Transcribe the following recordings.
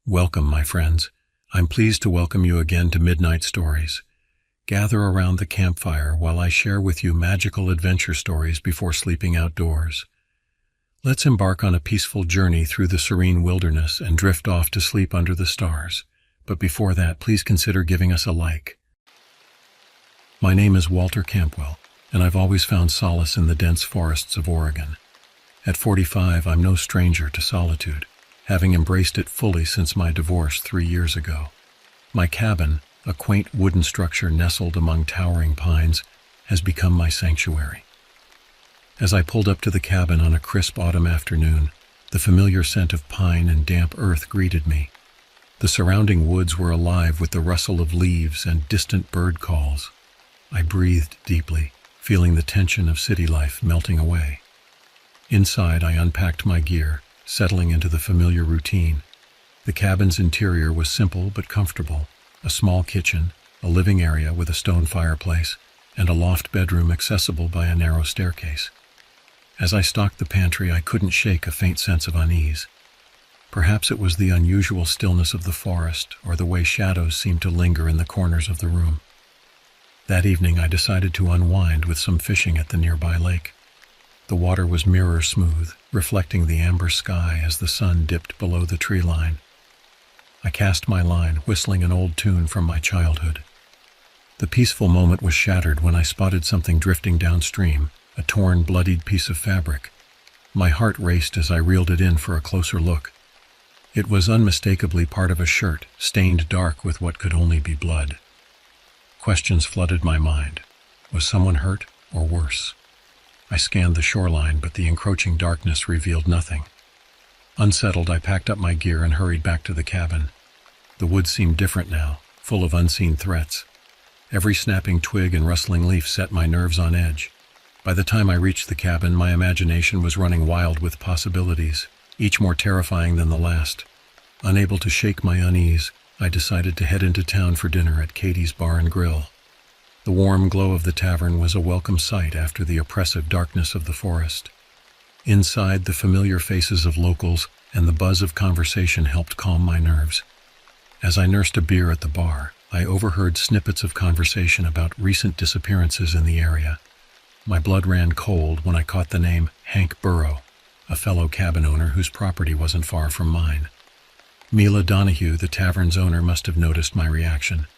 Welcome, my friends. I'm pleased to welcome you again to Midnight Stories. Gather around the campfire while I share with you magical adventure stories before sleeping outdoors. Let's embark on a peaceful journey through the serene wilderness and drift off to sleep under the stars. But before that, please consider giving us a like. My name is Walter Campwell, and I've always found solace in the dense forests of Oregon. At 45, I'm no stranger to solitude, having embraced it fully since my divorce 3 years ago. My cabin, a quaint wooden structure nestled among towering pines, has become my sanctuary. As I pulled up to the cabin on a crisp autumn afternoon, the familiar scent of pine and damp earth greeted me. The surrounding woods were alive with the rustle of leaves and distant bird calls. I breathed deeply, feeling the tension of city life melting away. Inside, I unpacked my gear, settling into the familiar routine. The cabin's interior was simple but comfortable: a small kitchen, a living area with a stone fireplace, and a loft bedroom accessible by a narrow staircase. As I stocked the pantry, I couldn't shake a faint sense of unease. Perhaps it was the unusual stillness of the forest, or the way shadows seemed to linger in the corners of the room. That evening, I decided to unwind with some fishing at the nearby lake. The water was mirror smooth, reflecting the amber sky as the sun dipped below the tree line. I cast my line, whistling an old tune from my childhood. The peaceful moment was shattered when I spotted something drifting downstream, a torn, bloodied piece of fabric. My heart raced as I reeled it in for a closer look. It was unmistakably part of a shirt, stained dark with what could only be blood. Questions flooded my mind. Was someone hurt, or worse? I scanned the shoreline, but the encroaching darkness revealed nothing. Unsettled, I packed up my gear and hurried back to the cabin. The woods seemed different now, full of unseen threats. Every snapping twig and rustling leaf set my nerves on edge. By the time I reached the cabin, my imagination was running wild with possibilities, each more terrifying than the last. Unable to shake my unease, I decided to head into town for dinner at Katie's Bar and Grill. The warm glow of the tavern was a welcome sight after the oppressive darkness of the forest. Inside, the familiar faces of locals and the buzz of conversation helped calm my nerves. As I nursed a beer at the bar, I overheard snippets of conversation about recent disappearances in the area. My blood ran cold when I caught the name Hank Burrow, a fellow cabin owner whose property wasn't far from mine. Mila Donahue, the tavern's owner, must have noticed my reaction.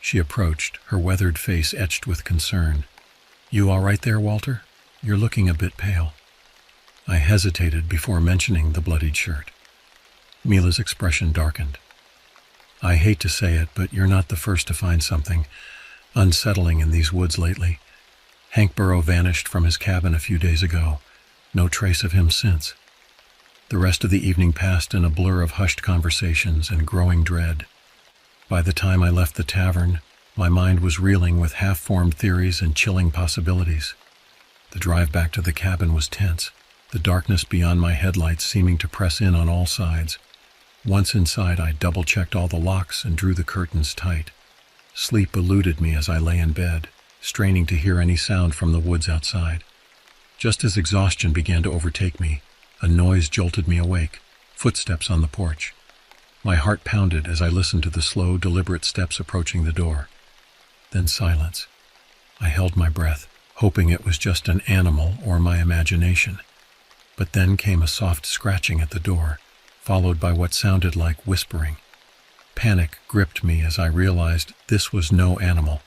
She approached, her weathered face etched with concern. "You all right there, Walter? You're looking a bit pale." I hesitated before mentioning the bloodied shirt. Mila's expression darkened. "I hate to say it, but you're not the first to find something unsettling in these woods lately. Hank Burrow vanished from his cabin a few days ago. No trace of him since." The rest of the evening passed in a blur of hushed conversations and growing dread. By the time I left the tavern, my mind was reeling with half-formed theories and chilling possibilities. The drive back to the cabin was tense, the darkness beyond my headlights seeming to press in on all sides. Once inside, I double-checked all the locks and drew the curtains tight. Sleep eluded me as I lay in bed, straining to hear any sound from the woods outside. Just as exhaustion began to overtake me, a noise jolted me awake: footsteps on the porch. My heart pounded as I listened to the slow, deliberate steps approaching the door. Then silence. I held my breath, hoping it was just an animal or my imagination. But then came a soft scratching at the door, followed by what sounded like whispering. Panic gripped me as I realized this was no animal.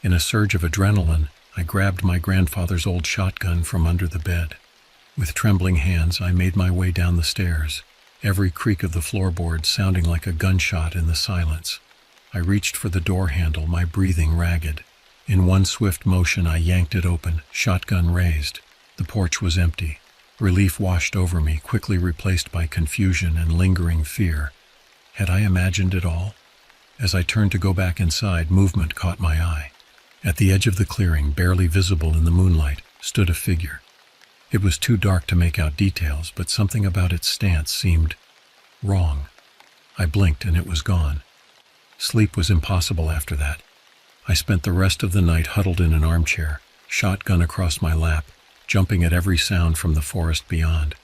In a surge of adrenaline, I grabbed my grandfather's old shotgun from under the bed. With trembling hands, I made my way down the stairs, every creak of the floorboards sounding like a gunshot in the silence. I reached for the door handle, my breathing ragged. In one swift motion, I yanked it open, shotgun raised. The porch was empty. Relief washed over me, quickly replaced by confusion and lingering fear. Had I imagined it all? As I turned to go back inside, movement caught my eye. At the edge of the clearing, barely visible in the moonlight, stood a figure. It was too dark to make out details, but something about its stance seemed wrong. I blinked and it was gone. Sleep was impossible after that. I spent the rest of the night huddled in an armchair, shotgun across my lap, jumping at every sound from the forest beyond.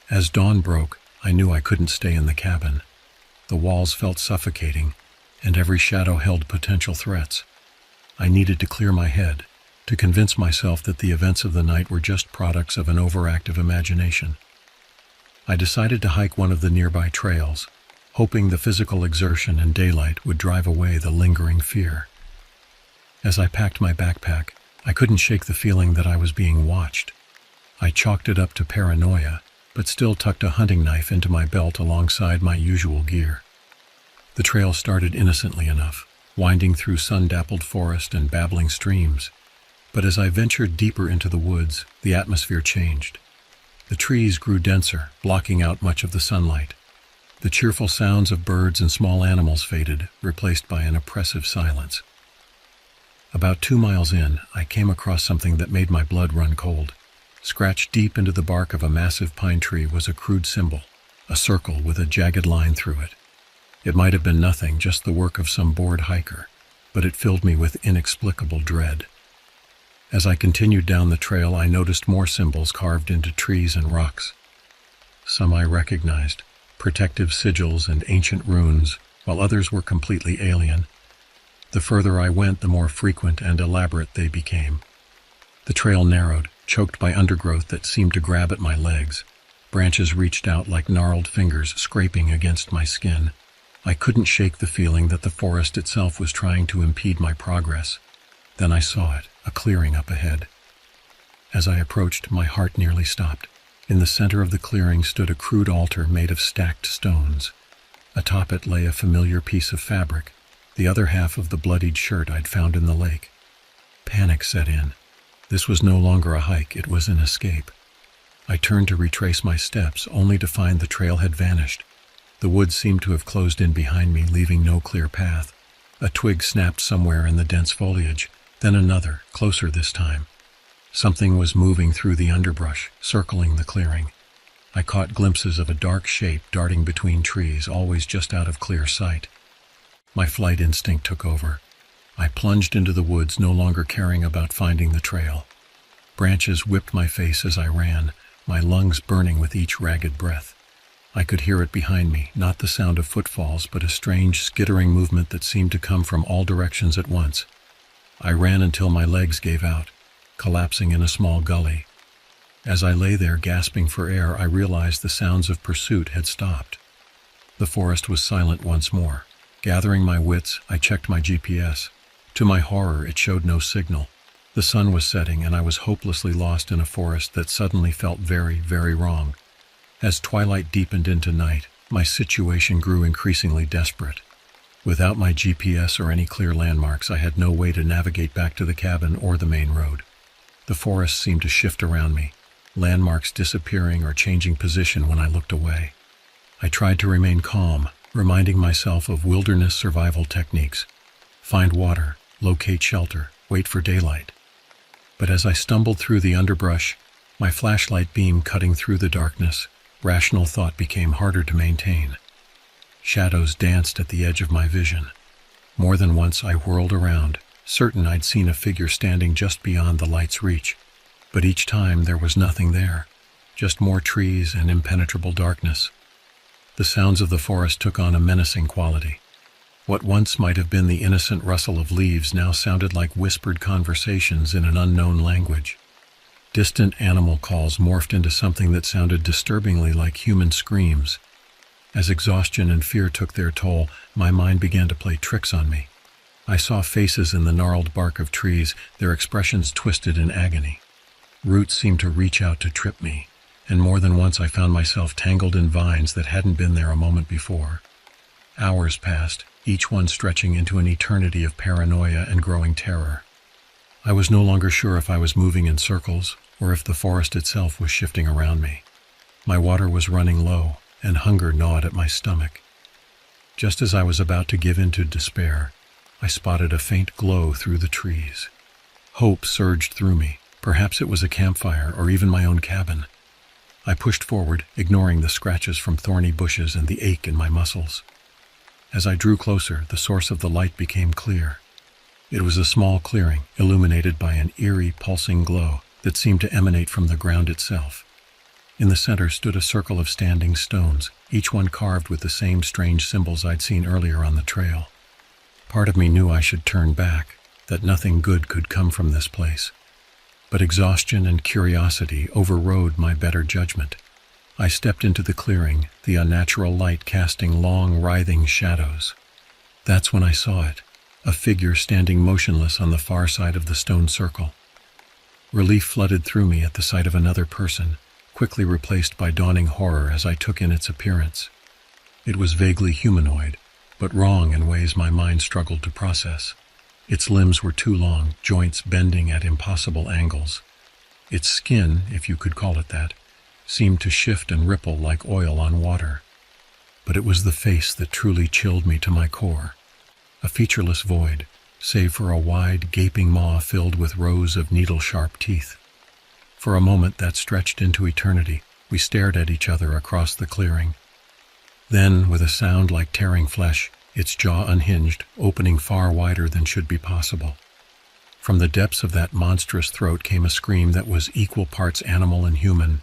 As dawn broke, I knew I couldn't stay in the cabin. The walls felt suffocating, and every shadow held potential threats. I needed to clear my head, to convince myself that the events of the night were just products of an overactive imagination. I decided to hike one of the nearby trails, hoping the physical exertion and daylight would drive away the lingering fear. As I packed my backpack, I couldn't shake the feeling that I was being watched. I chalked it up to paranoia, but still tucked a hunting knife into my belt alongside my usual gear. The trail started innocently enough, winding through sun-dappled forest and babbling streams. But as I ventured deeper into the woods, the atmosphere changed. The trees grew denser, blocking out much of the sunlight. The cheerful sounds of birds and small animals faded, replaced by an oppressive silence. About 2 miles in, I came across something that made my blood run cold. Scratched deep into the bark of a massive pine tree was a crude symbol, a circle with a jagged line through it. It might have been nothing, just the work of some bored hiker, but it filled me with inexplicable dread. As I continued down the trail, I noticed more symbols carved into trees and rocks. Some I recognized, protective sigils and ancient runes, while others were completely alien. The further I went, the more frequent and elaborate they became. The trail narrowed, choked by undergrowth that seemed to grab at my legs. Branches reached out like gnarled fingers, scraping against my skin. I couldn't shake the feeling that the forest itself was trying to impede my progress. Then I saw it, a clearing up ahead. As I approached, my heart nearly stopped. In the center of the clearing stood a crude altar made of stacked stones. Atop it lay a familiar piece of fabric, the other half of the bloodied shirt I'd found in the lake. Panic set in. This was no longer a hike, it was an escape. I turned to retrace my steps, only to find the trail had vanished. The woods seemed to have closed in behind me, leaving no clear path. A twig snapped somewhere in the dense foliage, then another, closer this time. Something was moving through the underbrush, circling the clearing. I caught glimpses of a dark shape darting between trees, always just out of clear sight. My flight instinct took over. I plunged into the woods, no longer caring about finding the trail. Branches whipped my face as I ran, my lungs burning with each ragged breath. I could hear it behind me, not the sound of footfalls, but a strange, skittering movement that seemed to come from all directions at once. I ran until my legs gave out, collapsing in a small gully. As I lay there gasping for air, I realized the sounds of pursuit had stopped. The forest was silent once more. Gathering my wits, I checked my GPS. To my horror, it showed no signal. The sun was setting, and I was hopelessly lost in a forest that suddenly felt very, very wrong. As twilight deepened into night, my situation grew increasingly desperate. Without my GPS or any clear landmarks, I had no way to navigate back to the cabin or the main road. The forest seemed to shift around me, landmarks disappearing or changing position when I looked away. I tried to remain calm, reminding myself of wilderness survival techniques. Find water, locate shelter, wait for daylight. But as I stumbled through the underbrush, my flashlight beam cutting through the darkness, rational thought became harder to maintain. Shadows danced at the edge of my vision. More than once I whirled around, certain I'd seen a figure standing just beyond the light's reach. But each time there was nothing there, just more trees and impenetrable darkness. The sounds of the forest took on a menacing quality. What once might have been the innocent rustle of leaves now sounded like whispered conversations in an unknown language. Distant animal calls morphed into something that sounded disturbingly like human screams. As exhaustion and fear took their toll, my mind began to play tricks on me. I saw faces in the gnarled bark of trees, their expressions twisted in agony. Roots seemed to reach out to trip me, and more than once I found myself tangled in vines that hadn't been there a moment before. Hours passed, each one stretching into an eternity of paranoia and growing terror. I was no longer sure if I was moving in circles, or if the forest itself was shifting around me. My water was running low, and hunger gnawed at my stomach. Just as I was about to give in to despair, I spotted a faint glow through the trees. Hope surged through me. Perhaps it was a campfire or even my own cabin. I pushed forward, ignoring the scratches from thorny bushes and the ache in my muscles. As I drew closer, the source of the light became clear. It was a small clearing, illuminated by an eerie, pulsing glow that seemed to emanate from the ground itself. In the center stood a circle of standing stones, each one carved with the same strange symbols I'd seen earlier on the trail. Part of me knew I should turn back, that nothing good could come from this place. But exhaustion and curiosity overrode my better judgment. I stepped into the clearing, the unnatural light casting long, writhing shadows. That's when I saw it, a figure standing motionless on the far side of the stone circle. Relief flooded through me at the sight of another person, quickly replaced by dawning horror as I took in its appearance. It was vaguely humanoid, but wrong in ways my mind struggled to process. Its limbs were too long, joints bending at impossible angles. Its skin, if you could call it that, seemed to shift and ripple like oil on water. But it was the face that truly chilled me to my core. A featureless void, save for a wide, gaping maw filled with rows of needle-sharp teeth. For a moment that stretched into eternity, we stared at each other across the clearing. Then, with a sound like tearing flesh, its jaw unhinged, opening far wider than should be possible. From the depths of that monstrous throat came a scream that was equal parts animal and human,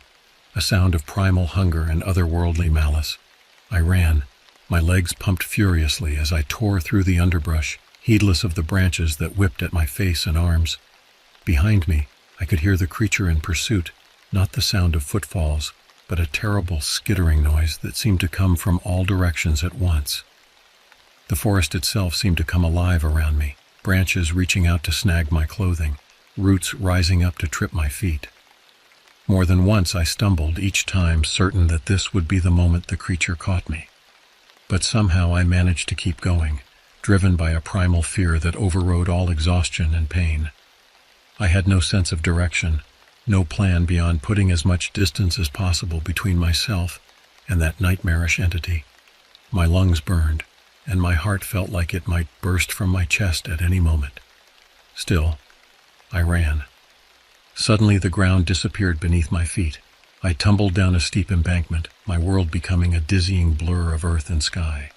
a sound of primal hunger and otherworldly malice. I ran, my legs pumped furiously as I tore through the underbrush, heedless of the branches that whipped at my face and arms. Behind me, I could hear the creature in pursuit, not the sound of footfalls, but a terrible skittering noise that seemed to come from all directions at once. The forest itself seemed to come alive around me, branches reaching out to snag my clothing, roots rising up to trip my feet. More than once I stumbled, each time certain that this would be the moment the creature caught me. But somehow I managed to keep going, driven by a primal fear that overrode all exhaustion and pain. I had no sense of direction, no plan beyond putting as much distance as possible between myself and that nightmarish entity. My lungs burned, and my heart felt like it might burst from my chest at any moment. Still, I ran. Suddenly the ground disappeared beneath my feet. I tumbled down a steep embankment, my world becoming a dizzying blur of earth and sky.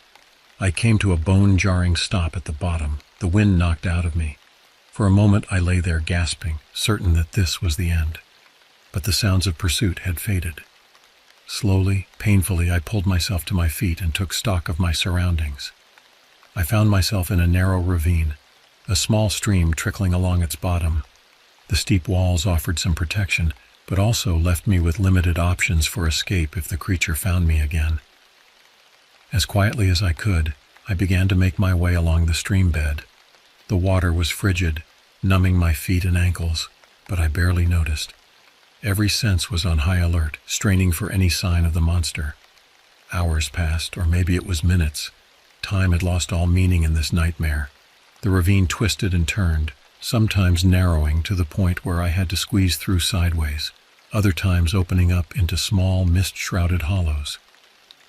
I came to a bone-jarring stop at the bottom, the wind knocked out of me. For a moment I lay there gasping, certain that this was the end. But the sounds of pursuit had faded. Slowly, painfully, I pulled myself to my feet and took stock of my surroundings. I found myself in a narrow ravine, a small stream trickling along its bottom. The steep walls offered some protection, but also left me with limited options for escape if the creature found me again. As quietly as I could, I began to make my way along the stream bed. The water was frigid, numbing my feet and ankles, but I barely noticed. Every sense was on high alert, straining for any sign of the monster. Hours passed, or maybe it was minutes. Time had lost all meaning in this nightmare. The ravine twisted and turned, sometimes narrowing to the point where I had to squeeze through sideways, other times opening up into small, mist-shrouded hollows.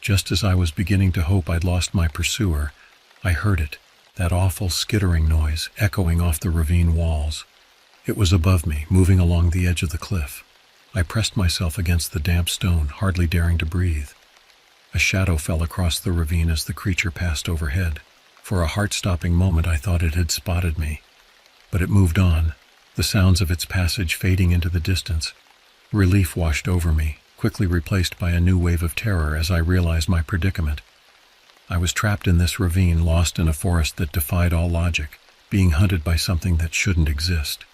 Just as I was beginning to hope I'd lost my pursuer, I heard it, that awful skittering noise echoing off the ravine walls. It was above me, moving along the edge of the cliff. I pressed myself against the damp stone, hardly daring to breathe. A shadow fell across the ravine as the creature passed overhead. For a heart-stopping moment I thought it had spotted me. But it moved on, the sounds of its passage fading into the distance. Relief washed over me, quickly replaced by a new wave of terror as I realized my predicament. I was trapped in this ravine, lost in a forest that defied all logic, being hunted by something that shouldn't exist.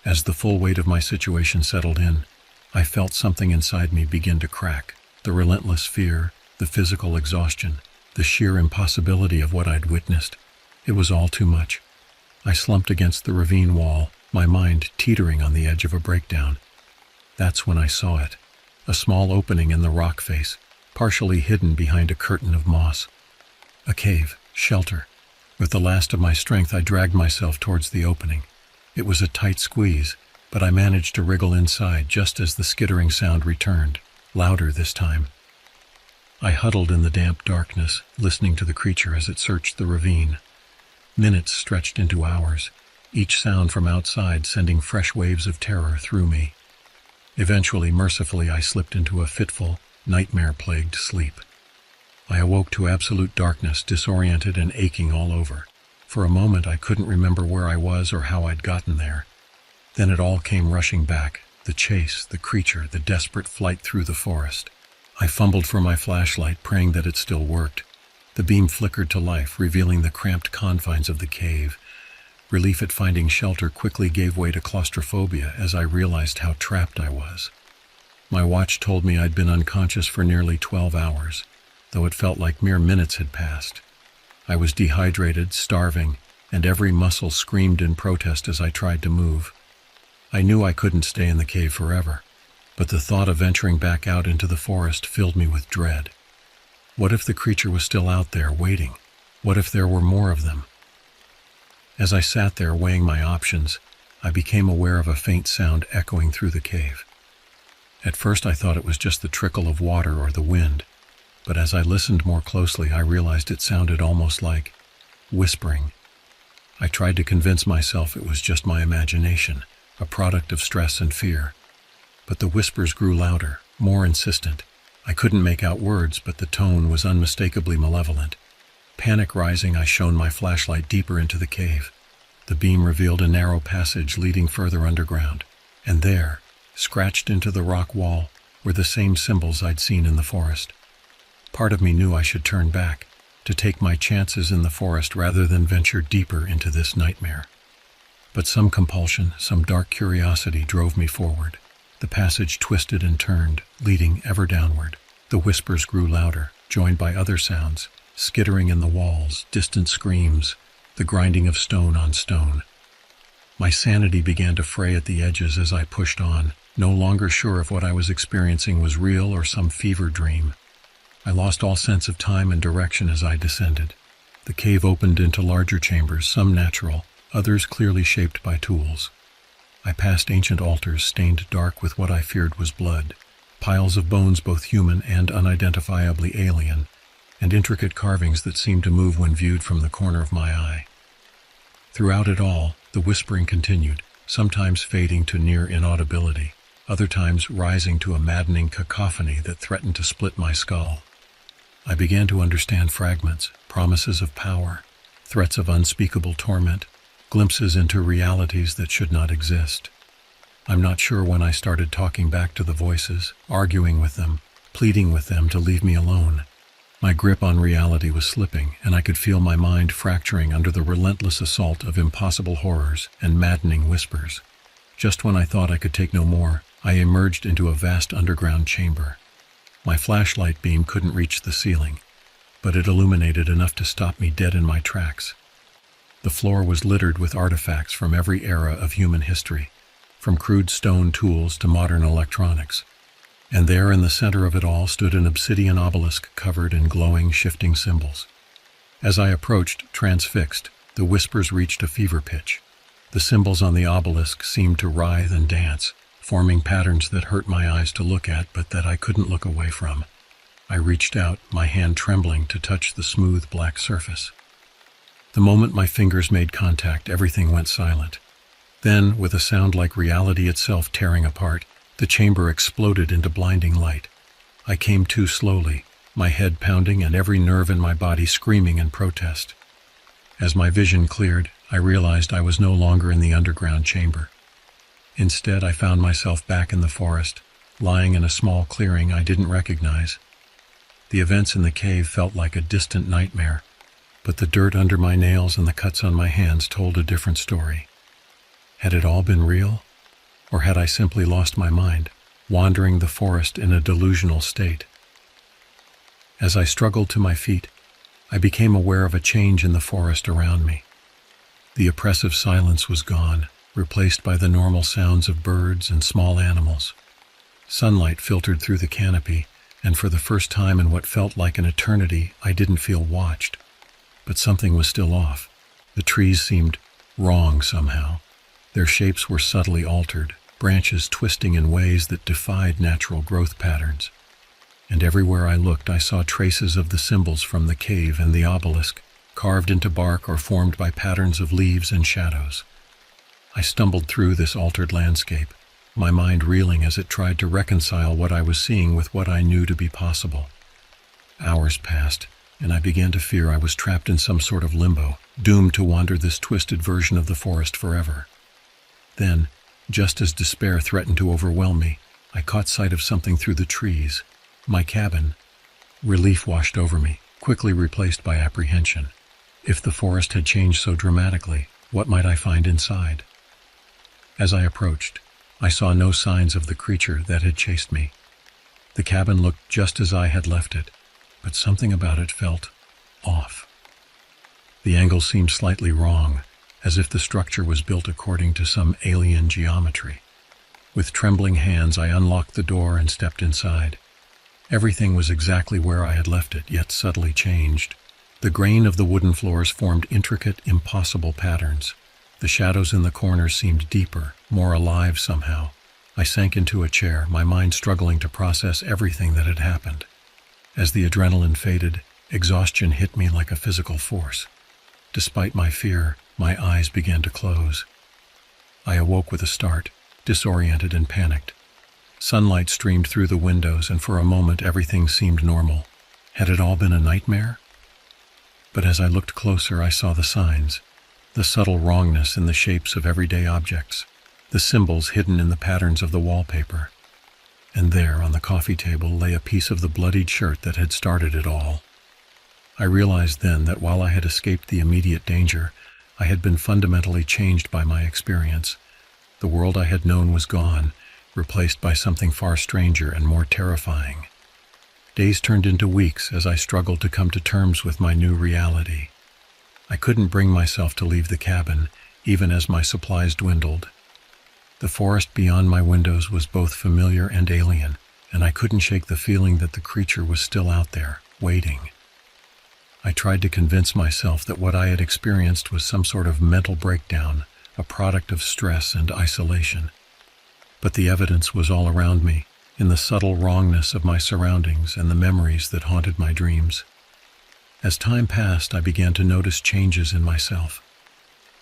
As the full weight of my situation settled in, I felt something inside me begin to crack. The relentless fear, the physical exhaustion, the sheer impossibility of what I'd witnessed. It was all too much. I slumped against the ravine wall, my mind teetering on the edge of a breakdown. That's when I saw it, a small opening in the rock face, partially hidden behind a curtain of moss. A cave, shelter. With the last of my strength, I dragged myself towards the opening. It was a tight squeeze, but I managed to wriggle inside just as the skittering sound returned, louder this time. I huddled in the damp darkness, listening to the creature as it searched the ravine. Minutes stretched into hours, each sound from outside sending fresh waves of terror through me. Eventually, mercifully, I slipped into a fitful, nightmare-plagued sleep. I awoke to absolute darkness, disoriented and aching all over. For a moment, I couldn't remember where I was or how I'd gotten there. Then it all came rushing back, The chase, the creature, the desperate flight through the forest. I fumbled for my flashlight, praying that it still worked. The beam flickered to life, revealing the cramped confines of the cave. Relief at finding shelter quickly gave way to claustrophobia as I realized how trapped I was. My watch told me I'd been unconscious for nearly 12 hours, though it felt like mere minutes had passed. I was dehydrated, starving, and every muscle screamed in protest as I tried to move. I knew I couldn't stay in the cave forever, but the thought of venturing back out into the forest filled me with dread. What if the creature was still out there, waiting? What if there were more of them? As I sat there weighing my options, I became aware of a faint sound echoing through the cave. At first I thought it was just the trickle of water or the wind, but as I listened more closely I realized it sounded almost like whispering. I tried to convince myself it was just my imagination, a product of stress and fear. But the whispers grew louder, more insistent. I couldn't make out words, but the tone was unmistakably malevolent. Panic rising, I shone my flashlight deeper into the cave. The beam revealed a narrow passage leading further underground, and there, scratched into the rock wall, were the same symbols I'd seen in the forest. Part of me knew I should turn back, to take my chances in the forest rather than venture deeper into this nightmare. But some compulsion, some dark curiosity drove me forward. The passage twisted and turned, leading ever downward. The whispers grew louder, joined by other sounds, skittering in the walls, distant screams, the grinding of stone on stone. My sanity began to fray at the edges as I pushed on, no longer sure if what I was experiencing was real or some fever dream. I lost all sense of time and direction as I descended. The cave opened into larger chambers, some natural, others clearly shaped by tools. I passed ancient altars stained dark with what I feared was blood, piles of bones both human and unidentifiably alien, and intricate carvings that seemed to move when viewed from the corner of my eye. Throughout it all, the whispering continued, sometimes fading to near inaudibility, other times rising to a maddening cacophony that threatened to split my skull. I began to understand fragments, promises of power, threats of unspeakable torment, glimpses into realities that should not exist. I'm not sure when I started talking back to the voices, arguing with them, pleading with them to leave me alone. My grip on reality was slipping, and I could feel my mind fracturing under the relentless assault of impossible horrors and maddening whispers. Just when I thought I could take no more, I emerged into a vast underground chamber. My flashlight beam couldn't reach the ceiling, but it illuminated enough to stop me dead in my tracks. The floor was littered with artifacts from every era of human history, from crude stone tools to modern electronics. And there in the center of it all stood an obsidian obelisk covered in glowing, shifting symbols. As I approached, transfixed, the whispers reached a fever pitch. The symbols on the obelisk seemed to writhe and dance, forming patterns that hurt my eyes to look at but that I couldn't look away from. I reached out, my hand trembling, to touch the smooth black surface. The moment my fingers made contact, everything went silent. Then, with a sound like reality itself tearing apart, the chamber exploded into blinding light. I came to slowly, my head pounding and every nerve in my body screaming in protest. As my vision cleared, I realized I was no longer in the underground chamber. Instead, I found myself back in the forest, lying in a small clearing I didn't recognize. The events in the cave felt like a distant nightmare, but the dirt under my nails and the cuts on my hands told a different story. Had it all been real? Or had I simply lost my mind, wandering the forest in a delusional state? As I struggled to my feet, I became aware of a change in the forest around me. The oppressive silence was gone, replaced by the normal sounds of birds and small animals. Sunlight filtered through the canopy, and for the first time in what felt like an eternity, I didn't feel watched. But something was still off. The trees seemed wrong somehow. Their shapes were subtly altered, branches twisting in ways that defied natural growth patterns. And everywhere I looked, I saw traces of the symbols from the cave and the obelisk, carved into bark or formed by patterns of leaves and shadows. I stumbled through this altered landscape, my mind reeling as it tried to reconcile what I was seeing with what I knew to be possible. Hours passed, and I began to fear I was trapped in some sort of limbo, doomed to wander this twisted version of the forest forever. Then, Just as despair threatened to overwhelm me, I caught sight of something through the trees. My cabin. Relief washed over me, quickly replaced by apprehension. If the forest had changed so dramatically, what might I find inside? As I approached, I saw no signs of the creature that had chased me. The cabin looked just as I had left it, but something about it felt off. The angle seemed slightly wrong, as if the structure was built according to some alien geometry. With trembling hands, I unlocked the door and stepped inside. Everything was exactly where I had left it, yet subtly changed. The grain of the wooden floors formed intricate, impossible patterns. The shadows in the corners seemed deeper, more alive somehow. I sank into a chair, my mind struggling to process everything that had happened. As the adrenaline faded, exhaustion hit me like a physical force. Despite my fear, my eyes began to close. I awoke with a start, disoriented and panicked. Sunlight streamed through the windows, and for a moment everything seemed normal. Had it all been a nightmare? But as I looked closer, I saw the signs, the subtle wrongness in the shapes of everyday objects, the symbols hidden in the patterns of the wallpaper. And there, on the coffee table, lay a piece of the bloodied shirt that had started it all. I realized then that while I had escaped the immediate danger, I had been fundamentally changed by my experience. The world I had known was gone, replaced by something far stranger and more terrifying. Days turned into weeks as I struggled to come to terms with my new reality. I couldn't bring myself to leave the cabin, even as my supplies dwindled. The forest beyond my windows was both familiar and alien, and I couldn't shake the feeling that the creature was still out there, waiting. I tried to convince myself that what I had experienced was some sort of mental breakdown, a product of stress and isolation. But the evidence was all around me, in the subtle wrongness of my surroundings and the memories that haunted my dreams. As time passed, I began to notice changes in myself.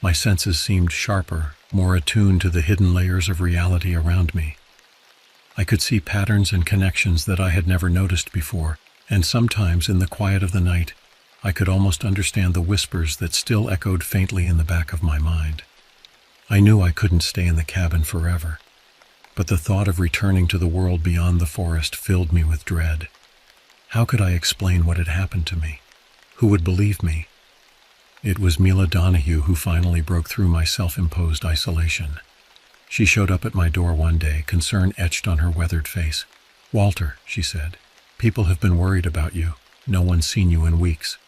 My senses seemed sharper, more attuned to the hidden layers of reality around me. I could see patterns and connections that I had never noticed before, and sometimes in the quiet of the night, I could almost understand the whispers that still echoed faintly in the back of my mind. I knew I couldn't stay in the cabin forever, but the thought of returning to the world beyond the forest filled me with dread. How could I explain what had happened to me? Who would believe me? It was Mila Donahue who finally broke through my self-imposed isolation. She showed up at my door one day, concern etched on her weathered face. "Walter," she said, "people have been worried about you. No one's seen you in weeks."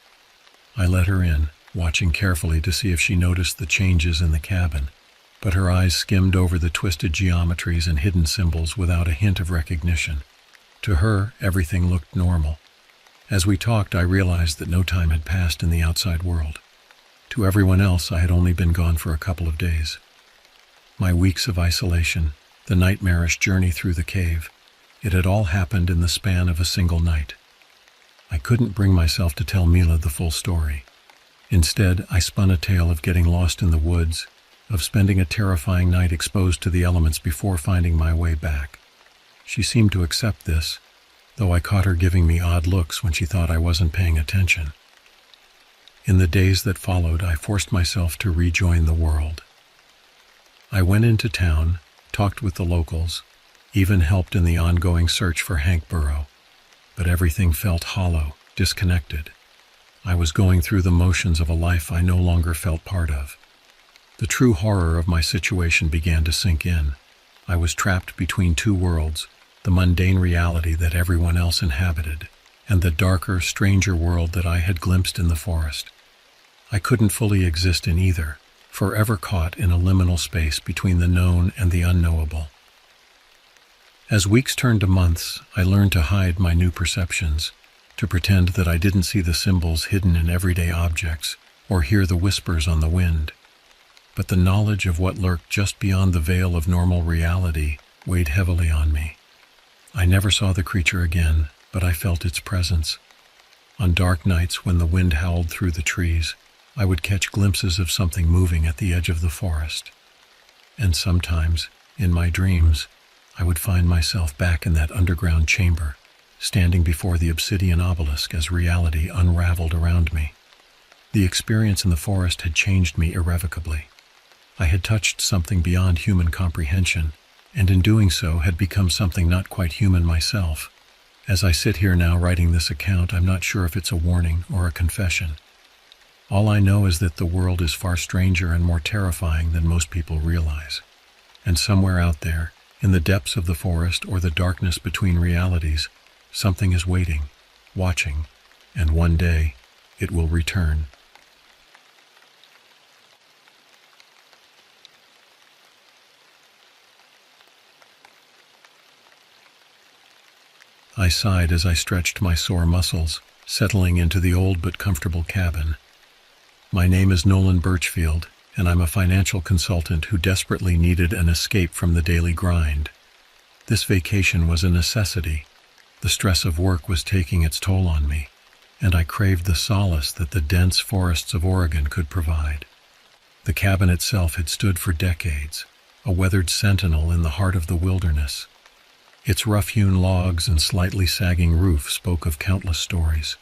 I let her in, watching carefully to see if she noticed the changes in the cabin, but her eyes skimmed over the twisted geometries and hidden symbols without a hint of recognition. To her, everything looked normal. As we talked, I realized that no time had passed in the outside world. To everyone else, I had only been gone for a couple of days. My weeks of isolation, the nightmarish journey through the cave, it had all happened in the span of a single night. I couldn't bring myself to tell Mila the full story. Instead, I spun a tale of getting lost in the woods, of spending a terrifying night exposed to the elements before finding my way back. She seemed to accept this, though I caught her giving me odd looks when she thought I wasn't paying attention. In the days that followed, I forced myself to rejoin the world. I went into town, talked with the locals, even helped in the ongoing search for Hank Burrow. But everything felt hollow, disconnected. I was going through the motions of a life I no longer felt part of. The true horror of my situation began to sink in. I was trapped between two worlds, the mundane reality that everyone else inhabited, and the darker, stranger world that I had glimpsed in the forest. I couldn't fully exist in either, forever caught in a liminal space between the known and the unknowable. As weeks turned to months, I learned to hide my new perceptions, to pretend that I didn't see the symbols hidden in everyday objects or hear the whispers on the wind. But the knowledge of what lurked just beyond the veil of normal reality weighed heavily on me. I never saw the creature again, but I felt its presence. On dark nights when the wind howled through the trees, I would catch glimpses of something moving at the edge of the forest. And sometimes, in my dreams, I would find myself back in that underground chamber, standing before the obsidian obelisk as reality unraveled around me. The experience in the forest had changed me irrevocably. I had touched something beyond human comprehension, and in doing so had become something not quite human myself. As I sit here now writing this account, I'm not sure if it's a warning or a confession. All I know is that the world is far stranger and more terrifying than most people realize. And somewhere out there, in the depths of the forest or the darkness between realities, something is waiting, watching, and one day it will return. I sighed as I stretched my sore muscles, settling into the old but comfortable cabin. My name is Nolan Birchfield, and I'm a financial consultant who desperately needed an escape from the daily grind. This vacation was a necessity. The stress of work was taking its toll on me, and I craved the solace that the dense forests of Oregon could provide. The cabin itself had stood for decades, a weathered sentinel in the heart of the wilderness. Its rough-hewn logs and slightly sagging roof spoke of countless stories,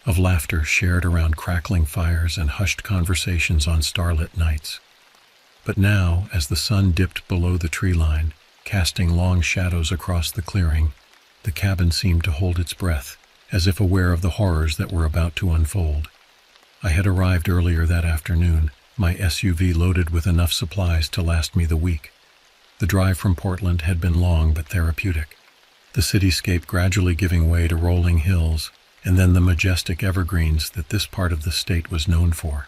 of laughter shared around crackling fires and hushed conversations on starlit nights. But now, as the sun dipped below the tree line, casting long shadows across the clearing, the cabin seemed to hold its breath, as if aware of the horrors that were about to unfold. I had arrived earlier that afternoon, my SUV loaded with enough supplies to last me the week. The drive from Portland had been long but therapeutic, the cityscape gradually giving way to rolling hills, and then the majestic evergreens that this part of the state was known for.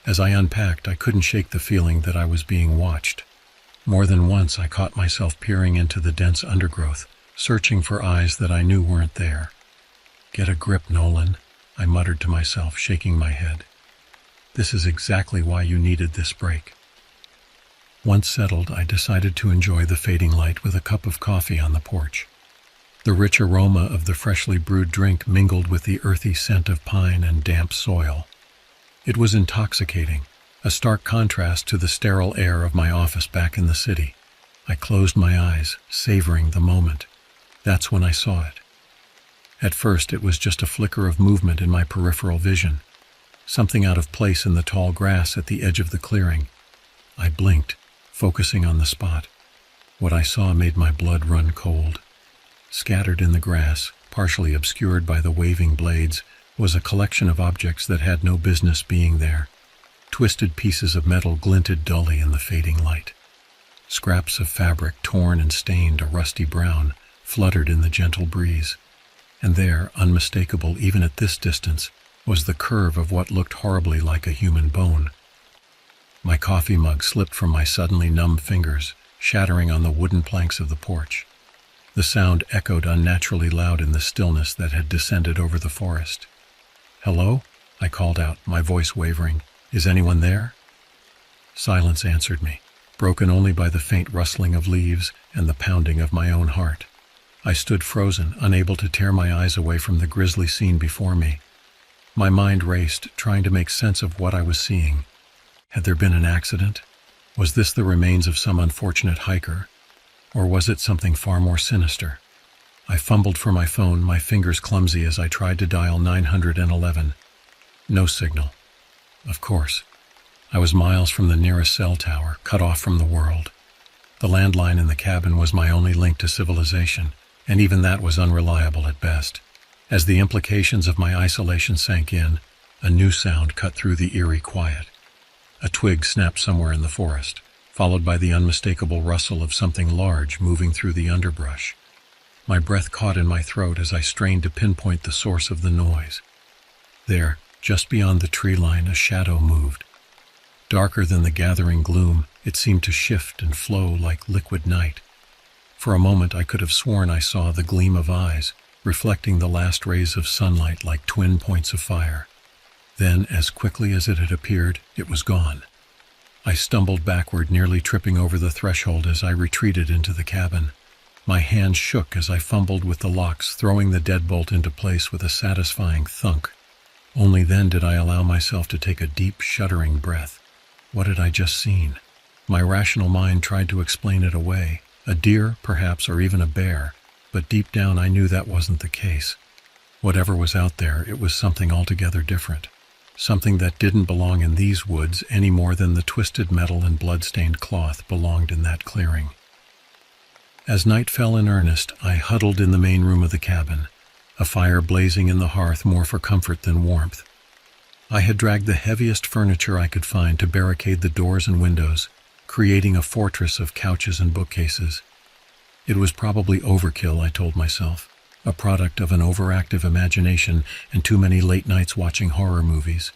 As I unpacked, I couldn't shake the feeling that I was being watched. More than once I caught myself peering into the dense undergrowth, searching for eyes that I knew weren't there. "Get a grip, Nolan," I muttered to myself, shaking my head. "This is exactly why you needed this break." Once settled, I decided to enjoy the fading light with a cup of coffee on the porch. The rich aroma of the freshly brewed drink mingled with the earthy scent of pine and damp soil. It was intoxicating, a stark contrast to the sterile air of my office back in the city. I closed my eyes, savoring the moment. That's when I saw it. At first, it was just a flicker of movement in my peripheral vision, something out of place in the tall grass at the edge of the clearing. I blinked, focusing on the spot. What I saw made my blood run cold. Scattered in the grass, partially obscured by the waving blades, was a collection of objects that had no business being there. Twisted pieces of metal glinted dully in the fading light. Scraps of fabric, torn and stained a rusty brown, fluttered in the gentle breeze. And there, unmistakable even at this distance, was the curve of what looked horribly like a human bone. My coffee mug slipped from my suddenly numb fingers, shattering on the wooden planks of the porch. The sound echoed unnaturally loud in the stillness that had descended over the forest. "Hello?" I called out, my voice wavering. "Is anyone there?" Silence answered me, broken only by the faint rustling of leaves and the pounding of my own heart. I stood frozen, unable to tear my eyes away from the grisly scene before me. My mind raced, trying to make sense of what I was seeing. Had there been an accident? Was this the remains of some unfortunate hiker? Or was it something far more sinister? I fumbled for my phone, my fingers clumsy as I tried to dial 911. No signal. Of course. I was miles from the nearest cell tower, cut off from the world. The landline in the cabin was my only link to civilization, and even that was unreliable at best. As the implications of my isolation sank in, a new sound cut through the eerie quiet. A twig snapped somewhere in the forest, followed by the unmistakable rustle of something large moving through the underbrush. My breath caught in my throat as I strained to pinpoint the source of the noise. There, just beyond the tree line, a shadow moved. Darker than the gathering gloom, it seemed to shift and flow like liquid night. For a moment I could have sworn I saw the gleam of eyes, reflecting the last rays of sunlight like twin points of fire. Then, as quickly as it had appeared, it was gone. I stumbled backward, nearly tripping over the threshold as I retreated into the cabin. My hands shook as I fumbled with the locks, throwing the deadbolt into place with a satisfying thunk. Only then did I allow myself to take a deep, shuddering breath. What had I just seen? My rational mind tried to explain it away. A deer, perhaps, or even a bear. But deep down I knew that wasn't the case. Whatever was out there, it was something altogether different. something that didn't belong in these woods any more than the twisted metal and blood-stained cloth belonged in that clearing. As night fell in earnest, I huddled in the main room of the cabin, a fire blazing in the hearth more for comfort than warmth. I had dragged the heaviest furniture I could find to barricade the doors and windows, creating a fortress of couches and bookcases. It was probably overkill, I told myself, a product of an overactive imagination and too many late nights watching horror movies.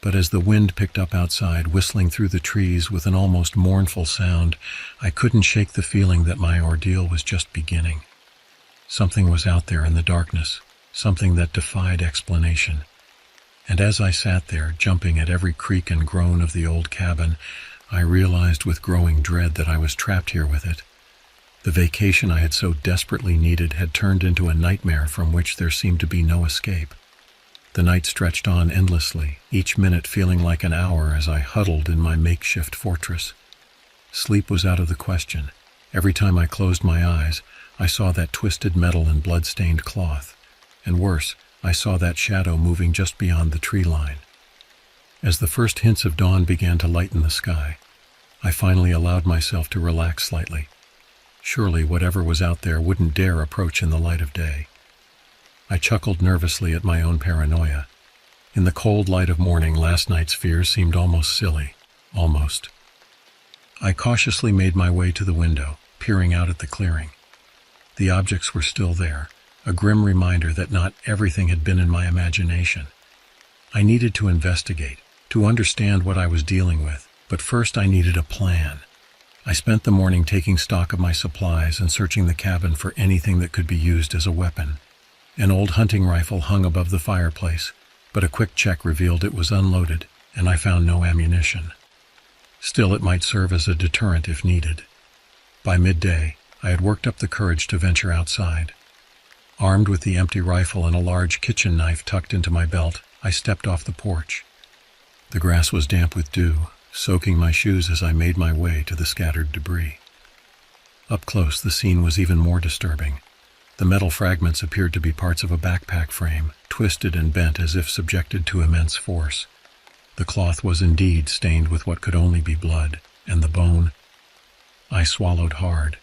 But as the wind picked up outside, whistling through the trees with an almost mournful sound, I couldn't shake the feeling that my ordeal was just beginning. Something was out there in the darkness, something that defied explanation. And as I sat there, jumping at every creak and groan of the old cabin, I realized with growing dread that I was trapped here with it. The vacation I had so desperately needed had turned into a nightmare from which there seemed to be no escape. The night stretched on endlessly, each minute feeling like an hour as I huddled in my makeshift fortress. Sleep was out of the question. Every time I closed my eyes, I saw that twisted metal and blood-stained cloth. And worse, I saw that shadow moving just beyond the tree line. As the first hints of dawn began to lighten the sky, I finally allowed myself to relax slightly. Surely whatever was out there wouldn't dare approach in the light of day. I chuckled nervously at my own paranoia. In the cold light of morning, last night's fears seemed almost silly. Almost. I cautiously made my way to the window, peering out at the clearing. The objects were still there, a grim reminder that not everything had been in my imagination. I needed to investigate, to understand what I was dealing with, but first I needed a plan. I spent the morning taking stock of my supplies and searching the cabin for anything that could be used as a weapon. An old hunting rifle hung above the fireplace, but a quick check revealed it was unloaded, and I found no ammunition. Still, it might serve as a deterrent if needed. By midday, I had worked up the courage to venture outside. Armed with the empty rifle and a large kitchen knife tucked into my belt, I stepped off the porch. The grass was damp with dew, soaking my shoes as I made my way to the scattered debris. Up close, the scene was even more disturbing. The metal fragments appeared to be parts of a backpack frame, twisted and bent as if subjected to immense force. The cloth was indeed stained with what could only be blood, and the bone. I swallowed hard.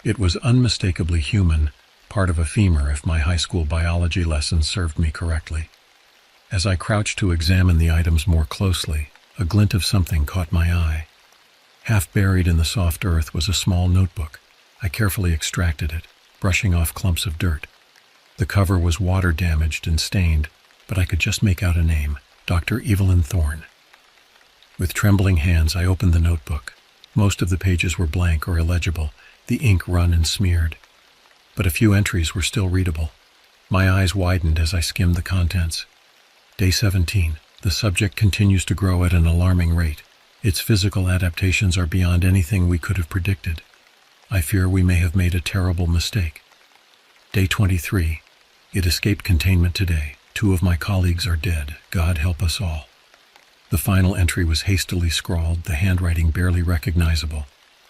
It was unmistakably human, part of a femur if my high school biology lessons served me correctly. As I crouched to examine the items more closely, a glint of something caught my eye. Half buried in the soft earth was a small notebook. I carefully extracted it, brushing off clumps of dirt. The cover was water-damaged and stained, but I could just make out a name, Dr. Evelyn Thorne. With trembling hands, I opened the notebook. Most of the pages were blank or illegible, the ink run and smeared. But a few entries were still readable. My eyes widened as I skimmed the contents. Day 17. The subject continues to grow at an alarming rate. Its physical adaptations are beyond anything we could have predicted. I fear we may have made a terrible mistake. Day 23. It escaped containment today. 2 of my colleagues are dead. God help us all. The final entry was hastily scrawled, the handwriting barely recognizable.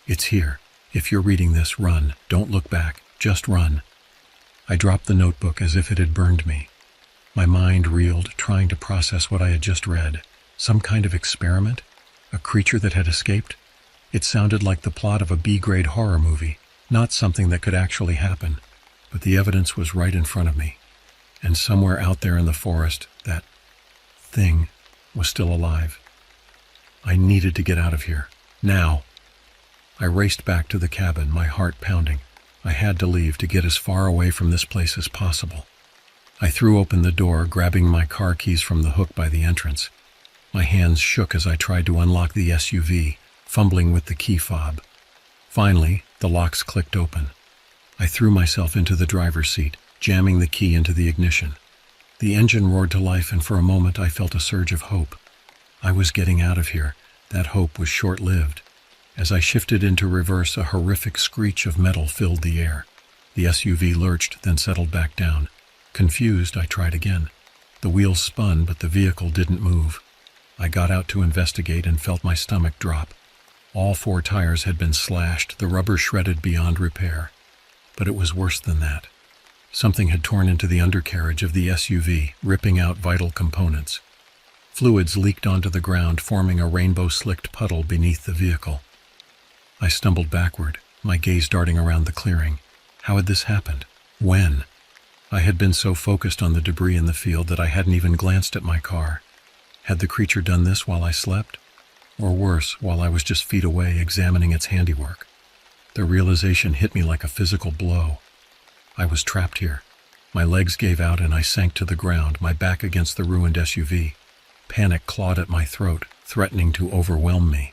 It's here. If you're reading this, run. Don't look back. Just run. I dropped the notebook as if it had burned me. My mind reeled, trying to process what I had just read. Some kind of experiment? A creature that had escaped? It sounded like the plot of a B-grade horror movie, not something that could actually happen. But the evidence was right in front of me. And somewhere out there in the forest, that thing was still alive. I needed to get out of here. Now. I raced back to the cabin, my heart pounding. I had to leave to get as far away from this place as possible. I threw open the door, grabbing my car keys from the hook by the entrance. My hands shook as I tried to unlock the SUV, fumbling with the key fob. Finally, the locks clicked open. I threw myself into the driver's seat, jamming the key into the ignition. The engine roared to life, and for a moment I felt a surge of hope. I was getting out of here. That hope was short-lived. As I shifted into reverse, a horrific screech of metal filled the air. The SUV lurched, then settled back down. Confused, I tried again. The wheels spun, but the vehicle didn't move. I got out to investigate and felt my stomach drop. All 4 tires had been slashed, the rubber shredded beyond repair. But it was worse than that. Something had torn into the undercarriage of the SUV, ripping out vital components. Fluids leaked onto the ground, forming a rainbow-slicked puddle beneath the vehicle. I stumbled backward, my gaze darting around the clearing. How had this happened? When? I had been so focused on the debris in the field that I hadn't even glanced at my car. Had the creature done this while I slept? Or worse, while I was just feet away examining its handiwork? The realization hit me like a physical blow. I was trapped here. My legs gave out and I sank to the ground, my back against the ruined SUV. Panic clawed at my throat, threatening to overwhelm me.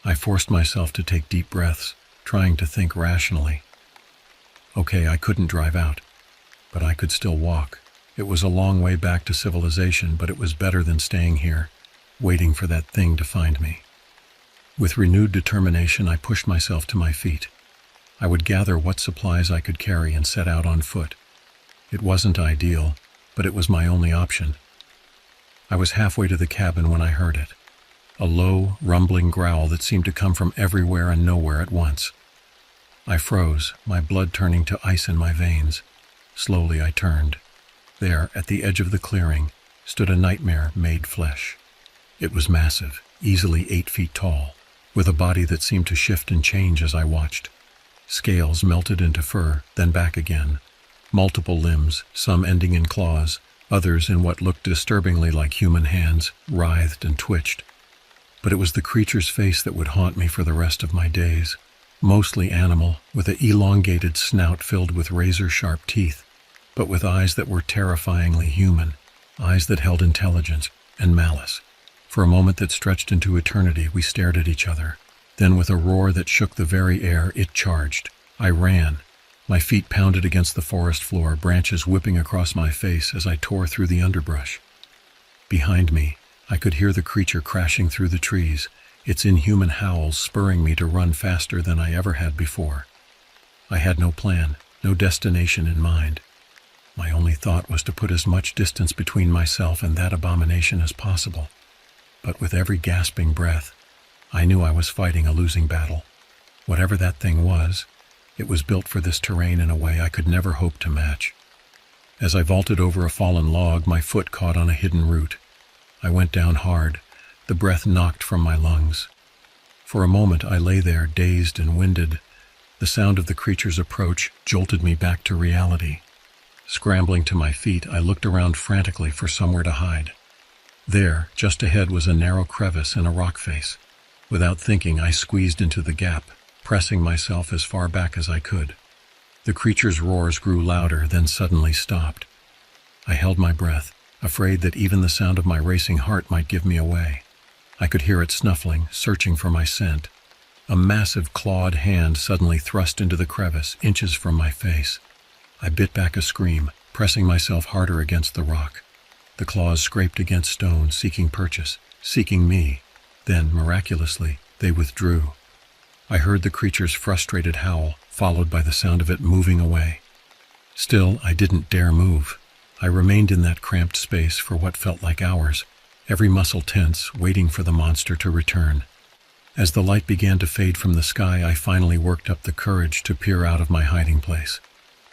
I forced myself to take deep breaths, trying to think rationally. Okay, I couldn't drive out, but I could still walk. It was a long way back to civilization, but it was better than staying here, waiting for that thing to find me. With renewed determination, I pushed myself to my feet. I would gather what supplies I could carry and set out on foot. It wasn't ideal, but it was my only option. I was halfway to the cabin when I heard it. A low, rumbling growl that seemed to come from everywhere and nowhere at once. I froze, my blood turning to ice in my veins. Slowly I turned. There, at the edge of the clearing, stood a nightmare made flesh. It was massive, easily 8 feet tall, with a body that seemed to shift and change as I watched. Scales melted into fur, then back again. Multiple limbs, some ending in claws, others in what looked disturbingly like human hands, writhed and twitched. But it was the creature's face that would haunt me for the rest of my days. Mostly animal, with an elongated snout filled with razor-sharp teeth, but with eyes that were terrifyingly human, eyes that held intelligence and malice. For a moment that stretched into eternity, we stared at each other. Then with a roar that shook the very air, it charged. I ran. My feet pounded against the forest floor, branches whipping across my face as I tore through the underbrush. Behind me, I could hear the creature crashing through the trees, its inhuman howls spurring me to run faster than I ever had before. I had no plan, no destination in mind. My only thought was to put as much distance between myself and that abomination as possible. But with every gasping breath, I knew I was fighting a losing battle. Whatever that thing was, it was built for this terrain in a way I could never hope to match. As I vaulted over a fallen log, my foot caught on a hidden root. I went down hard, the breath knocked from my lungs. For a moment I lay there, dazed and winded. The sound of the creature's approach jolted me back to reality. Scrambling to my feet, I looked around frantically for somewhere to hide. There, just ahead, was a narrow crevice and a rock face. Without thinking, I squeezed into the gap, pressing myself as far back as I could. The creature's roars grew louder, then suddenly stopped. I held my breath, afraid that even the sound of my racing heart might give me away. I could hear it snuffling, searching for my scent. A massive clawed hand suddenly thrust into the crevice, inches from my face. I bit back a scream, pressing myself harder against the rock. The claws scraped against stone, seeking purchase, seeking me. Then, miraculously, they withdrew. I heard the creature's frustrated howl, followed by the sound of it moving away. Still, I didn't dare move. I remained in that cramped space for what felt like hours, every muscle tense, waiting for the monster to return. As the light began to fade from the sky, I finally worked up the courage to peer out of my hiding place.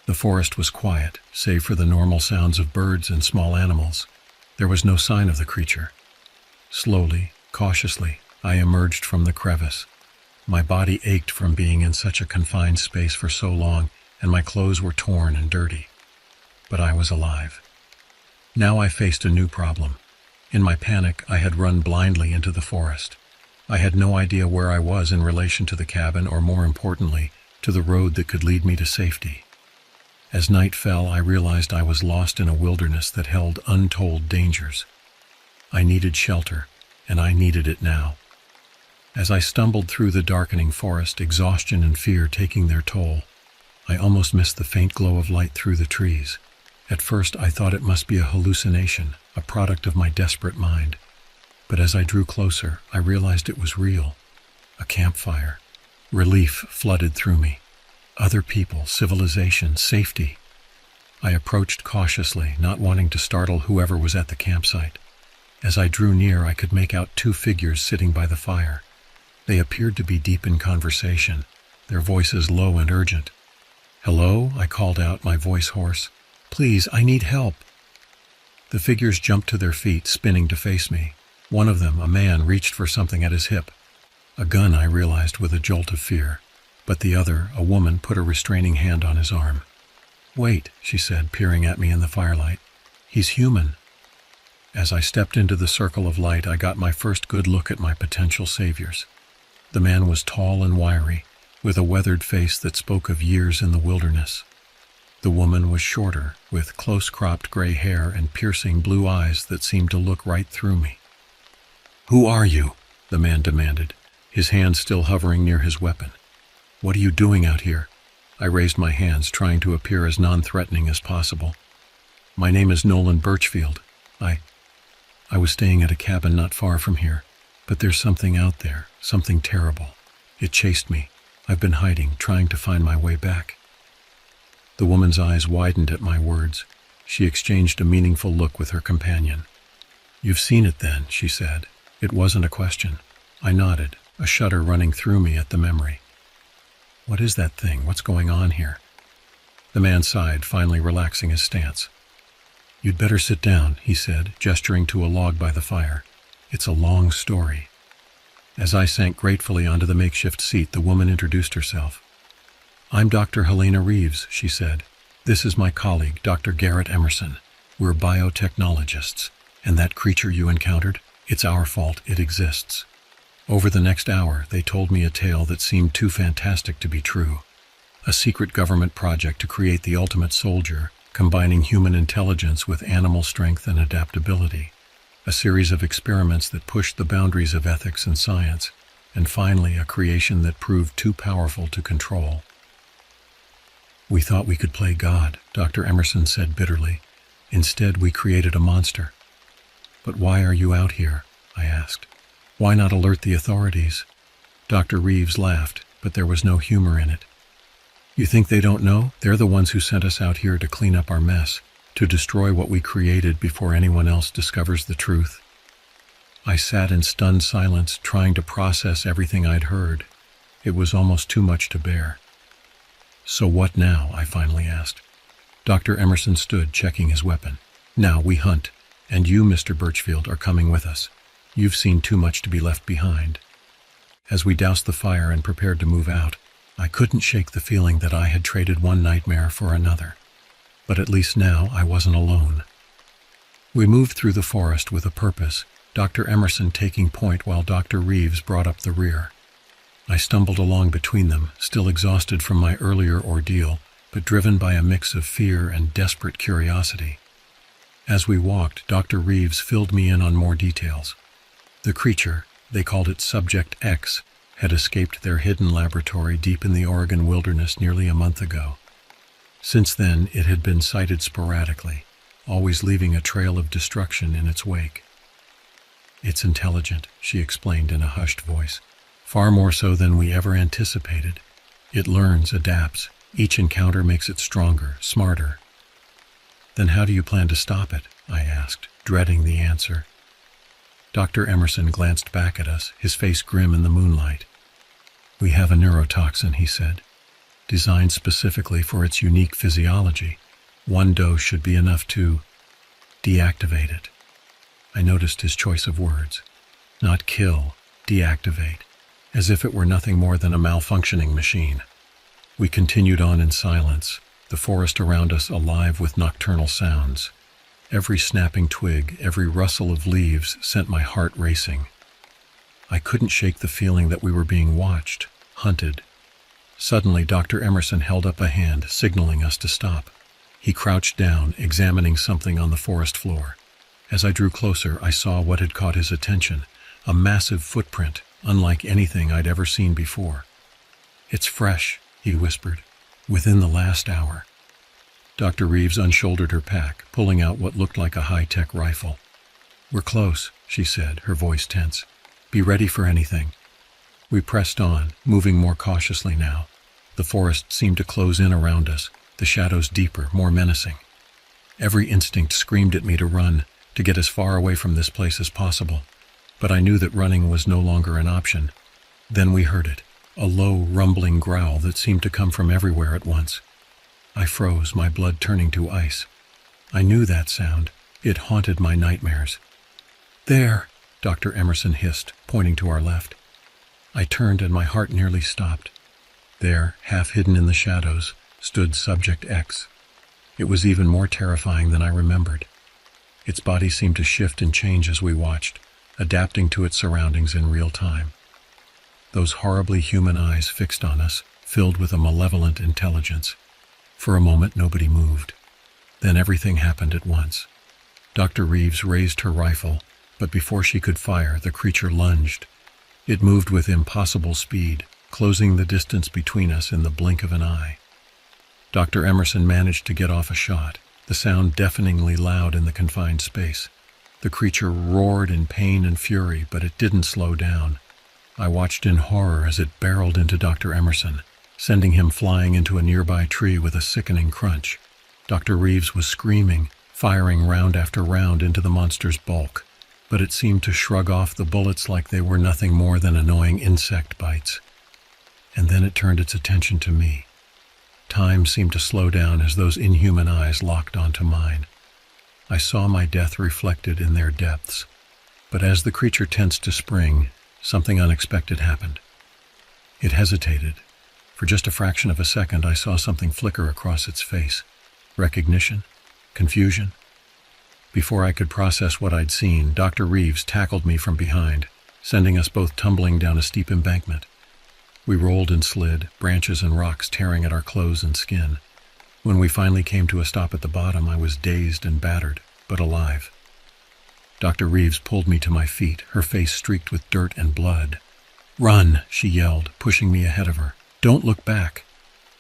The forest was quiet, save for the normal sounds of birds and small animals. There was no sign of the creature. Slowly, cautiously, I emerged from the crevice. My body ached from being in such a confined space for so long, and my clothes were torn and dirty. But I was alive. Now I faced a new problem. In my panic, I had run blindly into the forest. I had no idea where I was in relation to the cabin, or more importantly, to the road that could lead me to safety. As night fell, I realized I was lost in a wilderness that held untold dangers. I needed shelter, and I needed it now. As I stumbled through the darkening forest, exhaustion and fear taking their toll, I almost missed the faint glow of light through the trees. At first, I thought it must be a hallucination, a product of my desperate mind. But as I drew closer, I realized it was real. A campfire. Relief flooded through me. Other people, civilization, safety. I approached cautiously, not wanting to startle whoever was at the campsite. As I drew near, I could make out 2 figures sitting by the fire. They appeared to be deep in conversation, their voices low and urgent. "Hello?" I called out, my voice hoarse. "Please, I need help." The figures jumped to their feet, spinning to face me. One of them, a man, reached for something at his hip. A gun, I realized with a jolt of fear. But the other, a woman, put a restraining hand on his arm. "Wait," she said, peering at me in the firelight. "He's human." As I stepped into the circle of light, I got my first good look at my potential saviors. The man was tall and wiry, with a weathered face that spoke of years in the wilderness. The woman was shorter, with close-cropped gray hair and piercing blue eyes that seemed to look right through me. "Who are you?" the man demanded, his hand still hovering near his weapon. "What are you doing out here?" I raised my hands, trying to appear as non-threatening as possible. "My name is Nolan Birchfield. I was staying at a cabin not far from here, but there's something out there, something terrible. It chased me. I've been hiding, trying to find my way back." The woman's eyes widened at my words. She exchanged a meaningful look with her companion. "You've seen it then," she said. It wasn't a question. I nodded, a shudder running through me at the memory. "What is that thing? What's going on here?" The man sighed, finally relaxing his stance. "You'd better sit down," he said, gesturing to a log by the fire. "It's a long story." As I sank gratefully onto the makeshift seat, the woman introduced herself. "I'm Dr. Helena Reeves," she said. "This is my colleague, Dr. Garrett Emerson. We're biotechnologists, and that creature you encountered, it's our fault it exists." Over the next hour, they told me a tale that seemed too fantastic to be true. A secret government project to create the ultimate soldier, combining human intelligence with animal strength and adaptability. A series of experiments that pushed the boundaries of ethics and science, and finally a creation that proved too powerful to control. "We thought we could play God," Dr. Emerson said bitterly. "Instead, we created a monster." "But why are you out here?" I asked. "Why not alert the authorities?" Dr. Reeves laughed, but there was no humor in it. "You think they don't know? They're the ones who sent us out here to clean up our mess, to destroy what we created before anyone else discovers the truth." I sat in stunned silence, trying to process everything I'd heard. It was almost too much to bear. "So what now?" I finally asked. Dr. Emerson stood, checking his weapon. "Now we hunt, and you, Mr. Birchfield, are coming with us. You've seen too much to be left behind." As we doused the fire and prepared to move out, I couldn't shake the feeling that I had traded one nightmare for another. But at least now I wasn't alone. We moved through the forest with a purpose, Dr. Emerson taking point while Dr. Reeves brought up the rear. I stumbled along between them, still exhausted from my earlier ordeal, but driven by a mix of fear and desperate curiosity. As we walked, Dr. Reeves filled me in on more details. The creature, they called it Subject X, had escaped their hidden laboratory deep in the Oregon wilderness nearly a month ago. Since then, it had been sighted sporadically, always leaving a trail of destruction in its wake. "It's intelligent," she explained in a hushed voice. "Far more so than we ever anticipated. It learns, adapts. Each encounter makes it stronger, smarter." "Then how do you plan to stop it?" I asked, dreading the answer. Dr. Emerson glanced back at us, his face grim in the moonlight. "We have a neurotoxin," he said, "designed specifically for its unique physiology. One dose should be enough to deactivate it." I noticed his choice of words. Not kill, deactivate, as if it were nothing more than a malfunctioning machine. We continued on in silence, the forest around us alive with nocturnal sounds. Every snapping twig, every rustle of leaves sent my heart racing. I couldn't shake the feeling that we were being watched, hunted. Suddenly, Dr. Emerson held up a hand, signaling us to stop. He crouched down, examining something on the forest floor. As I drew closer, I saw what had caught his attention, a massive footprint, unlike anything I'd ever seen before. "It's fresh," he whispered, "within the last hour." Dr. Reeves unshouldered her pack, pulling out what looked like a high-tech rifle. "We're close," she said, her voice tense. "Be ready for anything." We pressed on, moving more cautiously now. The forest seemed to close in around us, the shadows deeper, more menacing. Every instinct screamed at me to run, to get as far away from this place as possible. But I knew that running was no longer an option. Then we heard it, a low, rumbling growl that seemed to come from everywhere at once. I froze, my blood turning to ice. I knew that sound, It haunted my nightmares. "There," Dr. Emerson hissed, pointing to our left. I turned and my heart nearly stopped. There, half hidden in the shadows, stood Subject X. It was even more terrifying than I remembered. Its body seemed to shift and change as we watched, adapting to its surroundings in real time. Those horribly human eyes fixed on us, filled with a malevolent intelligence. For a moment, nobody moved. Then everything happened at once. Dr. Reeves raised her rifle, but before she could fire, the creature lunged. It moved with impossible speed, closing the distance between us in the blink of an eye. Dr. Emerson managed to get off a shot, the sound deafeningly loud in the confined space. The creature roared in pain and fury, but it didn't slow down. I watched in horror as it barreled into Dr. Emerson, sending him flying into a nearby tree with a sickening crunch. Dr. Reeves was screaming, firing round after round into the monster's bulk, but it seemed to shrug off the bullets like they were nothing more than annoying insect bites. And then it turned its attention to me. Time seemed to slow down as those inhuman eyes locked onto mine. I saw my death reflected in their depths, but as the creature tensed to spring, something unexpected happened. It hesitated. For just a fraction of a second, I saw something flicker across its face. Recognition? Confusion? Before I could process what I'd seen, Dr. Reeves tackled me from behind, sending us both tumbling down a steep embankment. We rolled and slid, branches and rocks tearing at our clothes and skin. When we finally came to a stop at the bottom, I was dazed and battered, but alive. Dr. Reeves pulled me to my feet, her face streaked with dirt and blood. "Run," she yelled, pushing me ahead of her. "Don't look back."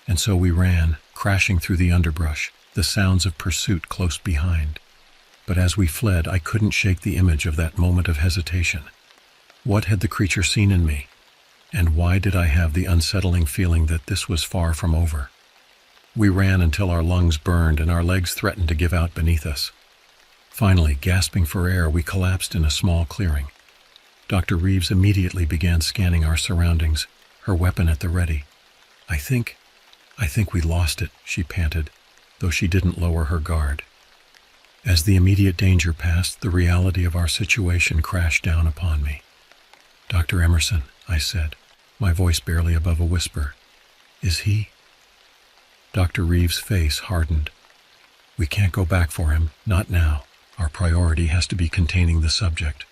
And so we ran, crashing through the underbrush, the sounds of pursuit close behind. But as we fled, I couldn't shake the image of that moment of hesitation. What had the creature seen in me? And why did I have the unsettling feeling that this was far from over? We ran until our lungs burned and our legs threatened to give out beneath us. Finally, gasping for air, we collapsed in a small clearing. Dr. Reeves immediately began scanning our surroundings, her weapon at the ready. I think we lost it," she panted, though she didn't lower her guard. As the immediate danger passed, the reality of our situation crashed down upon me. "Dr. Emerson," I said, my voice barely above a whisper. "Is he?" Dr. Reeves' face hardened. "We can't go back for him, not now. Our priority has to be containing the subject."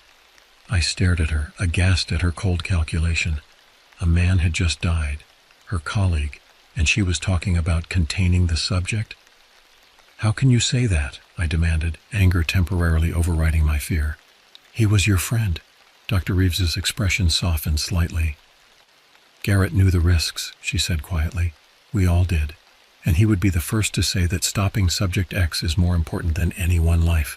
I stared at her, aghast at her cold calculation. A man had just died, her colleague, and she was talking about containing the subject? "How can you say that?" I demanded, anger temporarily overriding my fear. "He was your friend." Dr. Reeves's expression softened slightly. "Garrett knew the risks," she said quietly. "We all did. And he would be the first to say that stopping Subject X is more important than any one life."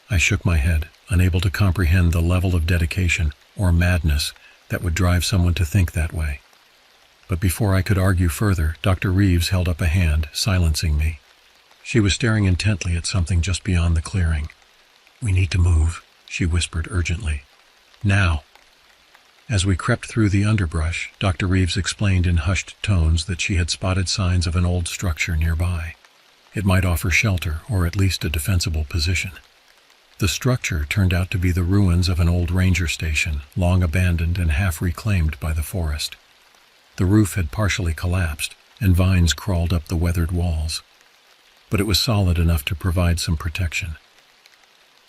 I shook my head, unable to comprehend the level of dedication or madness that would drive someone to think that way. But before I could argue further, Dr. Reeves held up a hand, silencing me. She was staring intently at something just beyond the clearing. "We need to move," she whispered urgently. "Now." As we crept through the underbrush, Dr. Reeves explained in hushed tones that she had spotted signs of an old structure nearby. It might offer shelter, or at least a defensible position. The structure turned out to be the ruins of an old ranger station, long abandoned and half reclaimed by the forest. The roof had partially collapsed, and vines crawled up the weathered walls. But it was solid enough to provide some protection.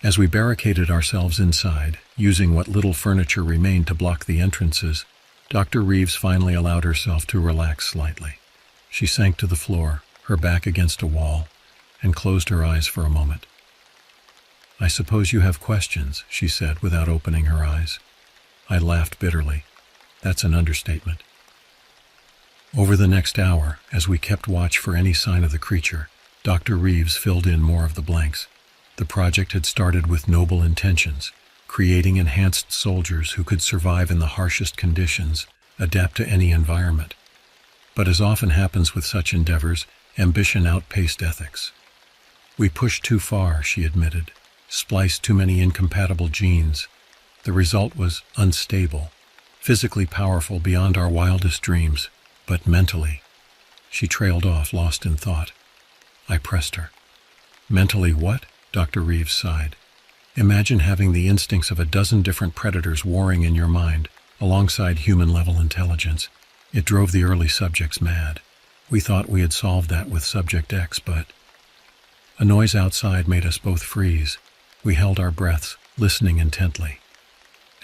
As we barricaded ourselves inside, using what little furniture remained to block the entrances, Dr. Reeves finally allowed herself to relax slightly. She sank to the floor, her back against a wall, and closed her eyes for a moment. "I suppose you have questions," she said without opening her eyes. I laughed bitterly. That's an understatement. Over the next hour, as we kept watch for any sign of the creature, Dr. Reeves filled in more of the blanks. The project had started with noble intentions, creating enhanced soldiers who could survive in the harshest conditions, adapt to any environment. But as often happens with such endeavors, ambition outpaced ethics. "We pushed too far," she admitted, "spliced too many incompatible genes. The result was unstable, physically powerful beyond our wildest dreams, but mentally." She trailed off, lost in thought. I pressed her. "Mentally what?" Dr. Reeves sighed. Imagine having the instincts of a dozen different predators warring in your mind, alongside human-level intelligence. It drove the early subjects mad. We thought we had solved that with Subject X, but... A noise outside made us both freeze. We held our breaths, listening intently.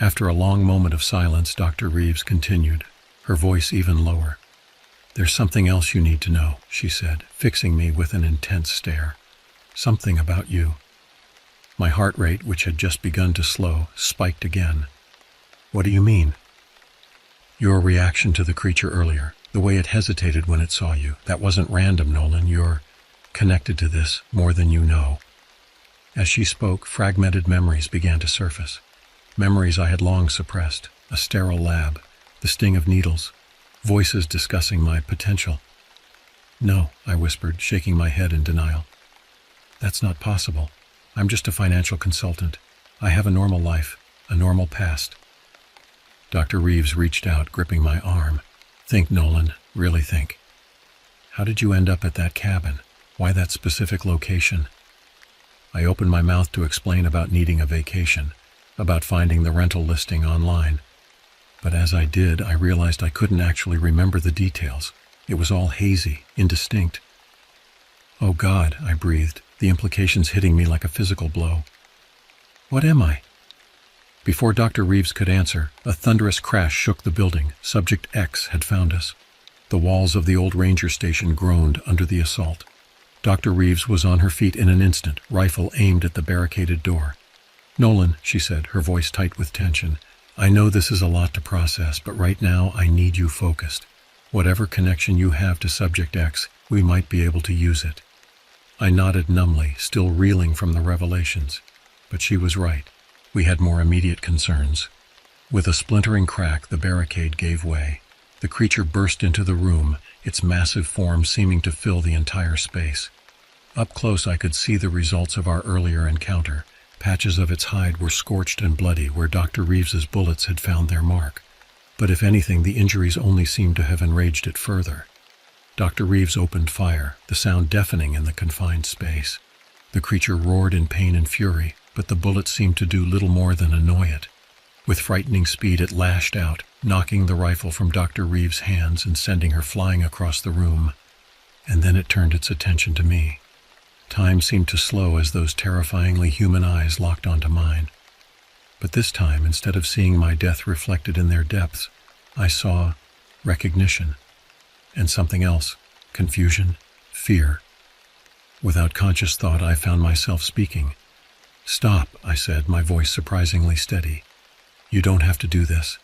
After a long moment of silence, Dr. Reeves continued, her voice even lower. "There's something else you need to know," she said, fixing me with an intense stare. "Something about you." My heart rate, which had just begun to slow, spiked again. "What do you mean?" "Your reaction to the creature earlier, the way it hesitated when it saw you, that wasn't random, Nolan. You're connected to this more than you know." As she spoke, fragmented memories began to surface. Memories I had long suppressed, a sterile lab, the sting of needles, voices discussing my potential. "No," I whispered, shaking my head in denial. "That's not possible. I'm just a financial consultant. I have a normal life, a normal past." Dr. Reeves reached out, gripping my arm. "Think, Nolan, really think. How did you end up at that cabin? Why that specific location?" I opened my mouth to explain about needing a vacation, about finding the rental listing online. But as I did, I realized I couldn't actually remember the details. It was all hazy, indistinct. "Oh God," I breathed, the implications hitting me like a physical blow. "What am I?" Before Dr. Reeves could answer, a thunderous crash shook the building. Subject X had found us. The walls of the old ranger station groaned under the assault. Dr. Reeves was on her feet in an instant, rifle aimed at the barricaded door. "Nolan," she said, her voice tight with tension, "I know this is a lot to process, but right now I need you focused. Whatever connection you have to Subject X, we might be able to use it." I nodded numbly, still reeling from the revelations. But she was right. We had more immediate concerns. With a splintering crack, the barricade gave way. The creature burst into the room, its massive form seeming to fill the entire space. Up close I could see the results of our earlier encounter. Patches of its hide were scorched and bloody where Dr. Reeves's bullets had found their mark. But if anything, the injuries only seemed to have enraged it further. Dr. Reeves opened fire, the sound deafening in the confined space. The creature roared in pain and fury, but the bullets seemed to do little more than annoy it. With frightening speed it lashed out, knocking the rifle from Dr. Reeves' hands and sending her flying across the room. And then it turned its attention to me. Time seemed to slow as those terrifyingly human eyes locked onto mine. But this time, instead of seeing my death reflected in their depths, I saw recognition. And something else, confusion, fear. Without conscious thought, I found myself speaking. "Stop," I said, my voice surprisingly steady. "You don't have to do this."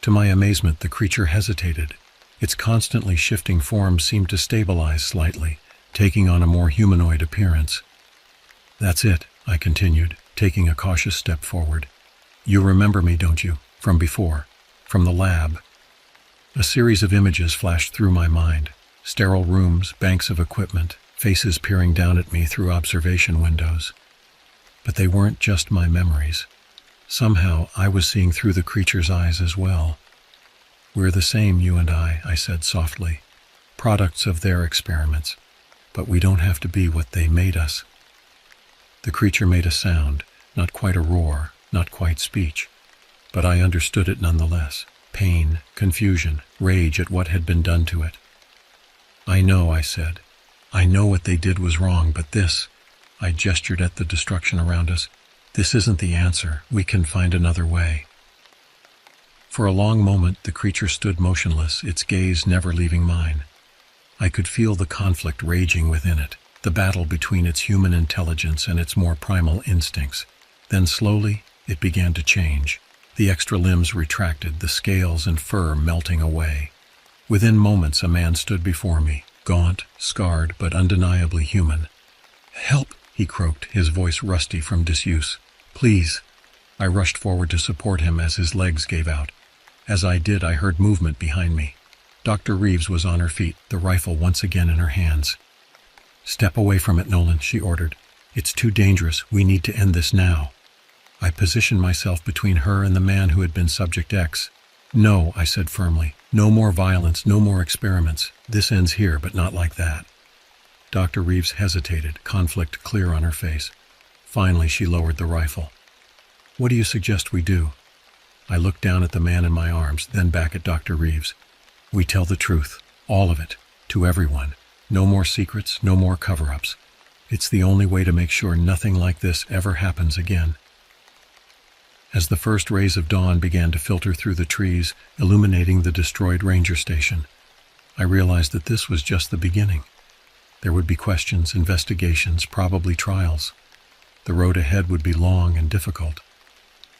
To my amazement, the creature hesitated. Its constantly shifting form seemed to stabilize slightly, taking on a more humanoid appearance. "That's it," I continued, taking a cautious step forward. "You remember me, don't you? From before. From the lab." A series of images flashed through my mind. Sterile rooms, banks of equipment, faces peering down at me through observation windows. But they weren't just my memories. Somehow, I was seeing through the creature's eyes as well. "We're the same, you and I said softly. "Products of their experiments. But we don't have to be what they made us." The creature made a sound, not quite a roar, not quite speech. But I understood it nonetheless. Pain, confusion, rage at what had been done to it. "I know," I said. "I know what they did was wrong, but this," I gestured at the destruction around us, "this isn't the answer. We can find another way." For a long moment, the creature stood motionless, its gaze never leaving mine. I could feel the conflict raging within it, the battle between its human intelligence and its more primal instincts. Then slowly, it began to change. The extra limbs retracted, the scales and fur melting away. Within moments, a man stood before me, gaunt, scarred, but undeniably human. "Help!" he croaked, his voice rusty from disuse. "Please!" I rushed forward to support him as his legs gave out. As I did, I heard movement behind me. Dr. Reeves was on her feet, the rifle once again in her hands. "Step away from it, Nolan," she ordered. "It's too dangerous. We need to end this now." I positioned myself between her and the man who had been Subject X. "No," I said firmly. "No more violence, no more experiments. This ends here, but not like that." Dr. Reeves hesitated, conflict clear on her face. Finally, she lowered the rifle. "What do you suggest we do?" I looked down at the man in my arms, then back at Dr. Reeves. "We tell the truth, all of it, to everyone. No more secrets, no more cover-ups. It's the only way to make sure nothing like this ever happens again." As the first rays of dawn began to filter through the trees, illuminating the destroyed ranger station, I realized that this was just the beginning. There would be questions, investigations, probably trials. The road ahead would be long and difficult.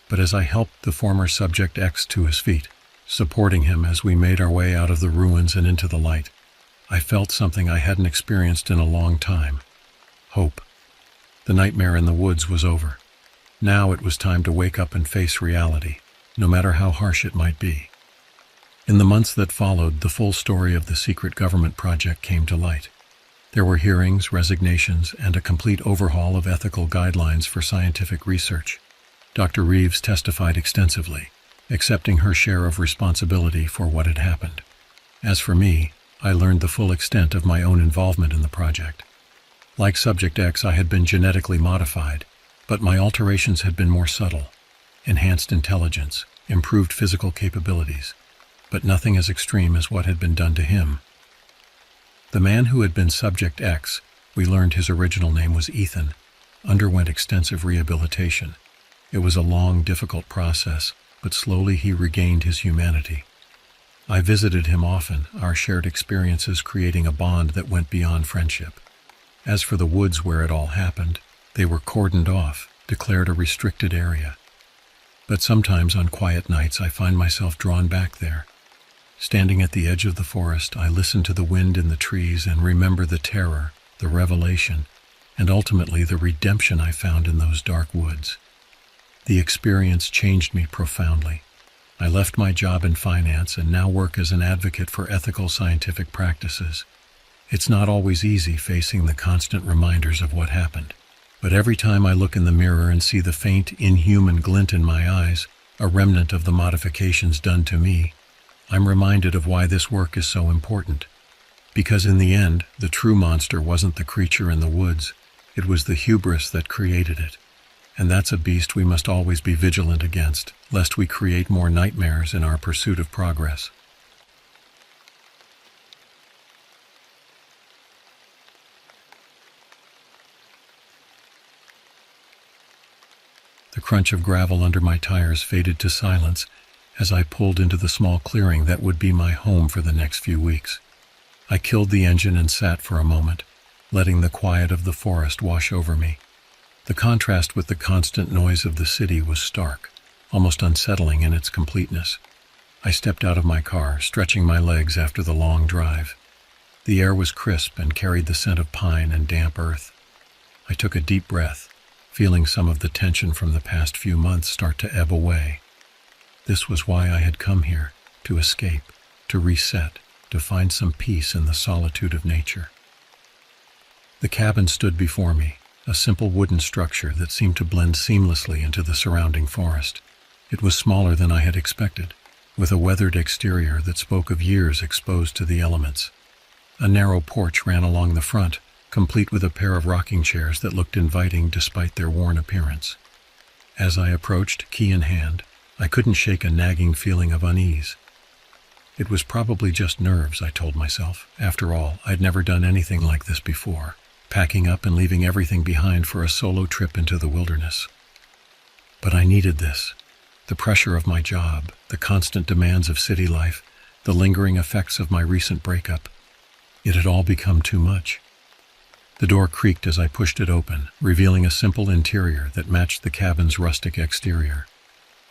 But as I helped the former Subject X to his feet, supporting him as we made our way out of the ruins and into the light, I felt something I hadn't experienced in a long time: hope. The nightmare in the woods was over. Now it was time to wake up and face reality, no matter how harsh it might be. In the months that followed, the full story of the secret government project came to light. There were hearings, resignations, and a complete overhaul of ethical guidelines for scientific research. Dr. Reeves testified extensively, accepting her share of responsibility for what had happened. As for me, I learned the full extent of my own involvement in the project. Like Subject X, I had been genetically modified, but my alterations had been more subtle: enhanced intelligence, improved physical capabilities, but nothing as extreme as what had been done to him. The man who had been Subject X, we learned his original name was Ethan, underwent extensive rehabilitation. It was a long, difficult process, but slowly he regained his humanity. I visited him often, our shared experiences creating a bond that went beyond friendship. As for the woods where it all happened, they were cordoned off, declared a restricted area. But sometimes on quiet nights I find myself drawn back there. Standing at the edge of the forest, I listen to the wind in the trees and remember the terror, the revelation, and ultimately the redemption I found in those dark woods. The experience changed me profoundly. I left my job in finance and now work as an advocate for ethical scientific practices. It's not always easy facing the constant reminders of what happened. But every time I look in the mirror and see the faint, inhuman glint in my eyes, a remnant of the modifications done to me, I'm reminded of why this work is so important. Because in the end, the true monster wasn't the creature in the woods, it was the hubris that created it. And that's a beast we must always be vigilant against, lest we create more nightmares in our pursuit of progress. The crunch of gravel under my tires faded to silence as I pulled into the small clearing that would be my home for the next few weeks. I killed the engine and sat for a moment, letting the quiet of the forest wash over me. The contrast with the constant noise of the city was stark, almost unsettling in its completeness. I stepped out of my car, stretching my legs after the long drive. The air was crisp and carried the scent of pine and damp earth. I took a deep breath, feeling some of the tension from the past few months start to ebb away. This was why I had come here, to escape, to reset, to find some peace in the solitude of nature. The cabin stood before me, a simple wooden structure that seemed to blend seamlessly into the surrounding forest. It was smaller than I had expected, with a weathered exterior that spoke of years exposed to the elements. A narrow porch ran along the front, complete with a pair of rocking chairs that looked inviting despite their worn appearance. As I approached, key in hand, I couldn't shake a nagging feeling of unease. It was probably just nerves, I told myself. After all, I'd never done anything like this before, packing up and leaving everything behind for a solo trip into the wilderness. But I needed this. The pressure of my job, the constant demands of city life, the lingering effects of my recent breakup. It had all become too much. The door creaked as I pushed it open, revealing a simple interior that matched the cabin's rustic exterior.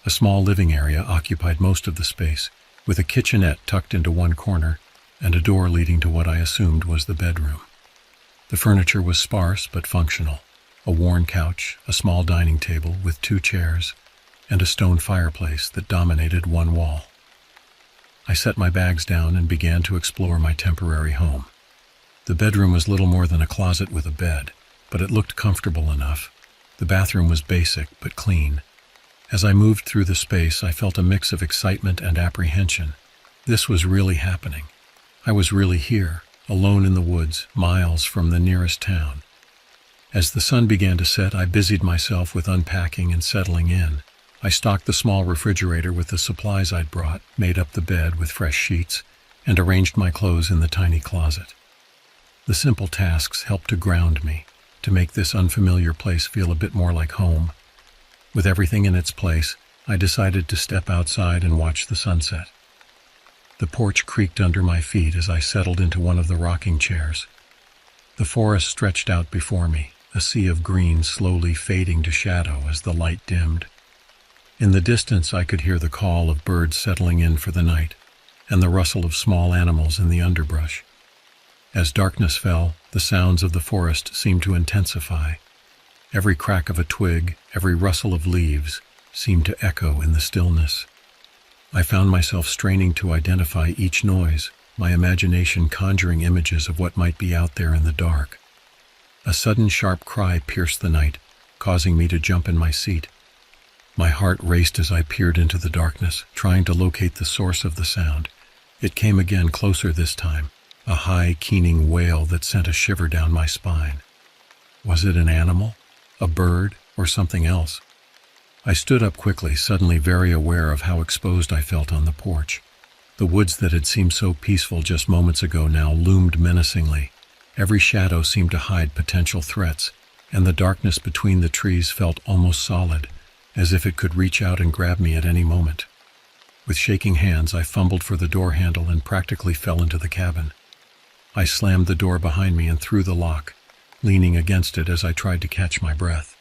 A small living area occupied most of the space, with a kitchenette tucked into one corner and a door leading to what I assumed was the bedroom. The furniture was sparse but functional: a worn couch, a small dining table with 2 chairs, and a stone fireplace that dominated one wall. I set my bags down and began to explore my temporary home. The bedroom was little more than a closet with a bed, but it looked comfortable enough. The bathroom was basic but clean. As I moved through the space, I felt a mix of excitement and apprehension. This was really happening. I was really here, alone in the woods, miles from the nearest town. As the sun began to set, I busied myself with unpacking and settling in. I stocked the small refrigerator with the supplies I'd brought, made up the bed with fresh sheets, and arranged my clothes in the tiny closet. The simple tasks helped to ground me, to make this unfamiliar place feel a bit more like home. With everything in its place, I decided to step outside and watch the sunset. The porch creaked under my feet as I settled into one of the rocking chairs. The forest stretched out before me, a sea of green slowly fading to shadow as the light dimmed. In the distance, I could hear the call of birds settling in for the night, and the rustle of small animals in the underbrush. As darkness fell, the sounds of the forest seemed to intensify. Every crack of a twig, every rustle of leaves, seemed to echo in the stillness. I found myself straining to identify each noise, my imagination conjuring images of what might be out there in the dark. A sudden sharp cry pierced the night, causing me to jump in my seat. My heart raced as I peered into the darkness, trying to locate the source of the sound. It came again, closer this time, a high, keening wail that sent a shiver down my spine. Was it an animal, a bird, or something else? I stood up quickly, suddenly very aware of how exposed I felt on the porch. The woods that had seemed so peaceful just moments ago now loomed menacingly. Every shadow seemed to hide potential threats, and the darkness between the trees felt almost solid, as if it could reach out and grab me at any moment. With shaking hands, I fumbled for the door handle and practically fell into the cabin. I slammed the door behind me and threw the lock, leaning against it as I tried to catch my breath.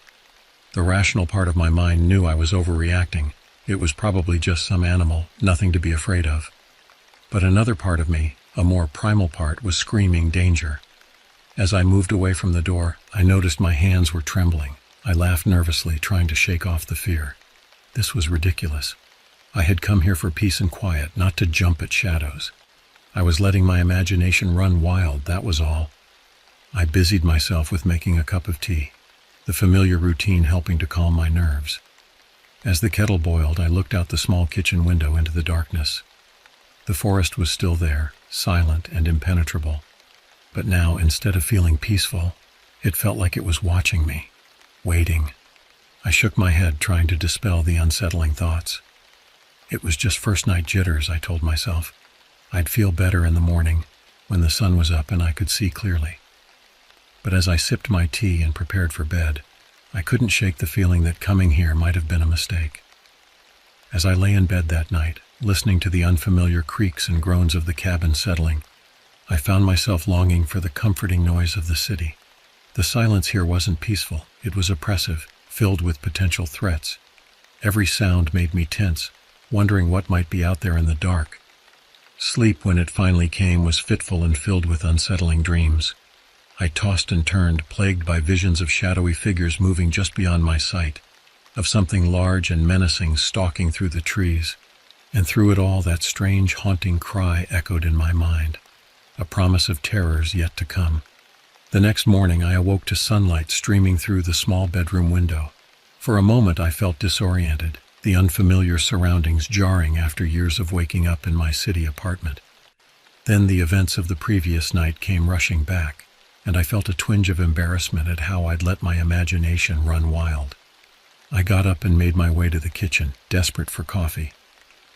The rational part of my mind knew I was overreacting. It was probably just some animal, nothing to be afraid of. But another part of me, a more primal part, was screaming danger. As I moved away from the door, I noticed my hands were trembling. I laughed nervously, trying to shake off the fear. This was ridiculous. I had come here for peace and quiet, not to jump at shadows. I was letting my imagination run wild, that was all. I busied myself with making a cup of tea, the familiar routine helping to calm my nerves. As the kettle boiled, I looked out the small kitchen window into the darkness. The forest was still there, silent and impenetrable. But now, instead of feeling peaceful, it felt like it was watching me, waiting. I shook my head, trying to dispel the unsettling thoughts. It was just first-night jitters, I told myself. I'd feel better in the morning, when the sun was up and I could see clearly. But as I sipped my tea and prepared for bed, I couldn't shake the feeling that coming here might have been a mistake. As I lay in bed that night, listening to the unfamiliar creaks and groans of the cabin settling, I found myself longing for the comforting noise of the city. The silence here wasn't peaceful, it was oppressive, filled with potential threats. Every sound made me tense, wondering what might be out there in the dark. Sleep, when it finally came, was fitful and filled with unsettling dreams. I tossed and turned, plagued by visions of shadowy figures moving just beyond my sight, of something large and menacing stalking through the trees. And through it all, that strange, haunting cry echoed in my mind, a promise of terrors yet to come. The next morning, I awoke to sunlight streaming through the small bedroom window. For a moment, I felt disoriented, the unfamiliar surroundings jarring after years of waking up in my city apartment. Then the events of the previous night came rushing back, and I felt a twinge of embarrassment at how I'd let my imagination run wild. I got up and made my way to the kitchen, desperate for coffee.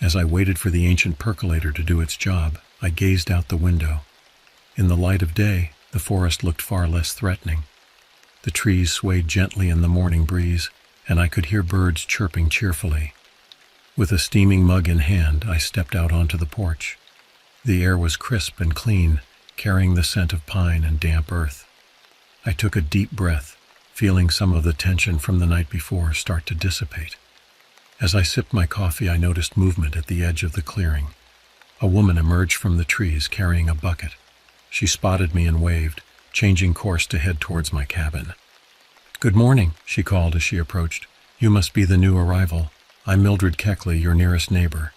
As I waited for the ancient percolator to do its job, I gazed out the window. In the light of day, the forest looked far less threatening. The trees swayed gently in the morning breeze, and I could hear birds chirping cheerfully. With a steaming mug in hand, I stepped out onto the porch. The air was crisp and clean, carrying the scent of pine and damp earth. I took a deep breath, feeling some of the tension from the night before start to dissipate. As I sipped my coffee, I noticed movement at the edge of the clearing. A woman emerged from the trees carrying a bucket. She spotted me and waved, changing course to head towards my cabin. "Good morning," she called as she approached. "You must be the new arrival. I'm Mildred Keckley, your nearest neighbor."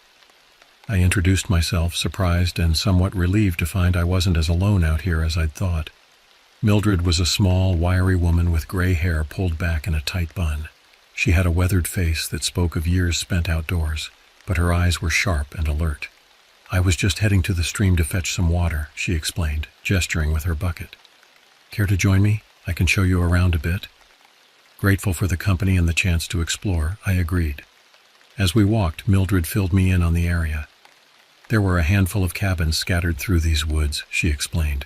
I introduced myself, surprised and somewhat relieved to find I wasn't as alone out here as I'd thought. Mildred was a small, wiry woman with gray hair pulled back in a tight bun. She had a weathered face that spoke of years spent outdoors, but her eyes were sharp and alert. "I was just heading to the stream to fetch some water," she explained, gesturing with her bucket. "Care to join me? I can show you around a bit." Grateful for the company and the chance to explore, I agreed. As we walked, Mildred filled me in on the area. "There were a handful of cabins scattered through these woods," she explained,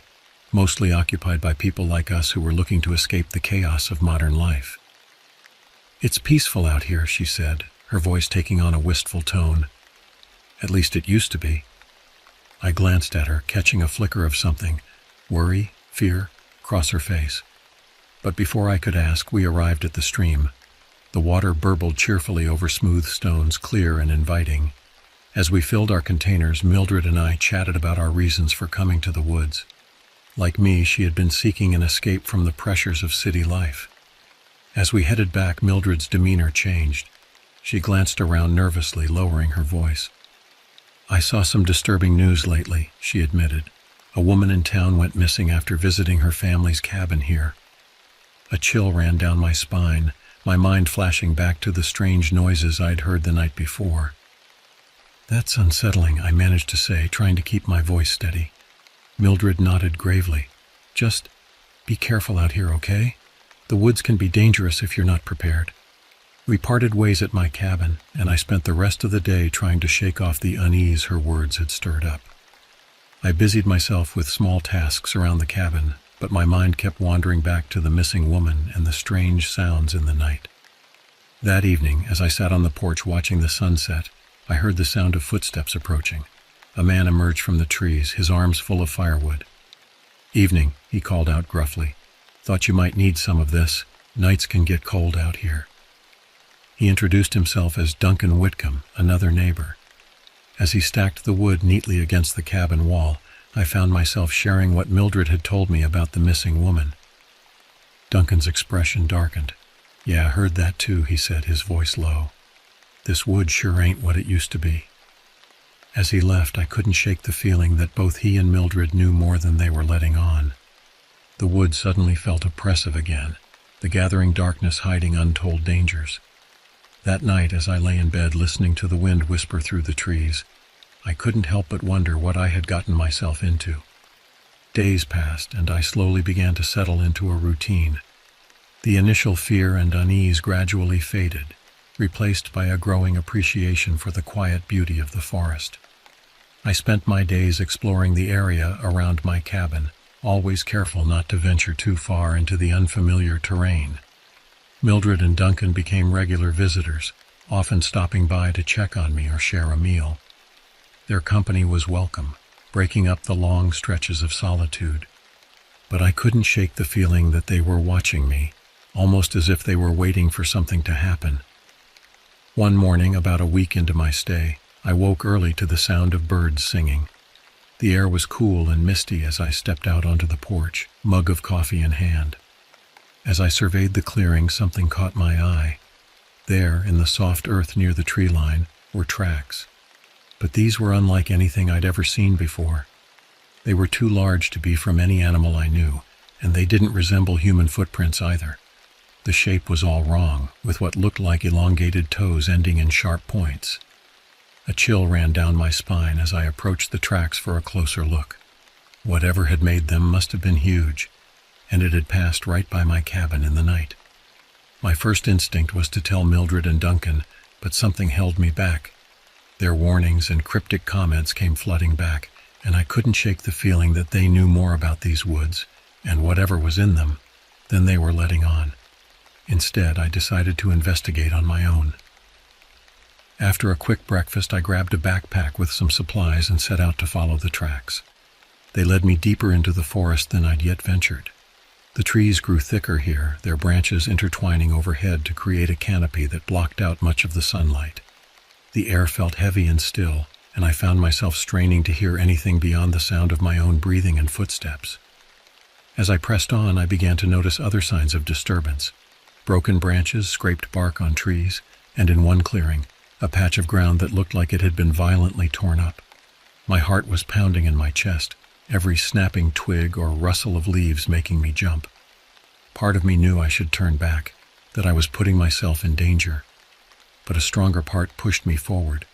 "mostly occupied by people like us who were looking to escape the chaos of modern life." "It's peaceful out here," she said, her voice taking on a wistful tone. "At least it used to be." I glanced at her, catching a flicker of something, worry, fear, across her face. But before I could ask, we arrived at the stream. The water burbled cheerfully over smooth stones, clear and inviting. As we filled our containers, Mildred and I chatted about our reasons for coming to the woods. Like me, she had been seeking an escape from the pressures of city life. As we headed back, Mildred's demeanor changed. She glanced around nervously, lowering her voice. "I saw some disturbing news lately," she admitted. "A woman in town went missing after visiting her family's cabin here." A chill ran down my spine, my mind flashing back to the strange noises I'd heard the night before. "That's unsettling," I managed to say, trying to keep my voice steady. Mildred nodded gravely. "Just be careful out here, okay? The woods can be dangerous if you're not prepared." We parted ways at my cabin, and I spent the rest of the day trying to shake off the unease her words had stirred up. I busied myself with small tasks around the cabin, but my mind kept wandering back to the missing woman and the strange sounds in the night. That evening, as I sat on the porch watching the sunset, I heard the sound of footsteps approaching. A man emerged from the trees, his arms full of firewood. "Evening," he called out gruffly. "Thought you might need some of this. Nights can get cold out here." He introduced himself as Duncan Whitcomb, another neighbor. As he stacked the wood neatly against the cabin wall, I found myself sharing what Mildred had told me about the missing woman. Duncan's expression darkened. "Yeah, I heard that too," he said, his voice low. "This wood sure ain't what it used to be." As he left, I couldn't shake the feeling that both he and Mildred knew more than they were letting on. The wood suddenly felt oppressive again, the gathering darkness hiding untold dangers. That night, as I lay in bed listening to the wind whisper through the trees, I couldn't help but wonder what I had gotten myself into. Days passed, and I slowly began to settle into a routine. The initial fear and unease gradually faded, replaced by a growing appreciation for the quiet beauty of the forest. I spent my days exploring the area around my cabin, always careful not to venture too far into the unfamiliar terrain. Mildred and Duncan became regular visitors, often stopping by to check on me or share a meal. Their company was welcome, breaking up the long stretches of solitude. But I couldn't shake the feeling that they were watching me, almost as if they were waiting for something to happen. One morning, about a week into my stay, I woke early to the sound of birds singing. The air was cool and misty as I stepped out onto the porch, mug of coffee in hand. As I surveyed the clearing, something caught my eye. There, in the soft earth near the tree line, were tracks. But these were unlike anything I'd ever seen before. They were too large to be from any animal I knew, and they didn't resemble human footprints either. The shape was all wrong, with what looked like elongated toes ending in sharp points. A chill ran down my spine as I approached the tracks for a closer look. Whatever had made them must have been huge, and it had passed right by my cabin in the night. My first instinct was to tell Mildred and Duncan, but something held me back. Their warnings and cryptic comments came flooding back, and I couldn't shake the feeling that they knew more about these woods, and whatever was in them, than they were letting on. Instead, I decided to investigate on my own. After a quick breakfast, I grabbed a backpack with some supplies and set out to follow the tracks. They led me deeper into the forest than I'd yet ventured. The trees grew thicker here, their branches intertwining overhead to create a canopy that blocked out much of the sunlight. The air felt heavy and still, and I found myself straining to hear anything beyond the sound of my own breathing and footsteps. As I pressed on, I began to notice other signs of disturbance. Broken branches, scraped bark on trees, and in one clearing, a patch of ground that looked like it had been violently torn up. My heart was pounding in my chest, every snapping twig or rustle of leaves making me jump. Part of me knew I should turn back, that I was putting myself in danger. But a stronger part pushed me forward,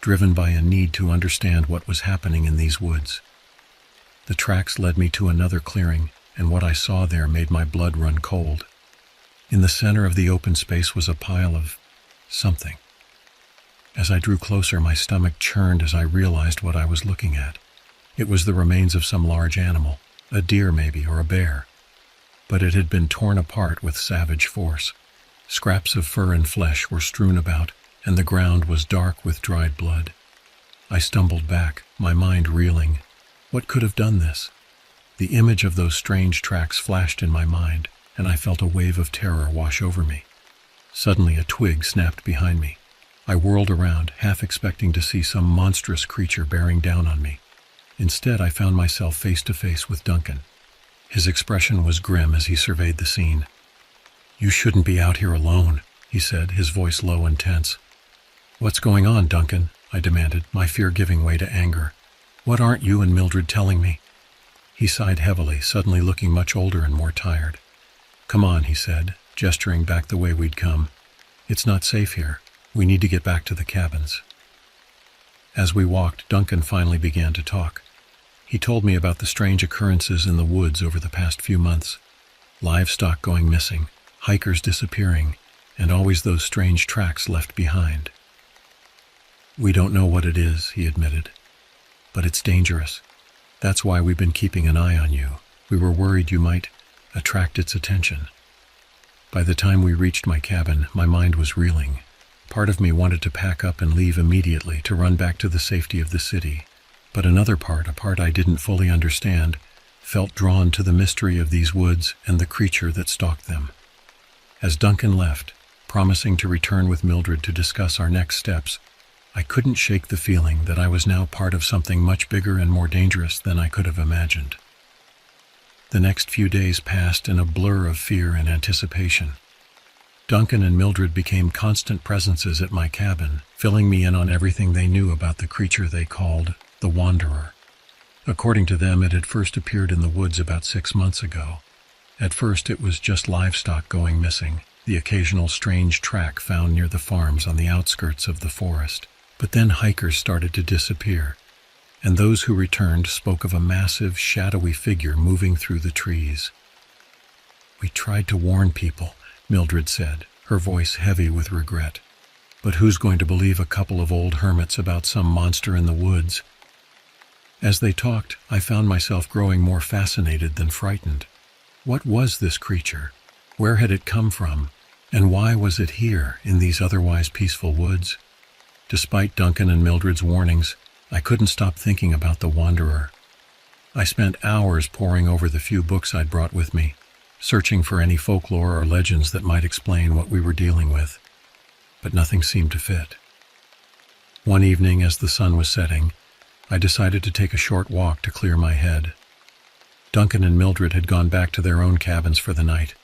driven by a need to understand what was happening in these woods. The tracks led me to another clearing, and what I saw there made my blood run cold. In the center of the open space was a pile of something. As I drew closer, my stomach churned as I realized what I was looking at. It was the remains of some large animal, a deer maybe, or a bear. But it had been torn apart with savage force. Scraps of fur and flesh were strewn about, and the ground was dark with dried blood. I stumbled back, my mind reeling. What could have done this? The image of those strange tracks flashed in my mind, and I felt a wave of terror wash over me. Suddenly a twig snapped behind me. I whirled around, half expecting to see some monstrous creature bearing down on me. Instead, I found myself face to face with Duncan. His expression was grim as he surveyed the scene. "You shouldn't be out here alone," he said, his voice low and tense. "What's going on, Duncan?" I demanded, my fear giving way to anger. "What aren't you and Mildred telling me?" He sighed heavily, suddenly looking much older and more tired. "Come on," he said, gesturing back the way we'd come. "It's not safe here. We need to get back to the cabins." As we walked, Duncan finally began to talk. He told me about the strange occurrences in the woods over the past few months. Livestock going missing, hikers disappearing, and always those strange tracks left behind. "We don't know what it is," he admitted, "but it's dangerous. That's why we've been keeping an eye on you. We were worried you might attract its attention." By the time we reached my cabin, my mind was reeling. Part of me wanted to pack up and leave immediately to run back to the safety of the city. But another part, a part I didn't fully understand, felt drawn to the mystery of these woods and the creature that stalked them. As Duncan left, promising to return with Mildred to discuss our next steps, I couldn't shake the feeling that I was now part of something much bigger and more dangerous than I could have imagined. The next few days passed in a blur of fear and anticipation. Duncan and Mildred became constant presences at my cabin, filling me in on everything they knew about the creature they called the Wanderer. According to them, it had first appeared in the woods about 6 months ago. At first, it was just livestock going missing, the occasional strange track found near the farms on the outskirts of the forest. But then hikers started to disappear, and those who returned spoke of a massive, shadowy figure moving through the trees. "We tried to warn people," Mildred said, her voice heavy with regret. "But who's going to believe a couple of old hermits about some monster in the woods?" As they talked, I found myself growing more fascinated than frightened. What was this creature? Where had it come from? And why was it here, in these otherwise peaceful woods? Despite Duncan and Mildred's warnings, I couldn't stop thinking about the Wanderer. I spent hours poring over the few books I'd brought with me, searching for any folklore or legends that might explain what we were dealing with. But nothing seemed to fit. One evening, as the sun was setting, I decided to take a short walk to clear my head. Duncan and Mildred had gone back to their own cabins for the night,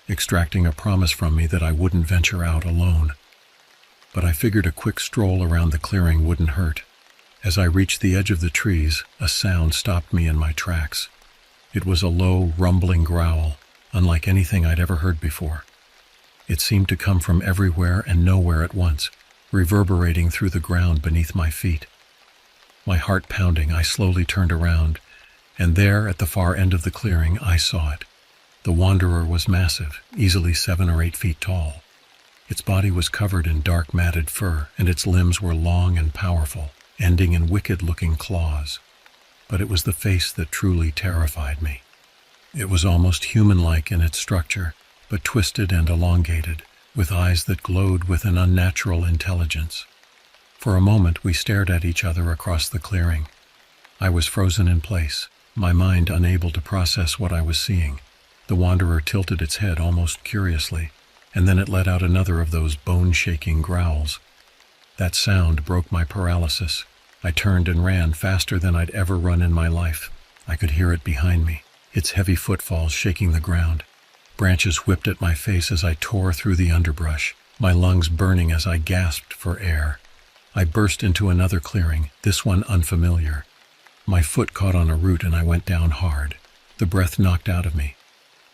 extracting a promise from me that I wouldn't venture out alone. But I figured a quick stroll around the clearing wouldn't hurt. As I reached the edge of the trees, a sound stopped me in my tracks. It was a low, rumbling growl, unlike anything I'd ever heard before. It seemed to come from everywhere and nowhere at once, reverberating through the ground beneath my feet. My heart pounding, I slowly turned around, and there, at the far end of the clearing, I saw it. The Wanderer was massive, easily 7 or 8 feet tall. Its body was covered in dark matted fur, and its limbs were long and powerful, ending in wicked-looking claws. But it was the face that truly terrified me. It was almost human-like in its structure, but twisted and elongated, with eyes that glowed with an unnatural intelligence. For a moment, we stared at each other across the clearing. I was frozen in place, my mind unable to process what I was seeing. The Wanderer tilted its head almost curiously, and then it let out another of those bone-shaking growls. That sound broke my paralysis. I turned and ran faster than I'd ever run in my life. I could hear it behind me, its heavy footfalls shaking the ground. Branches whipped at my face as I tore through the underbrush, my lungs burning as I gasped for air. I burst into another clearing, this one unfamiliar. My foot caught on a root and I went down hard. The breath knocked out of me.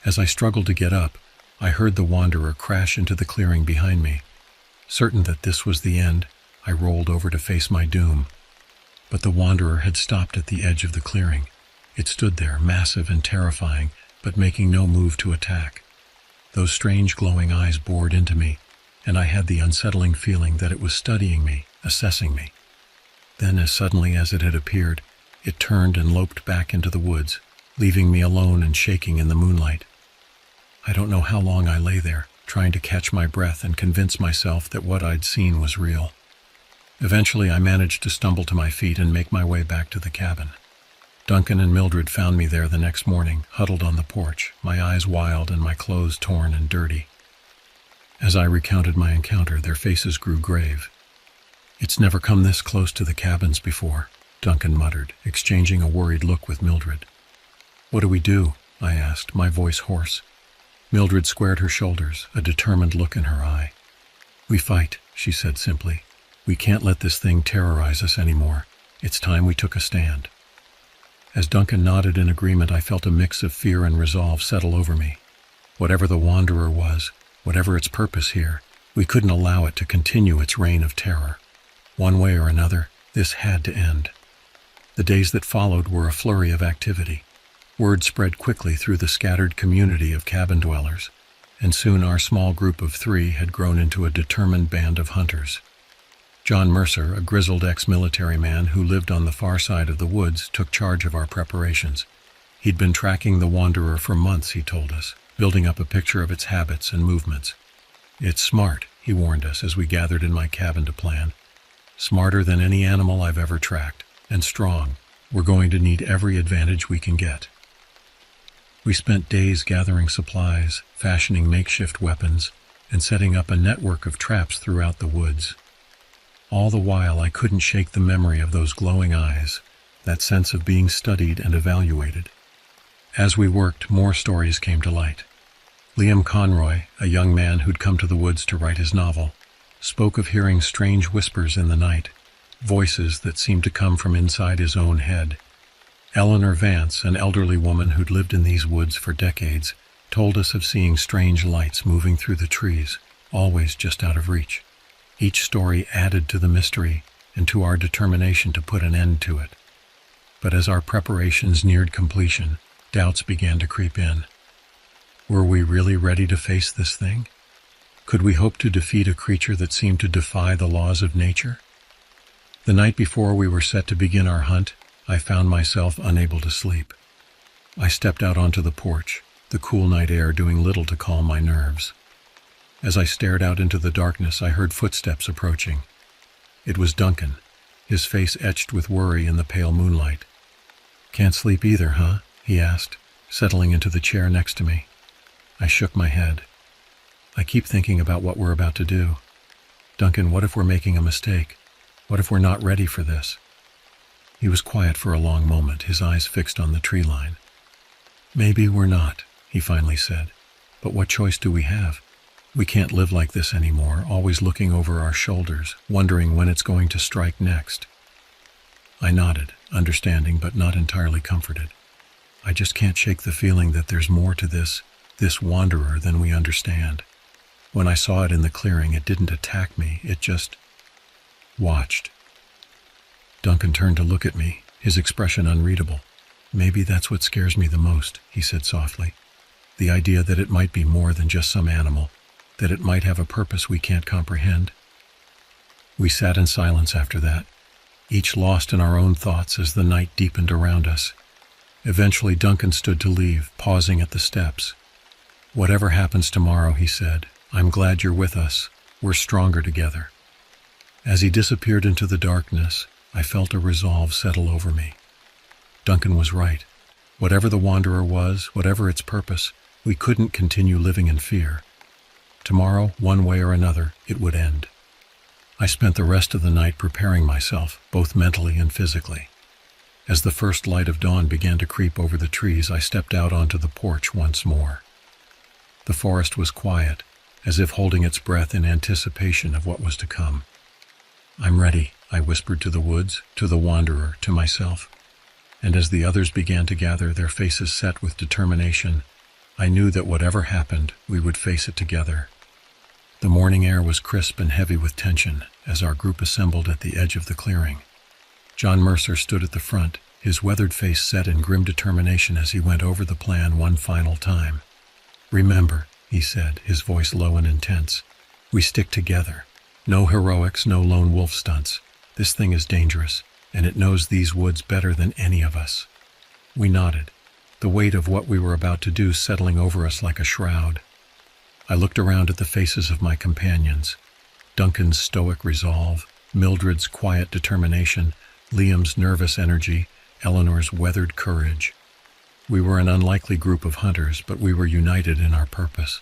As I struggled to get up, I heard the Wanderer crash into the clearing behind me. Certain that this was the end, I rolled over to face my doom. But the Wanderer had stopped at the edge of the clearing. It stood there, massive and terrifying, but making no move to attack. Those strange glowing eyes bored into me, and I had the unsettling feeling that it was studying me, assessing me. Then, as suddenly as it had appeared, it turned and loped back into the woods, leaving me alone and shaking in the moonlight. I don't know how long I lay there, trying to catch my breath and convince myself that what I'd seen was real. Eventually, I managed to stumble to my feet and make my way back to the cabin. Duncan and Mildred found me there the next morning, huddled on the porch, my eyes wild and my clothes torn and dirty. As I recounted my encounter, their faces grew grave. "It's never come this close to the cabins before," Duncan muttered, exchanging a worried look with Mildred. "What do we do?" I asked, my voice hoarse. Mildred squared her shoulders, a determined look in her eye. "We fight," she said simply. "We can't let this thing terrorize us anymore. It's time we took a stand." As Duncan nodded in agreement, I felt a mix of fear and resolve settle over me. Whatever the Wanderer was, whatever its purpose here, we couldn't allow it to continue its reign of terror. One way or another, this had to end. The days that followed were a flurry of activity. Word spread quickly through the scattered community of cabin dwellers, and soon our small group of 3 had grown into a determined band of hunters. John Mercer, a grizzled ex-military man who lived on the far side of the woods, took charge of our preparations. He'd been tracking the Wanderer for months, he told us, building up a picture of its habits and movements. "It's smart," he warned us as we gathered in my cabin to plan. "Smarter than any animal I've ever tracked, and strong. We're going to need every advantage we can get." We spent days gathering supplies, fashioning makeshift weapons, and setting up a network of traps throughout the woods. All the while, I couldn't shake the memory of those glowing eyes, that sense of being studied and evaluated. As we worked, more stories came to light. Liam Conroy, a young man who'd come to the woods to write his novel, spoke of hearing strange whispers in the night, voices that seemed to come from inside his own head. Eleanor Vance, an elderly woman who'd lived in these woods for decades, told us of seeing strange lights moving through the trees, always just out of reach. Each story added to the mystery and to our determination to put an end to it. But as our preparations neared completion, doubts began to creep in. Were we really ready to face this thing? Could we hope to defeat a creature that seemed to defy the laws of nature? The night before we were set to begin our hunt, I found myself unable to sleep. I stepped out onto the porch, the cool night air doing little to calm my nerves. As I stared out into the darkness, I heard footsteps approaching. It was Duncan, his face etched with worry in the pale moonlight. "Can't sleep either, huh?" he asked, settling into the chair next to me. I shook my head. "I keep thinking about what we're about to do. Duncan, what if we're making a mistake? What if we're not ready for this?" He was quiet for a long moment, his eyes fixed on the tree line. "Maybe we're not," he finally said. "But what choice do we have? We can't live like this anymore, always looking over our shoulders, wondering when it's going to strike next." I nodded, understanding but not entirely comforted. "I just can't shake the feeling that there's more to this Wanderer than we understand. When I saw it in the clearing, it didn't attack me, it just watched." Duncan turned to look at me, his expression unreadable. "Maybe that's what scares me the most," he said softly. "The idea that it might be more than just some animal, that it might have a purpose we can't comprehend." We sat in silence after that, each lost in our own thoughts as the night deepened around us. Eventually Duncan stood to leave, pausing at the steps. "Whatever happens tomorrow," he said, "I'm glad you're with us. We're stronger together." As he disappeared into the darkness, I felt a resolve settle over me. Duncan was right. Whatever the Wanderer was, whatever its purpose, we couldn't continue living in fear. Tomorrow, one way or another, it would end. I spent the rest of the night preparing myself, both mentally and physically. As the first light of dawn began to creep over the trees, I stepped out onto the porch once more. The forest was quiet, as if holding its breath in anticipation of what was to come. "I'm ready," I whispered to the woods, to the Wanderer, to myself. And as the others began to gather, their faces set with determination, I knew that whatever happened, we would face it together. The morning air was crisp and heavy with tension as our group assembled at the edge of the clearing. John Mercer stood at the front, his weathered face set in grim determination as he went over the plan one final time. "Remember," he said, his voice low and intense, "we stick together. No heroics, no lone wolf stunts. This thing is dangerous, and it knows these woods better than any of us." We nodded, the weight of what we were about to do settling over us like a shroud. I looked around at the faces of my companions. Duncan's stoic resolve, Mildred's quiet determination, Liam's nervous energy, Eleanor's weathered courage. We were an unlikely group of hunters, but we were united in our purpose.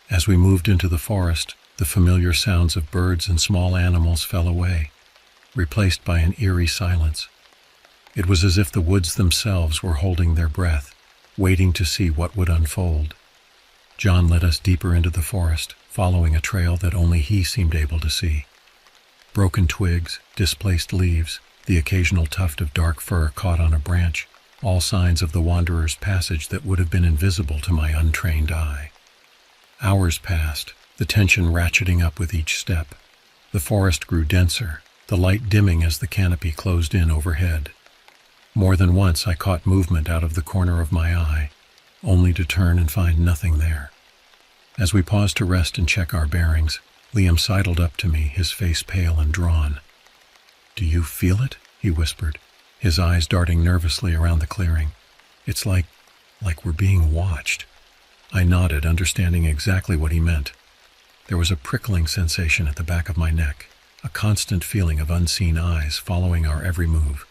As we moved into the forest, the familiar sounds of birds and small animals fell away, replaced by an eerie silence. It was as if the woods themselves were holding their breath, waiting to see what would unfold. John led us deeper into the forest, following a trail that only he seemed able to see. Broken twigs, displaced leaves, the occasional tuft of dark fur caught on a branch, all signs of the wanderer's passage that would have been invisible to my untrained eye. Hours passed, the tension ratcheting up with each step. The forest grew denser, the light dimming as the canopy closed in overhead. More than once I caught movement out of the corner of my eye, only to turn and find nothing there. As we paused to rest and check our bearings, Liam sidled up to me, his face pale and drawn. "Do you feel it?" he whispered, his eyes darting nervously around the clearing. "It's like we're being watched." I nodded, understanding exactly what he meant. There was a prickling sensation at the back of my neck, a constant feeling of unseen eyes following our every move.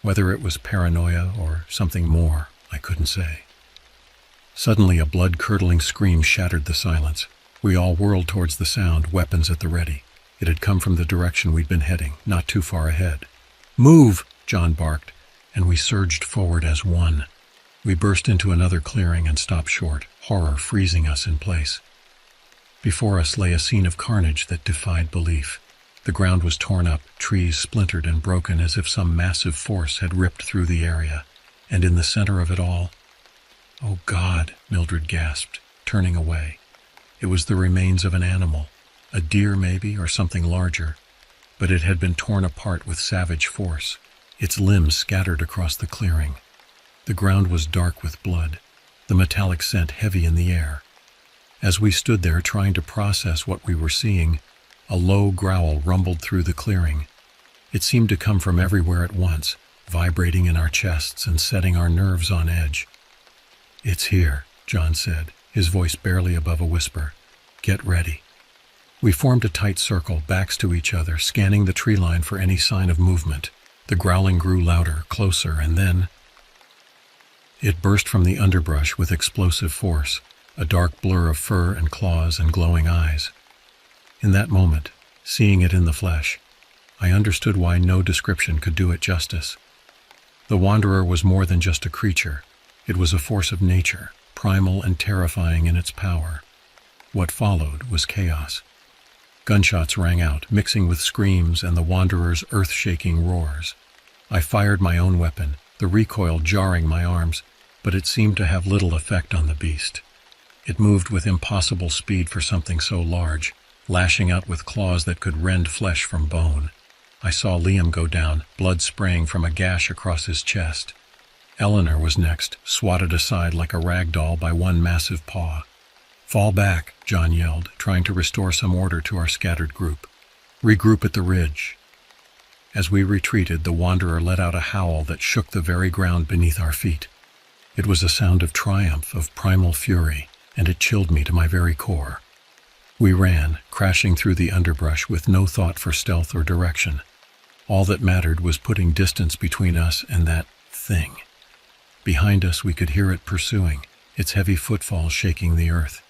Whether it was paranoia or something more, I couldn't say. Suddenly, a blood-curdling scream shattered the silence. We all whirled towards the sound, weapons at the ready. It had come from the direction we'd been heading, not too far ahead. "Move!" John barked, and we surged forward as one. We burst into another clearing and stopped short, horror freezing us in place. Before us lay a scene of carnage that defied belief. The ground was torn up, trees splintered and broken as if some massive force had ripped through the area, and in the center of it all— "Oh God," Mildred gasped, turning away. It was the remains of an animal, a deer maybe, or something larger, but it had been torn apart with savage force, its limbs scattered across the clearing. The ground was dark with blood, the metallic scent heavy in the air. As we stood there trying to process what we were seeing, a low growl rumbled through the clearing. It seemed to come from everywhere at once, vibrating in our chests and setting our nerves on edge. "It's here," John said, his voice barely above a whisper. "Get ready." We formed a tight circle, backs to each other, scanning the tree line for any sign of movement. The growling grew louder, closer, and then it burst from the underbrush with explosive force, a dark blur of fur and claws and glowing eyes. In that moment, seeing it in the flesh, I understood why no description could do it justice. The Wanderer was more than just a creature. It was a force of nature, primal and terrifying in its power. What followed was chaos. Gunshots rang out, mixing with screams and the Wanderer's earth-shaking roars. I fired my own weapon, the recoil jarring my arms, but it seemed to have little effect on the beast. It moved with impossible speed for something so large, lashing out with claws that could rend flesh from bone. I saw Liam go down, blood spraying from a gash across his chest. Eleanor was next, swatted aside like a rag doll by one massive paw. "Fall back," John yelled, trying to restore some order to our scattered group. "Regroup at the ridge." As we retreated, the Wanderer let out a howl that shook the very ground beneath our feet. It was a sound of triumph, of primal fury, and it chilled me to my very core. We ran, crashing through the underbrush with no thought for stealth or direction. All that mattered was putting distance between us and that thing. Behind us we could hear it pursuing, its heavy footfalls shaking the earth.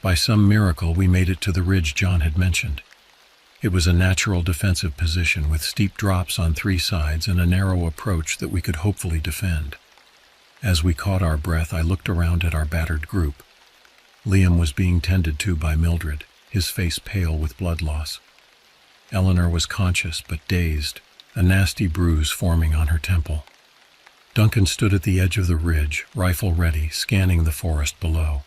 By some miracle we made it to the ridge John had mentioned. It was a natural defensive position with steep drops on three sides and a narrow approach that we could hopefully defend. As we caught our breath, I looked around at our battered group. Liam was being tended to by Mildred, his face pale with blood loss. Eleanor was conscious but dazed, a nasty bruise forming on her temple. Duncan stood at the edge of the ridge, rifle ready, scanning the forest below.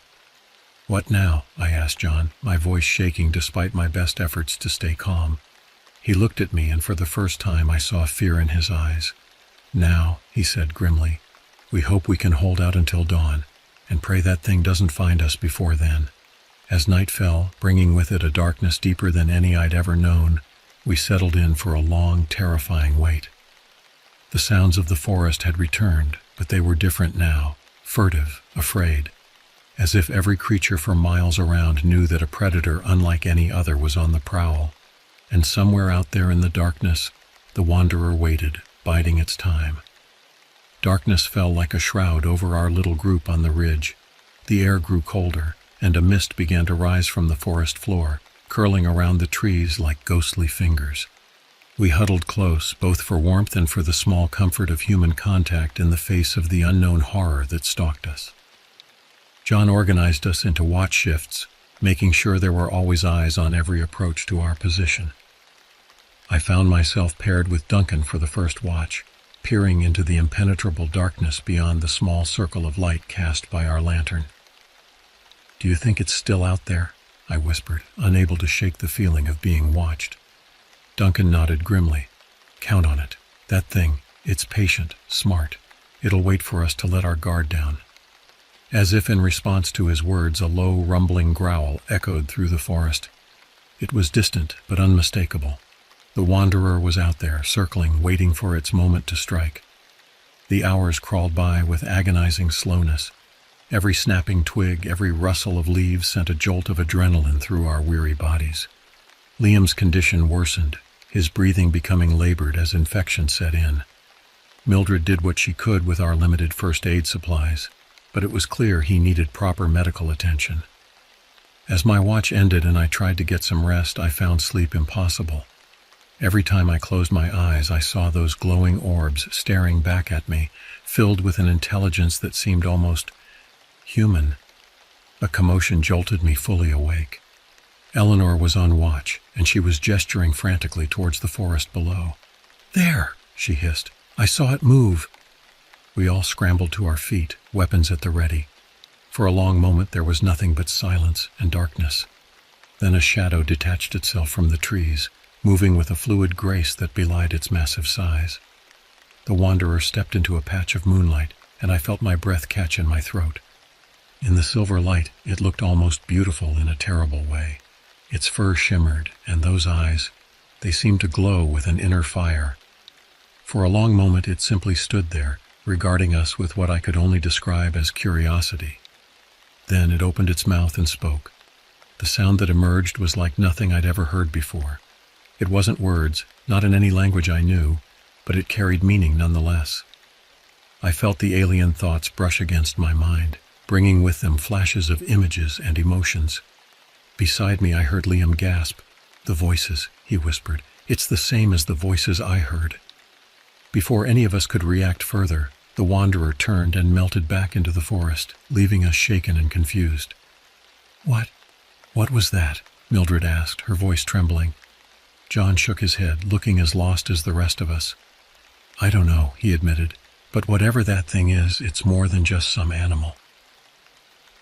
"What now?" I asked John, my voice shaking despite my best efforts to stay calm. He looked at me, and for the first time I saw fear in his eyes. "Now," he said grimly, "we hope we can hold out until dawn, and pray that thing doesn't find us before then." As night fell, bringing with it a darkness deeper than any I'd ever known, we settled in for a long, terrifying wait. The sounds of the forest had returned, but they were different now, furtive, afraid, as if every creature for miles around knew that a predator unlike any other was on the prowl. And somewhere out there in the darkness, the wanderer waited, biding its time. Darkness fell like a shroud over our little group on the ridge. The air grew colder, and a mist began to rise from the forest floor, curling around the trees like ghostly fingers. We huddled close, both for warmth and for the small comfort of human contact in the face of the unknown horror that stalked us. John organized us into watch shifts, making sure there were always eyes on every approach to our position. I found myself paired with Duncan for the first watch, peering into the impenetrable darkness beyond the small circle of light cast by our lantern. "Do you think it's still out there?" I whispered, unable to shake the feeling of being watched. Duncan nodded grimly. "Count on it. That thing, it's patient, smart. It'll wait for us to let our guard down." As if in response to his words, a low, rumbling growl echoed through the forest. It was distant, but unmistakable. The wanderer was out there, circling, waiting for its moment to strike. The hours crawled by with agonizing slowness. Every snapping twig, every rustle of leaves sent a jolt of adrenaline through our weary bodies. Liam's condition worsened, his breathing becoming labored as infection set in. Mildred did what she could with our limited first aid supplies, but it was clear he needed proper medical attention. As my watch ended and I tried to get some rest, I found sleep impossible. Every time I closed my eyes, I saw those glowing orbs staring back at me, filled with an intelligence that seemed almost human. A commotion jolted me fully awake. Eleanor was on watch, and she was gesturing frantically towards the forest below. "There!" she hissed. "I saw it move." We all scrambled to our feet, weapons at the ready. For a long moment there was nothing but silence and darkness. Then a shadow detached itself from the trees, moving with a fluid grace that belied its massive size. The wanderer stepped into a patch of moonlight, and I felt my breath catch in my throat. In the silver light, it looked almost beautiful in a terrible way. Its fur shimmered, and those eyes, they seemed to glow with an inner fire. For a long moment it simply stood there, regarding us with what I could only describe as curiosity. Then it opened its mouth and spoke. The sound that emerged was like nothing I'd ever heard before. It wasn't words, not in any language I knew, but it carried meaning nonetheless. I felt the alien thoughts brush against my mind, bringing with them flashes of images and emotions. Beside me I heard Liam gasp. "The voices," he whispered. "It's the same as the voices I heard." Before any of us could react further, the wanderer turned and melted back into the forest, leaving us shaken and confused. What was that?" Mildred asked, her voice trembling. John shook his head, looking as lost as the rest of us. "I don't know," he admitted, "but whatever that thing is, it's more than just some animal."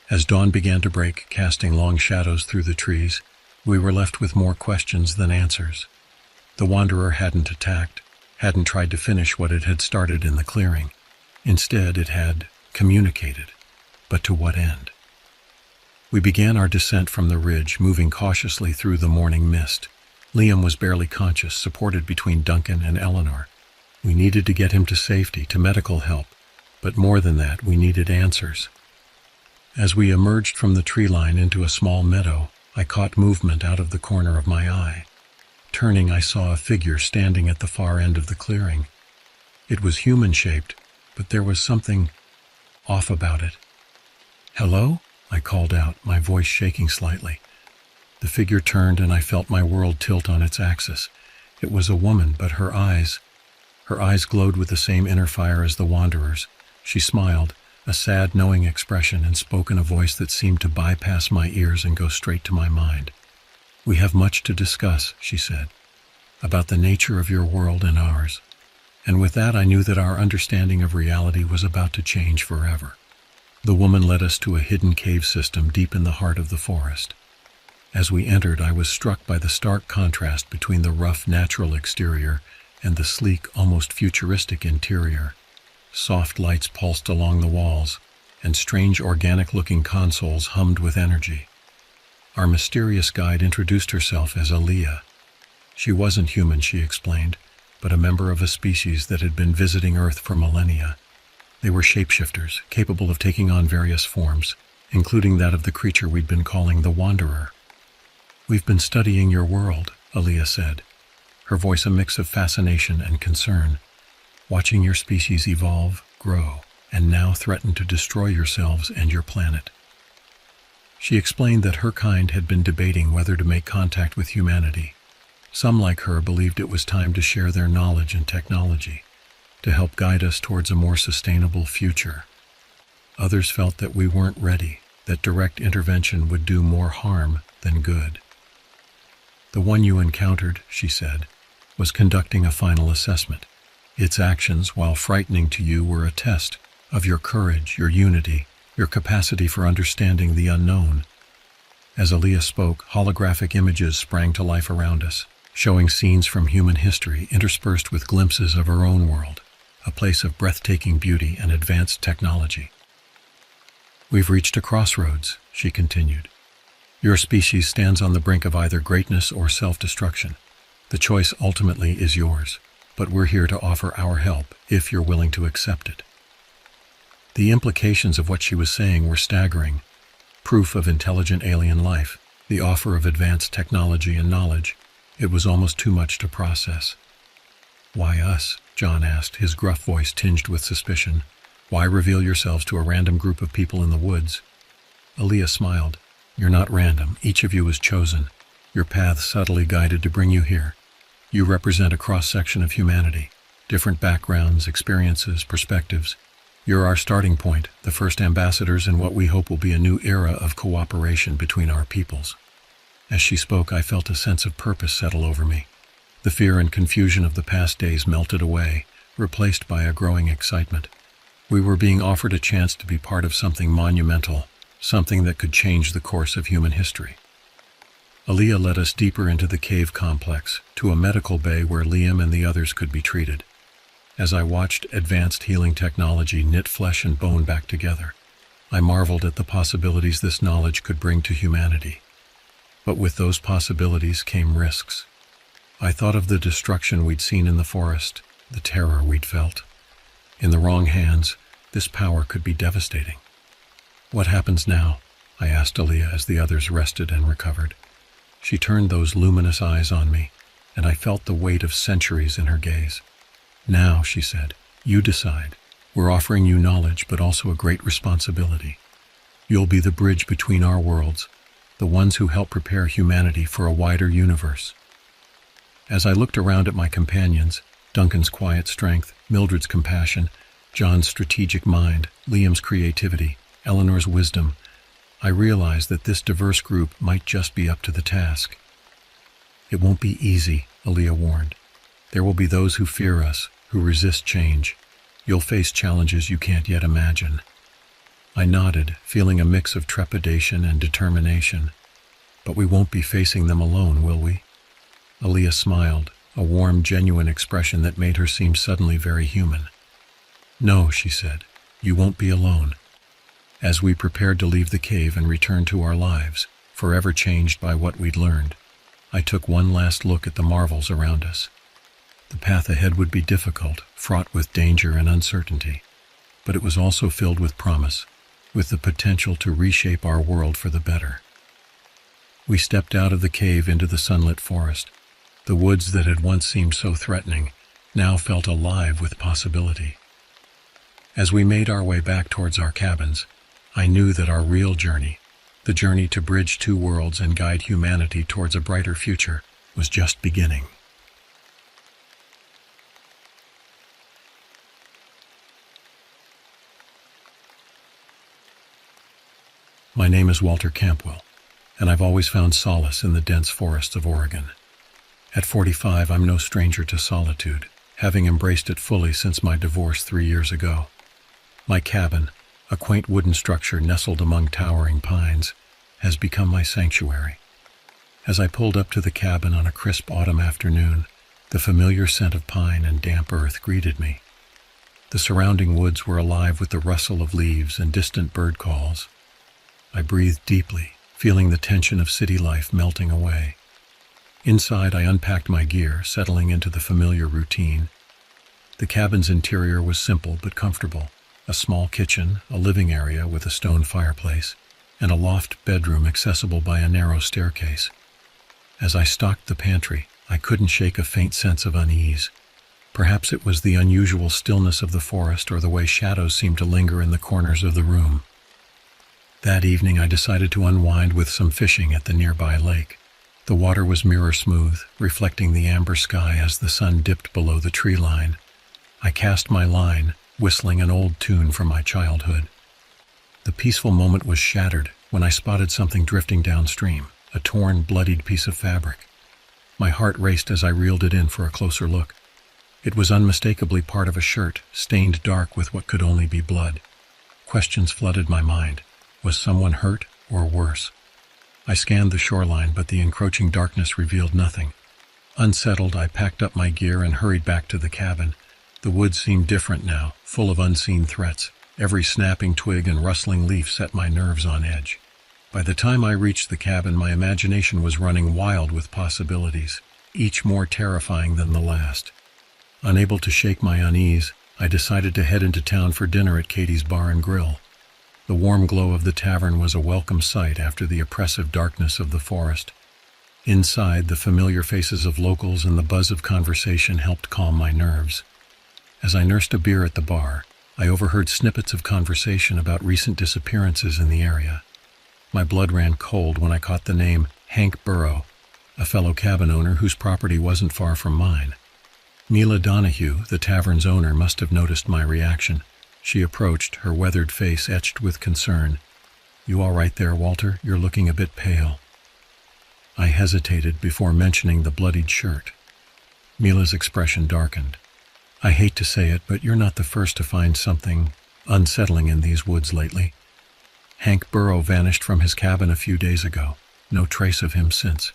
As dawn began to break, casting long shadows through the trees, we were left with more questions than answers. The wanderer hadn't attacked, hadn't tried to finish what it had started in the clearing. Instead, it had communicated. But to what end? We began our descent from the ridge, moving cautiously through the morning mist. Liam was barely conscious, supported between Duncan and Eleanor. We needed to get him to safety, to medical help, but more than that, we needed answers. As we emerged from the tree line into a small meadow, I caught movement out of the corner of my eye. Turning, I saw a figure standing at the far end of the clearing. It was human-shaped, but there was something off about it. "Hello?" I called out, my voice shaking slightly. The figure turned and I felt my world tilt on its axis. It was a woman, but her eyes glowed with the same inner fire as the wanderer's. She smiled, a sad, knowing expression, and spoke in a voice that seemed to bypass my ears and go straight to my mind. "We have much to discuss," she said, "about the nature of your world and ours." And with that I knew that our understanding of reality was about to change forever. The woman led us to a hidden cave system deep in the heart of the forest. As we entered, I was struck by the stark contrast between the rough, natural exterior and the sleek, almost futuristic interior. Soft lights pulsed along the walls, and strange organic-looking consoles hummed with energy. Our mysterious guide introduced herself as Aaliyah. She wasn't human, she explained, but a member of a species that had been visiting Earth for millennia. They were shapeshifters, capable of taking on various forms, including that of the creature we'd been calling the Wanderer. "We've been studying your world," Aaliyah said, her voice a mix of fascination and concern. "Watching your species evolve, grow, and now threaten to destroy yourselves and your planet." She explained that her kind had been debating whether to make contact with humanity. Some, like her, believed it was time to share their knowledge and technology, to help guide us towards a more sustainable future. Others felt that we weren't ready, that direct intervention would do more harm than good. "The one you encountered," she said, "was conducting a final assessment. Its actions, while frightening to you, were a test of your courage, your unity, your capacity for understanding the unknown." As Aaliyah spoke, holographic images sprang to life around us, showing scenes from human history interspersed with glimpses of our own world, a place of breathtaking beauty and advanced technology. "We've reached a crossroads," she continued. "Your species stands on the brink of either greatness or self-destruction. The choice ultimately is yours, but we're here to offer our help if you're willing to accept it." The implications of what she was saying were staggering. Proof of intelligent alien life, the offer of advanced technology and knowledge. It was almost too much to process. "Why us?" John asked, his gruff voice tinged with suspicion. "Why reveal yourselves to a random group of people in the woods?" Aaliyah smiled. "You're not random. Each of you is chosen. Your path subtly guided to bring you here. You represent a cross-section of humanity, different backgrounds, experiences, perspectives. You're our starting point, the first ambassadors in what we hope will be a new era of cooperation between our peoples." As she spoke, I felt a sense of purpose settle over me. The fear and confusion of the past days melted away, replaced by a growing excitement. We were being offered a chance to be part of something monumental, something that could change the course of human history. Aaliyah led us deeper into the cave complex, to a medical bay where Liam and the others could be treated. As I watched advanced healing technology knit flesh and bone back together, I marveled at the possibilities this knowledge could bring to humanity. But with those possibilities came risks. I thought of the destruction we'd seen in the forest, the terror we'd felt. In the wrong hands, this power could be devastating. "What happens now?" I asked Aaliyah as the others rested and recovered. She turned those luminous eyes on me, and I felt the weight of centuries in her gaze. "Now," she said, "you decide. We're offering you knowledge, but also a great responsibility. You'll be the bridge between our worlds, the ones who help prepare humanity for a wider universe." As I looked around at my companions, Duncan's quiet strength, Mildred's compassion, John's strategic mind, Liam's creativity, Eleanor's wisdom, I realized that this diverse group might just be up to the task. "It won't be easy," Aaliyah warned. "There will be those who fear us, who resist change. You'll face challenges you can't yet imagine." I nodded, feeling a mix of trepidation and determination. "But we won't be facing them alone, will we?" Aaliyah smiled, a warm, genuine expression that made her seem suddenly very human. "No," she said, "you won't be alone." As we prepared to leave the cave and return to our lives, forever changed by what we'd learned, I took one last look at the marvels around us. The path ahead would be difficult, fraught with danger and uncertainty, but it was also filled with promise, with the potential to reshape our world for the better. We stepped out of the cave into the sunlit forest. The woods that had once seemed so threatening now felt alive with possibility. As we made our way back towards our cabins, I knew that our real journey, the journey to bridge two worlds and guide humanity towards a brighter future, was just beginning. My name is Walter Campwell, and I've always found solace in the dense forests of Oregon. At 45, I'm no stranger to solitude, having embraced it fully since my divorce 3 years ago. My cabin, a quaint wooden structure nestled among towering pines, has become my sanctuary. As I pulled up to the cabin on a crisp autumn afternoon, The familiar scent of pine and damp earth greeted me. The surrounding woods were alive with the rustle of leaves and distant bird calls. I breathed deeply, feeling the tension of city life melting away. Inside, I unpacked my gear, settling into the familiar routine. The cabin's interior was simple but comfortable. A small kitchen, a living area with a stone fireplace, and a loft bedroom accessible by a narrow staircase. As I stocked the pantry, I couldn't shake a faint sense of unease. Perhaps it was the unusual stillness of the forest or the way shadows seemed to linger in the corners of the room. That evening I decided to unwind with some fishing at the nearby lake. The water was mirror smooth, reflecting the amber sky as the sun dipped below the tree line. I cast my line, whistling an old tune from my childhood. The peaceful moment was shattered when I spotted something drifting downstream, a torn, bloodied piece of fabric. My heart raced as I reeled it in for a closer look. It was unmistakably part of a shirt, stained dark with what could only be blood. Questions flooded my mind. Was someone hurt, or worse? I scanned the shoreline, but the encroaching darkness revealed nothing. Unsettled, I packed up my gear and hurried back to the cabin. The woods seemed different now, full of unseen threats. Every snapping twig and rustling leaf set my nerves on edge. By the time I reached the cabin, my imagination was running wild with possibilities, each more terrifying than the last. Unable to shake my unease, I decided to head into town for dinner at Katie's Bar and Grill. The warm glow of the tavern was a welcome sight after the oppressive darkness of the forest. Inside, the familiar faces of locals and the buzz of conversation helped calm my nerves. As I nursed a beer at the bar, I overheard snippets of conversation about recent disappearances in the area. My blood ran cold when I caught the name Hank Burrow, a fellow cabin owner whose property wasn't far from mine. Mila Donahue, the tavern's owner, must have noticed my reaction. She approached, her weathered face etched with concern. "You all right there, Walter? You're looking a bit pale." I hesitated before mentioning the bloodied shirt. Mila's expression darkened. "I hate to say it, but you're not the first to find something unsettling in these woods lately. Hank Burrow vanished from his cabin a few days ago. No trace of him since."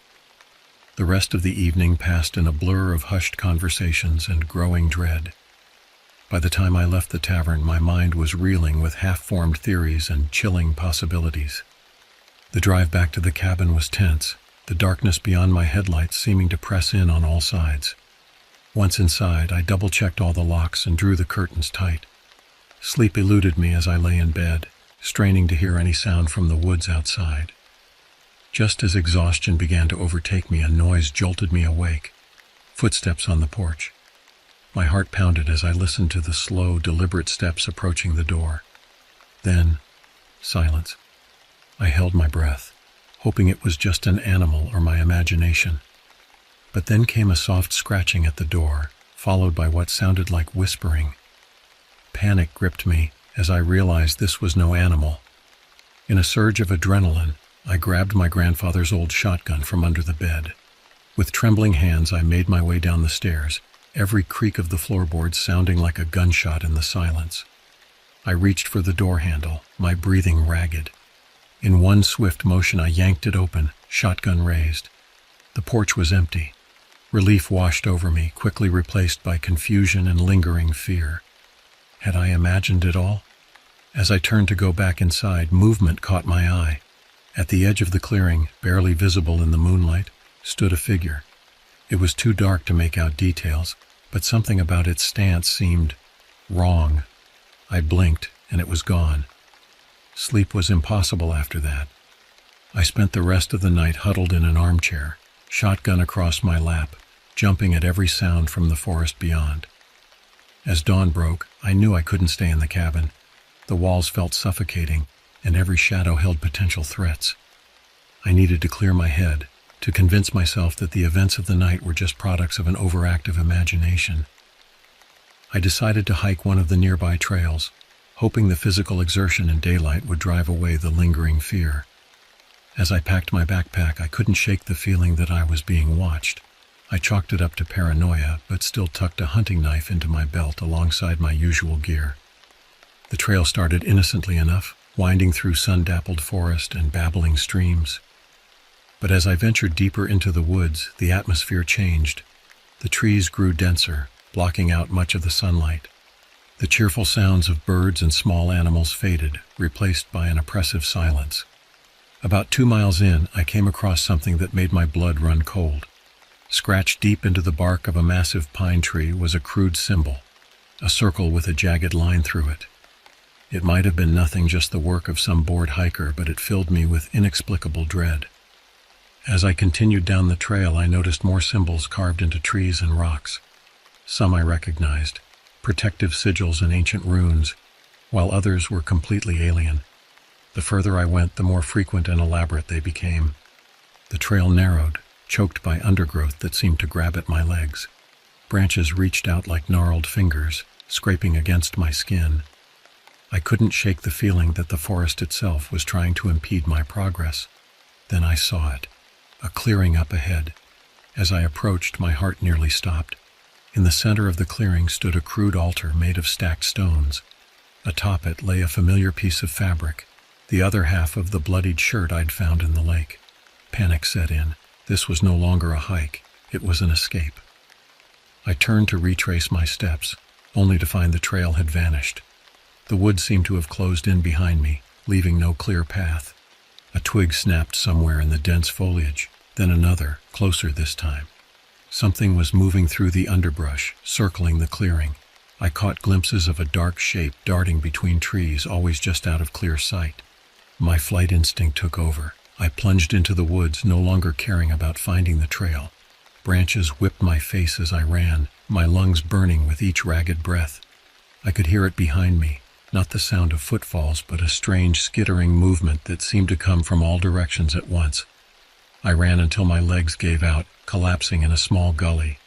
The rest of the evening passed in a blur of hushed conversations and growing dread. By the time I left the tavern, my mind was reeling with half-formed theories and chilling possibilities. The drive back to the cabin was tense, the darkness beyond my headlights seeming to press in on all sides. Once inside, I double-checked all the locks and drew the curtains tight. Sleep eluded me as I lay in bed, straining to hear any sound from the woods outside. Just as exhaustion began to overtake me, a noise jolted me awake. Footsteps on the porch. My heart pounded as I listened to the slow, deliberate steps approaching the door. Then, silence. I held my breath, hoping it was just an animal or my imagination. But then came a soft scratching at the door, followed by what sounded like whispering. Panic gripped me as I realized this was no animal. In a surge of adrenaline, I grabbed my grandfather's old shotgun from under the bed. With trembling hands, I made my way down the stairs, every creak of the floorboards sounding like a gunshot in the silence. I reached for the door handle, my breathing ragged. In one swift motion, I yanked it open, shotgun raised. The porch was empty. Relief washed over me, quickly replaced by confusion and lingering fear. Had I imagined it all? As I turned to go back inside, movement caught my eye. At the edge of the clearing, barely visible in the moonlight, stood a figure. It was too dark to make out details, but something about its stance seemed wrong. I blinked, and it was gone. Sleep was impossible after that. I spent the rest of the night huddled in an armchair, shotgun across my lap, jumping at every sound from the forest beyond. As dawn broke, I knew I couldn't stay in the cabin. The walls felt suffocating, and every shadow held potential threats. I needed to clear my head, to convince myself that the events of the night were just products of an overactive imagination. I decided to hike one of the nearby trails, hoping the physical exertion in daylight would drive away the lingering fear. As I packed my backpack, I couldn't shake the feeling that I was being watched. I chalked it up to paranoia, but still tucked a hunting knife into my belt alongside my usual gear. The trail started innocently enough, winding through sun-dappled forest and babbling streams. But as I ventured deeper into the woods, the atmosphere changed. The trees grew denser, blocking out much of the sunlight. The cheerful sounds of birds and small animals faded, replaced by an oppressive silence. About 2 miles in, I came across something that made my blood run cold. Scratched deep into the bark of a massive pine tree was a crude symbol, a circle with a jagged line through it. It might have been nothing, just the work of some bored hiker, but it filled me with inexplicable dread. As I continued down the trail, I noticed more symbols carved into trees and rocks. Some I recognized, protective sigils and ancient runes, while others were completely alien. The further I went, the more frequent and elaborate they became. The trail narrowed, choked by undergrowth that seemed to grab at my legs. Branches reached out like gnarled fingers, scraping against my skin. I couldn't shake the feeling that the forest itself was trying to impede my progress. Then I saw it, a clearing up ahead. As I approached, my heart nearly stopped. In the center of the clearing stood a crude altar made of stacked stones. Atop it lay a familiar piece of fabric, the other half of the bloodied shirt I'd found in the lake. Panic set in. This was no longer a hike, it was an escape. I turned to retrace my steps, only to find the trail had vanished. The woods seemed to have closed in behind me, leaving no clear path. A twig snapped somewhere in the dense foliage, then another, closer this time. Something was moving through the underbrush, circling the clearing. I caught glimpses of a dark shape darting between trees, always just out of clear sight. My flight instinct took over. I plunged into the woods, no longer caring about finding the trail. Branches whipped my face as I ran, my lungs burning with each ragged breath. I could hear it behind me, not the sound of footfalls, but a strange skittering movement that seemed to come from all directions at once. I ran until my legs gave out, collapsing in a small gully.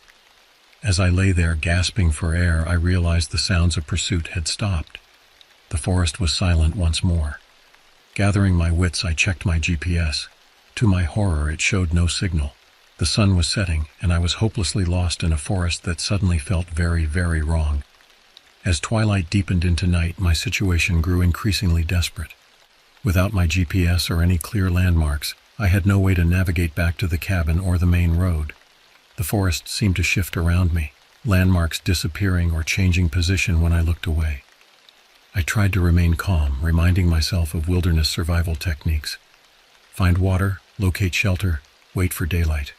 As I lay there gasping for air, I realized the sounds of pursuit had stopped. The forest was silent once more. Gathering my wits, I checked my GPS. To my horror, it showed no signal. The sun was setting, and I was hopelessly lost in a forest that suddenly felt very, very wrong. As twilight deepened into night, my situation grew increasingly desperate. Without my GPS or any clear landmarks, I had no way to navigate back to the cabin or the main road. The forest seemed to shift around me, landmarks disappearing or changing position when I looked away. I tried to remain calm, reminding myself of wilderness survival techniques. Find water, locate shelter, wait for daylight.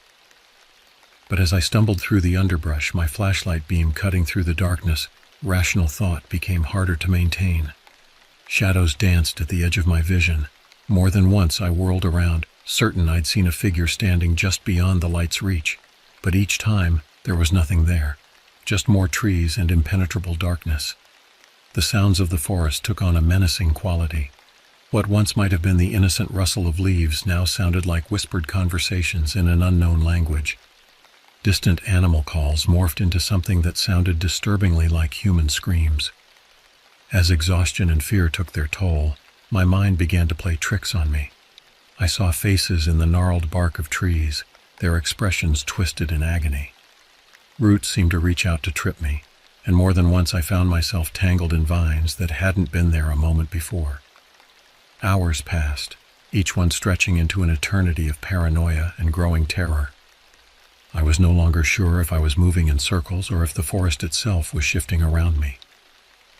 But as I stumbled through the underbrush, my flashlight beam cutting through the darkness, rational thought became harder to maintain. Shadows danced at the edge of my vision. More than once I whirled around, certain I'd seen a figure standing just beyond the light's reach. But each time, there was nothing there, just more trees and impenetrable darkness. The sounds of the forest took on a menacing quality. What once might have been the innocent rustle of leaves now sounded like whispered conversations in an unknown language. Distant animal calls morphed into something that sounded disturbingly like human screams. As exhaustion and fear took their toll, my mind began to play tricks on me. I saw faces in the gnarled bark of trees, their expressions twisted in agony. Roots seemed to reach out to trip me, and more than once I found myself tangled in vines that hadn't been there a moment before. Hours passed, each one stretching into an eternity of paranoia and growing terror. I was no longer sure if I was moving in circles or if the forest itself was shifting around me.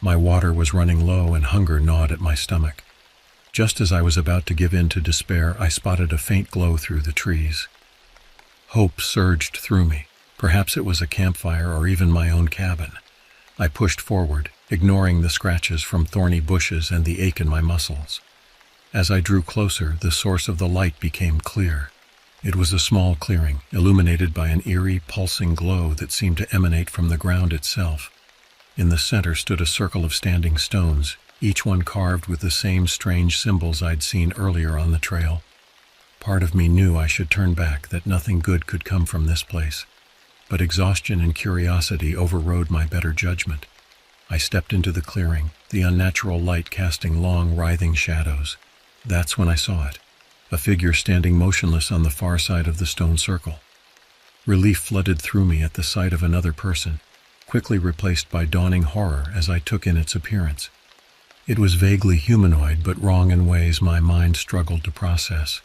My water was running low and hunger gnawed at my stomach. Just as I was about to give in to despair, I spotted a faint glow through the trees. Hope surged through me. Perhaps it was a campfire or even my own cabin. I pushed forward, ignoring the scratches from thorny bushes and the ache in my muscles. As I drew closer, the source of the light became clear. It was a small clearing, illuminated by an eerie, pulsing glow that seemed to emanate from the ground itself. In the center stood a circle of standing stones, each one carved with the same strange symbols I'd seen earlier on the trail. Part of me knew I should turn back, that nothing good could come from this place. But exhaustion and curiosity overrode my better judgment. I stepped into the clearing, the unnatural light casting long, writhing shadows. That's when I saw it, a figure standing motionless on the far side of the stone circle. Relief flooded through me at the sight of another person, quickly replaced by dawning horror as I took in its appearance. It was vaguely humanoid, but wrong in ways my mind struggled to process.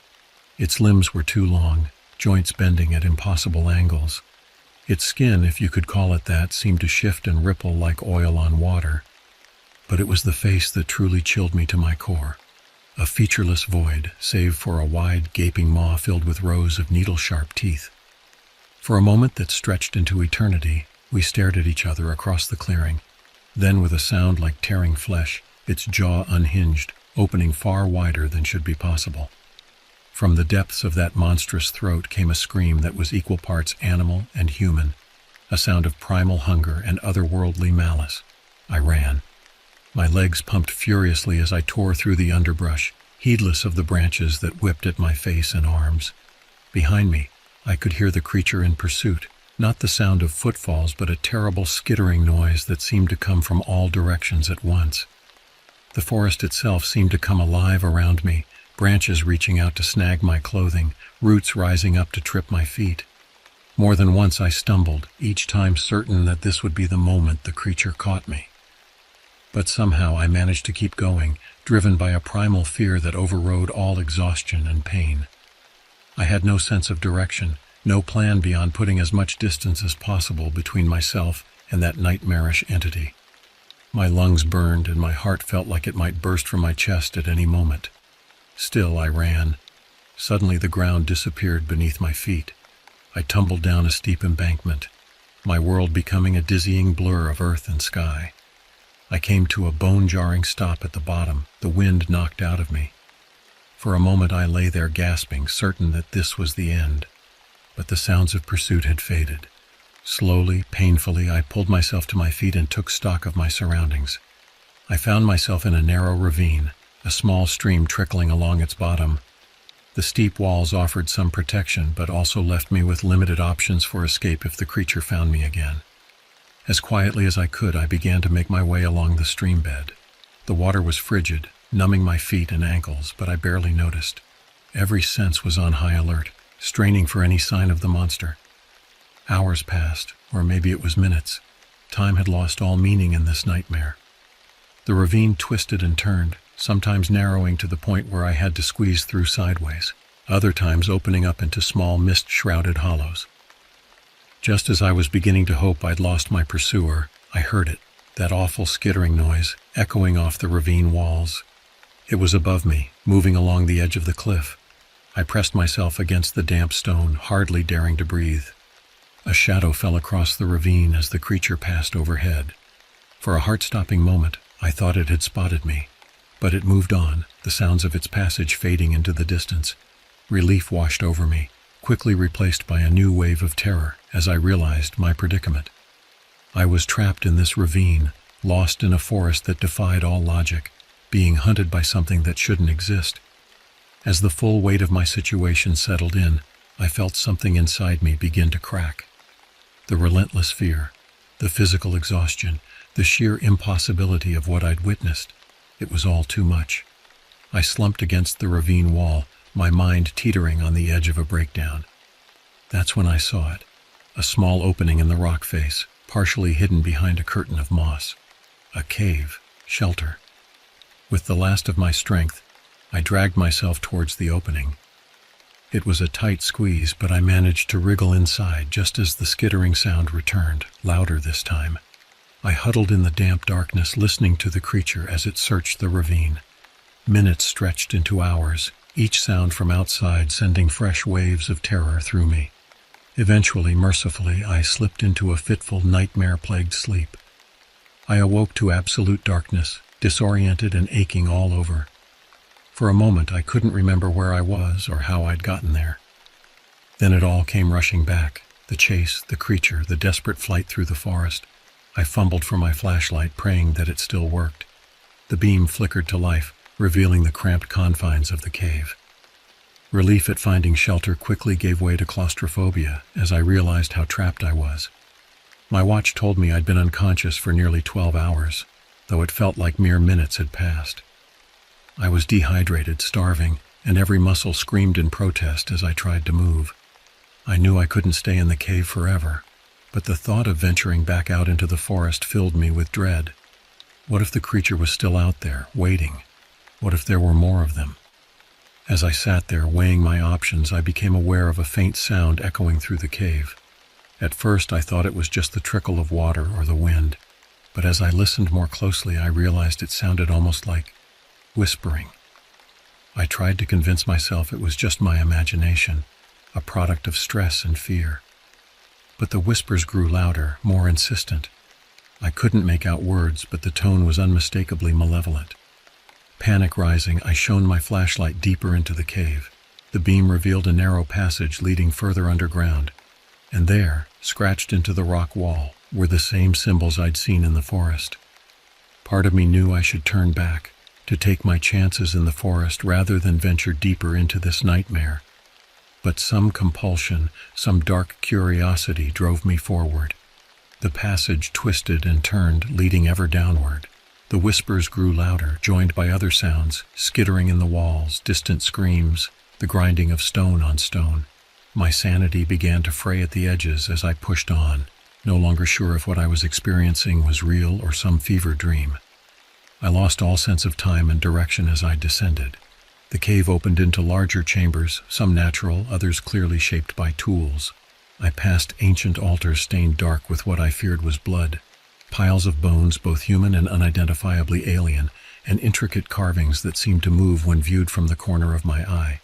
Its limbs were too long, joints bending at impossible angles. Its skin, if you could call it that, seemed to shift and ripple like oil on water. But it was the face that truly chilled me to my core. A featureless void, save for a wide, gaping maw filled with rows of needle-sharp teeth. For a moment that stretched into eternity, we stared at each other across the clearing. Then, with a sound like tearing flesh, its jaw unhinged, opening far wider than should be possible. From the depths of that monstrous throat came a scream that was equal parts animal and human, a sound of primal hunger and otherworldly malice. I ran. My legs pumped furiously as I tore through the underbrush, heedless of the branches that whipped at my face and arms. Behind me, I could hear the creature in pursuit, not the sound of footfalls but a terrible skittering noise that seemed to come from all directions at once. The forest itself seemed to come alive around me, branches reaching out to snag my clothing, roots rising up to trip my feet. More than once I stumbled, each time certain that this would be the moment the creature caught me. But somehow I managed to keep going, driven by a primal fear that overrode all exhaustion and pain. I had no sense of direction, no plan beyond putting as much distance as possible between myself and that nightmarish entity. My lungs burned and my heart felt like it might burst from my chest at any moment. Still I ran. Suddenly the ground disappeared beneath my feet. I tumbled down a steep embankment, my world becoming a dizzying blur of earth and sky. I came to a bone-jarring stop at the bottom, the wind knocked out of me. For a moment I lay there gasping, certain that this was the end. But the sounds of pursuit had faded. Slowly, painfully, I pulled myself to my feet and took stock of my surroundings. I found myself in a narrow ravine, a small stream trickling along its bottom. The steep walls offered some protection, but also left me with limited options for escape if the creature found me again. As quietly as I could, I began to make my way along the stream bed. The water was frigid, numbing my feet and ankles, but I barely noticed. Every sense was on high alert, straining for any sign of the monster. Hours passed, or maybe it was minutes. Time had lost all meaning in this nightmare. The ravine twisted and turned, sometimes narrowing to the point where I had to squeeze through sideways, other times opening up into small mist-shrouded hollows. Just as I was beginning to hope I'd lost my pursuer, I heard it, that awful skittering noise, echoing off the ravine walls. It was above me, moving along the edge of the cliff. I pressed myself against the damp stone, hardly daring to breathe. A shadow fell across the ravine as the creature passed overhead. For a heart-stopping moment, I thought it had spotted me. But it moved on, the sounds of its passage fading into the distance. Relief washed over me, quickly replaced by a new wave of terror as I realized my predicament. I was trapped in this ravine, lost in a forest that defied all logic, being hunted by something that shouldn't exist. As the full weight of my situation settled in, I felt something inside me begin to crack. The relentless fear, the physical exhaustion, the sheer impossibility of what I'd witnessed. It was all too much. I slumped against the ravine wall, my mind teetering on the edge of a breakdown. That's when I saw it, a small opening in the rock face, partially hidden behind a curtain of moss. A cave, shelter. With the last of my strength, I dragged myself towards the opening. It was a tight squeeze, but I managed to wriggle inside just as the skittering sound returned, louder this time. I huddled in the damp darkness, listening to the creature as it searched the ravine. Minutes stretched into hours, each sound from outside sending fresh waves of terror through me. Eventually, mercifully, I slipped into a fitful, nightmare-plagued sleep. I awoke to absolute darkness, disoriented and aching all over. For a moment, I couldn't remember where I was or how I'd gotten there. Then it all came rushing back, the chase, the creature, the desperate flight through the forest. I fumbled for my flashlight, praying that it still worked. The beam flickered to life, revealing the cramped confines of the cave. Relief at finding shelter quickly gave way to claustrophobia as I realized how trapped I was. My watch told me I'd been unconscious for nearly 12 hours, though it felt like mere minutes had passed. I was dehydrated, starving, and every muscle screamed in protest as I tried to move. I knew I couldn't stay in the cave forever, but the thought of venturing back out into the forest filled me with dread. What if the creature was still out there, waiting? What if there were more of them? As I sat there weighing my options, I became aware of a faint sound echoing through the cave. At first I thought it was just the trickle of water or the wind, but as I listened more closely I realized it sounded almost like whispering. I tried to convince myself it was just my imagination, a product of stress and fear. But the whispers grew louder, more insistent. I couldn't make out words, but the tone was unmistakably malevolent. Panic rising, I shone my flashlight deeper into the cave. The beam revealed a narrow passage leading further underground, and there, scratched into the rock wall, were the same symbols I'd seen in the forest. Part of me knew I should turn back, to take my chances in the forest rather than venture deeper into this nightmare. But some compulsion, some dark curiosity drove me forward. The passage twisted and turned, leading ever downward. The whispers grew louder, joined by other sounds, skittering in the walls, distant screams, the grinding of stone on stone. My sanity began to fray at the edges as I pushed on, no longer sure if what I was experiencing was real or some fever dream. I lost all sense of time and direction as I descended. The cave opened into larger chambers, some natural, others clearly shaped by tools. I passed ancient altars stained dark with what I feared was blood, piles of bones both human and unidentifiably alien, and intricate carvings that seemed to move when viewed from the corner of my eye.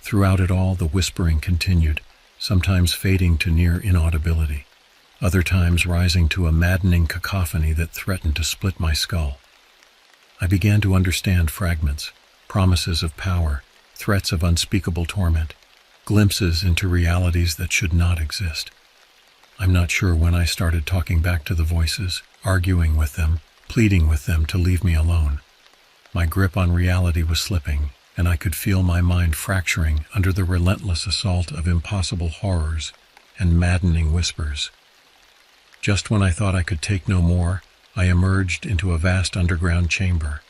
Throughout it all, the whispering continued, sometimes fading to near inaudibility, other times rising to a maddening cacophony that threatened to split my skull. I began to understand fragments, promises of power, threats of unspeakable torment, glimpses into realities that should not exist. I'm not sure when I started talking back to the voices, arguing with them, pleading with them to leave me alone. My grip on reality was slipping, and I could feel my mind fracturing under the relentless assault of impossible horrors and maddening whispers. Just when I thought I could take no more, I emerged into a vast underground chamber.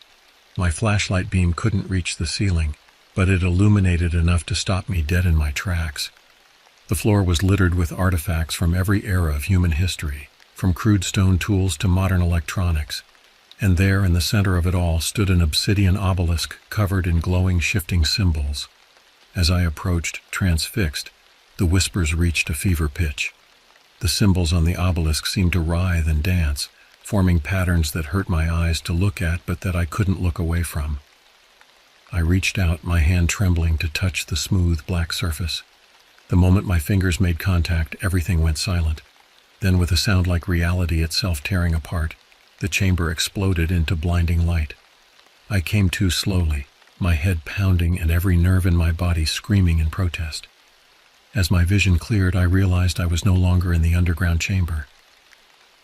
My flashlight beam couldn't reach the ceiling, but it illuminated enough to stop me dead in my tracks. The floor was littered with artifacts from every era of human history, from crude stone tools to modern electronics, and there in the center of it all stood an obsidian obelisk covered in glowing, shifting symbols. As I approached, transfixed, the whispers reached a fever pitch. The symbols on the obelisk seemed to writhe and dance, forming patterns that hurt my eyes to look at but that I couldn't look away from. I reached out, my hand trembling to touch the smooth black surface. The moment my fingers made contact, everything went silent. Then, with a sound like reality itself tearing apart, the chamber exploded into blinding light. I came to slowly, my head pounding and every nerve in my body screaming in protest. As my vision cleared, I realized I was no longer in the underground chamber.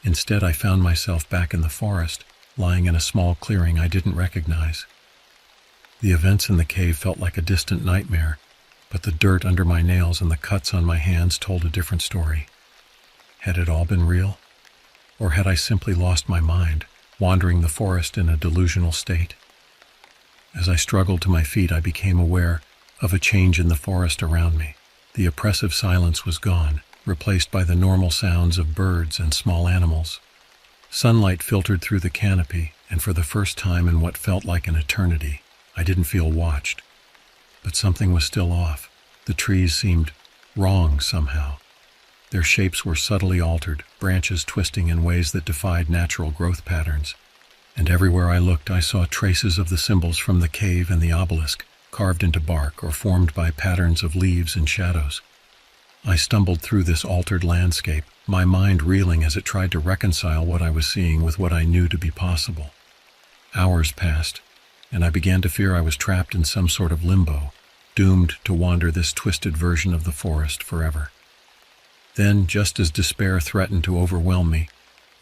Instead, I found myself back in the forest, lying in a small clearing I didn't recognize. The events in the cave felt like a distant nightmare, but the dirt under my nails and the cuts on my hands told a different story. Had it all been real? Or had I simply lost my mind, wandering the forest in a delusional state? As I struggled to my feet, I became aware of a change in the forest around me. The oppressive silence was gone, replaced by the normal sounds of birds and small animals. Sunlight filtered through the canopy, and for the first time in what felt like an eternity, I didn't feel watched. But something was still off. The trees seemed wrong somehow. Their shapes were subtly altered, branches twisting in ways that defied natural growth patterns. And everywhere I looked, I saw traces of the symbols from the cave and the obelisk, carved into bark or formed by patterns of leaves and shadows. I stumbled through this altered landscape, my mind reeling as it tried to reconcile what I was seeing with what I knew to be possible. Hours passed, and I began to fear I was trapped in some sort of limbo, doomed to wander this twisted version of the forest forever. Then, just as despair threatened to overwhelm me,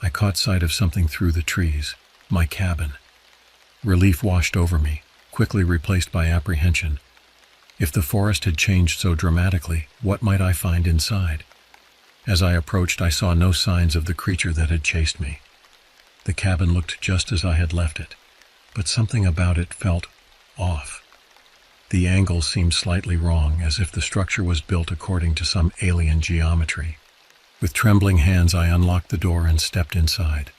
I caught sight of something through the trees, my cabin. Relief washed over me, quickly replaced by apprehension. If the forest had changed so dramatically, what might I find inside? As I approached, I saw no signs of the creature that had chased me. The cabin looked just as I had left it, but something about it felt off. The angle seemed slightly wrong, as if the structure was built according to some alien geometry. With trembling hands, I unlocked the door and stepped inside.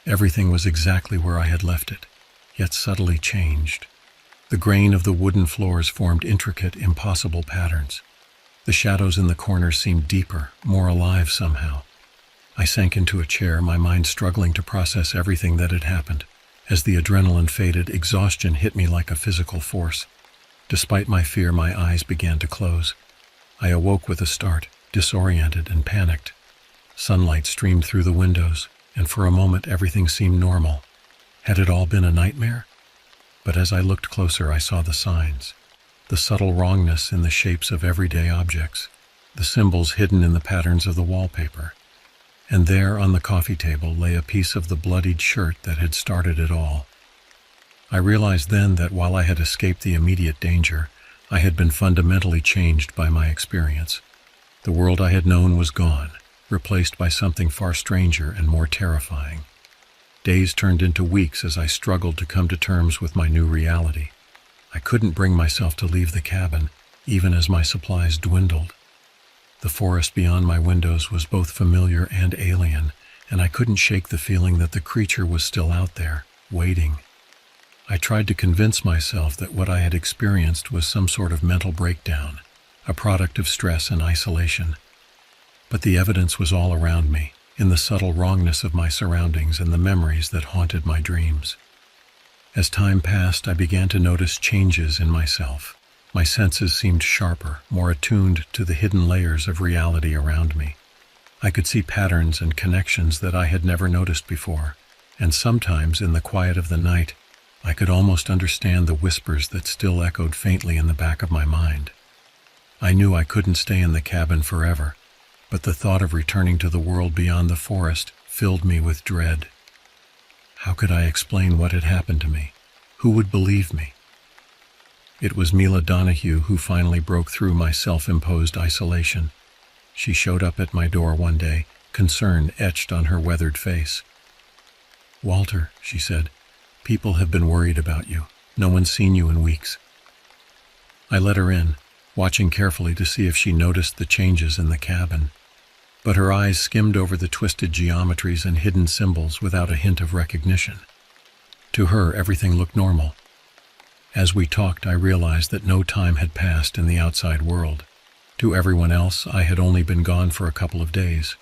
Everything was exactly where I had left it, yet subtly changed. The grain of the wooden floors formed intricate, impossible patterns. The shadows in the corners seemed deeper, more alive somehow. I sank into a chair, my mind struggling to process everything that had happened. As the adrenaline faded, exhaustion hit me like a physical force. Despite my fear, my eyes began to close. I awoke with a start, disoriented and panicked. Sunlight streamed through the windows, and for a moment everything seemed normal. Had it all been a nightmare? But as I looked closer, I saw the signs. The subtle wrongness in the shapes of everyday objects, the symbols hidden in the patterns of the wallpaper. And there on the coffee table lay a piece of the bloodied shirt that had started it all. I realized then that while I had escaped the immediate danger, I had been fundamentally changed by my experience. The world I had known was gone, replaced by something far stranger and more terrifying. Days turned into weeks as I struggled to come to terms with my new reality. I couldn't bring myself to leave the cabin, even as my supplies dwindled. The forest beyond my windows was both familiar and alien, and I couldn't shake the feeling that the creature was still out there, waiting. I tried to convince myself that what I had experienced was some sort of mental breakdown, a product of stress and isolation. But the evidence was all around me, in the subtle wrongness of my surroundings and the memories that haunted my dreams. As time passed, I began to notice changes in myself. My senses seemed sharper, more attuned to the hidden layers of reality around me. I could see patterns and connections that I had never noticed before, and sometimes in the quiet of the night, I could almost understand the whispers that still echoed faintly in the back of my mind. I knew I couldn't stay in the cabin forever, but the thought of returning to the world beyond the forest filled me with dread. How could I explain what had happened to me? Who would believe me? It was Mila Donahue who finally broke through my self-imposed isolation. She showed up at my door one day, concern etched on her weathered face. "Walter," she said, "people have been worried about you. No one's seen you in weeks." I let her in, watching carefully to see if she noticed the changes in the cabin. But her eyes skimmed over the twisted geometries and hidden symbols without a hint of recognition. To her, everything looked normal. As we talked, I realized that no time had passed in the outside world. To everyone else, I had only been gone for a couple of days.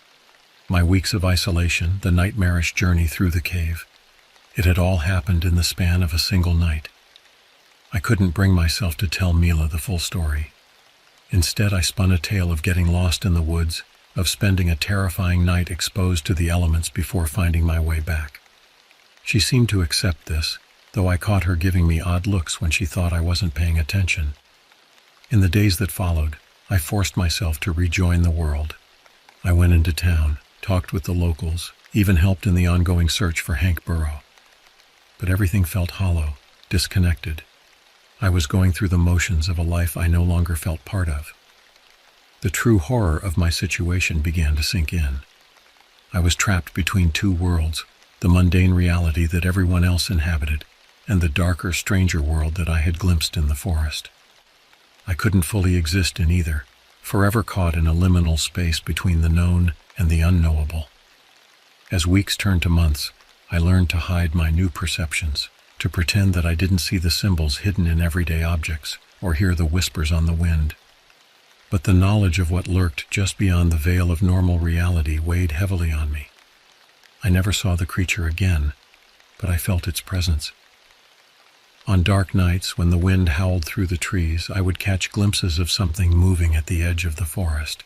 My weeks of isolation, the nightmarish journey through the cave, it had all happened in the span of a single night. I couldn't bring myself to tell Mila the full story. Instead, I spun a tale of getting lost in the woods, of spending a terrifying night exposed to the elements before finding my way back. She seemed to accept this, though I caught her giving me odd looks when she thought I wasn't paying attention. In the days that followed, I forced myself to rejoin the world. I went into town, talked with the locals, even helped in the ongoing search for Hank Burrow. But everything felt hollow, disconnected. I was going through the motions of a life I no longer felt part of. The true horror of my situation began to sink in. I was trapped between two worlds, the mundane reality that everyone else inhabited, and the darker, stranger world that I had glimpsed in the forest. I couldn't fully exist in either, forever caught in a liminal space between the known and the unknowable. As weeks turned to months, I learned to hide my new perceptions, to pretend that I didn't see the symbols hidden in everyday objects or hear the whispers on the wind. But the knowledge of what lurked just beyond the veil of normal reality weighed heavily on me. I never saw the creature again, but I felt its presence. On dark nights, when the wind howled through the trees, I would catch glimpses of something moving at the edge of the forest.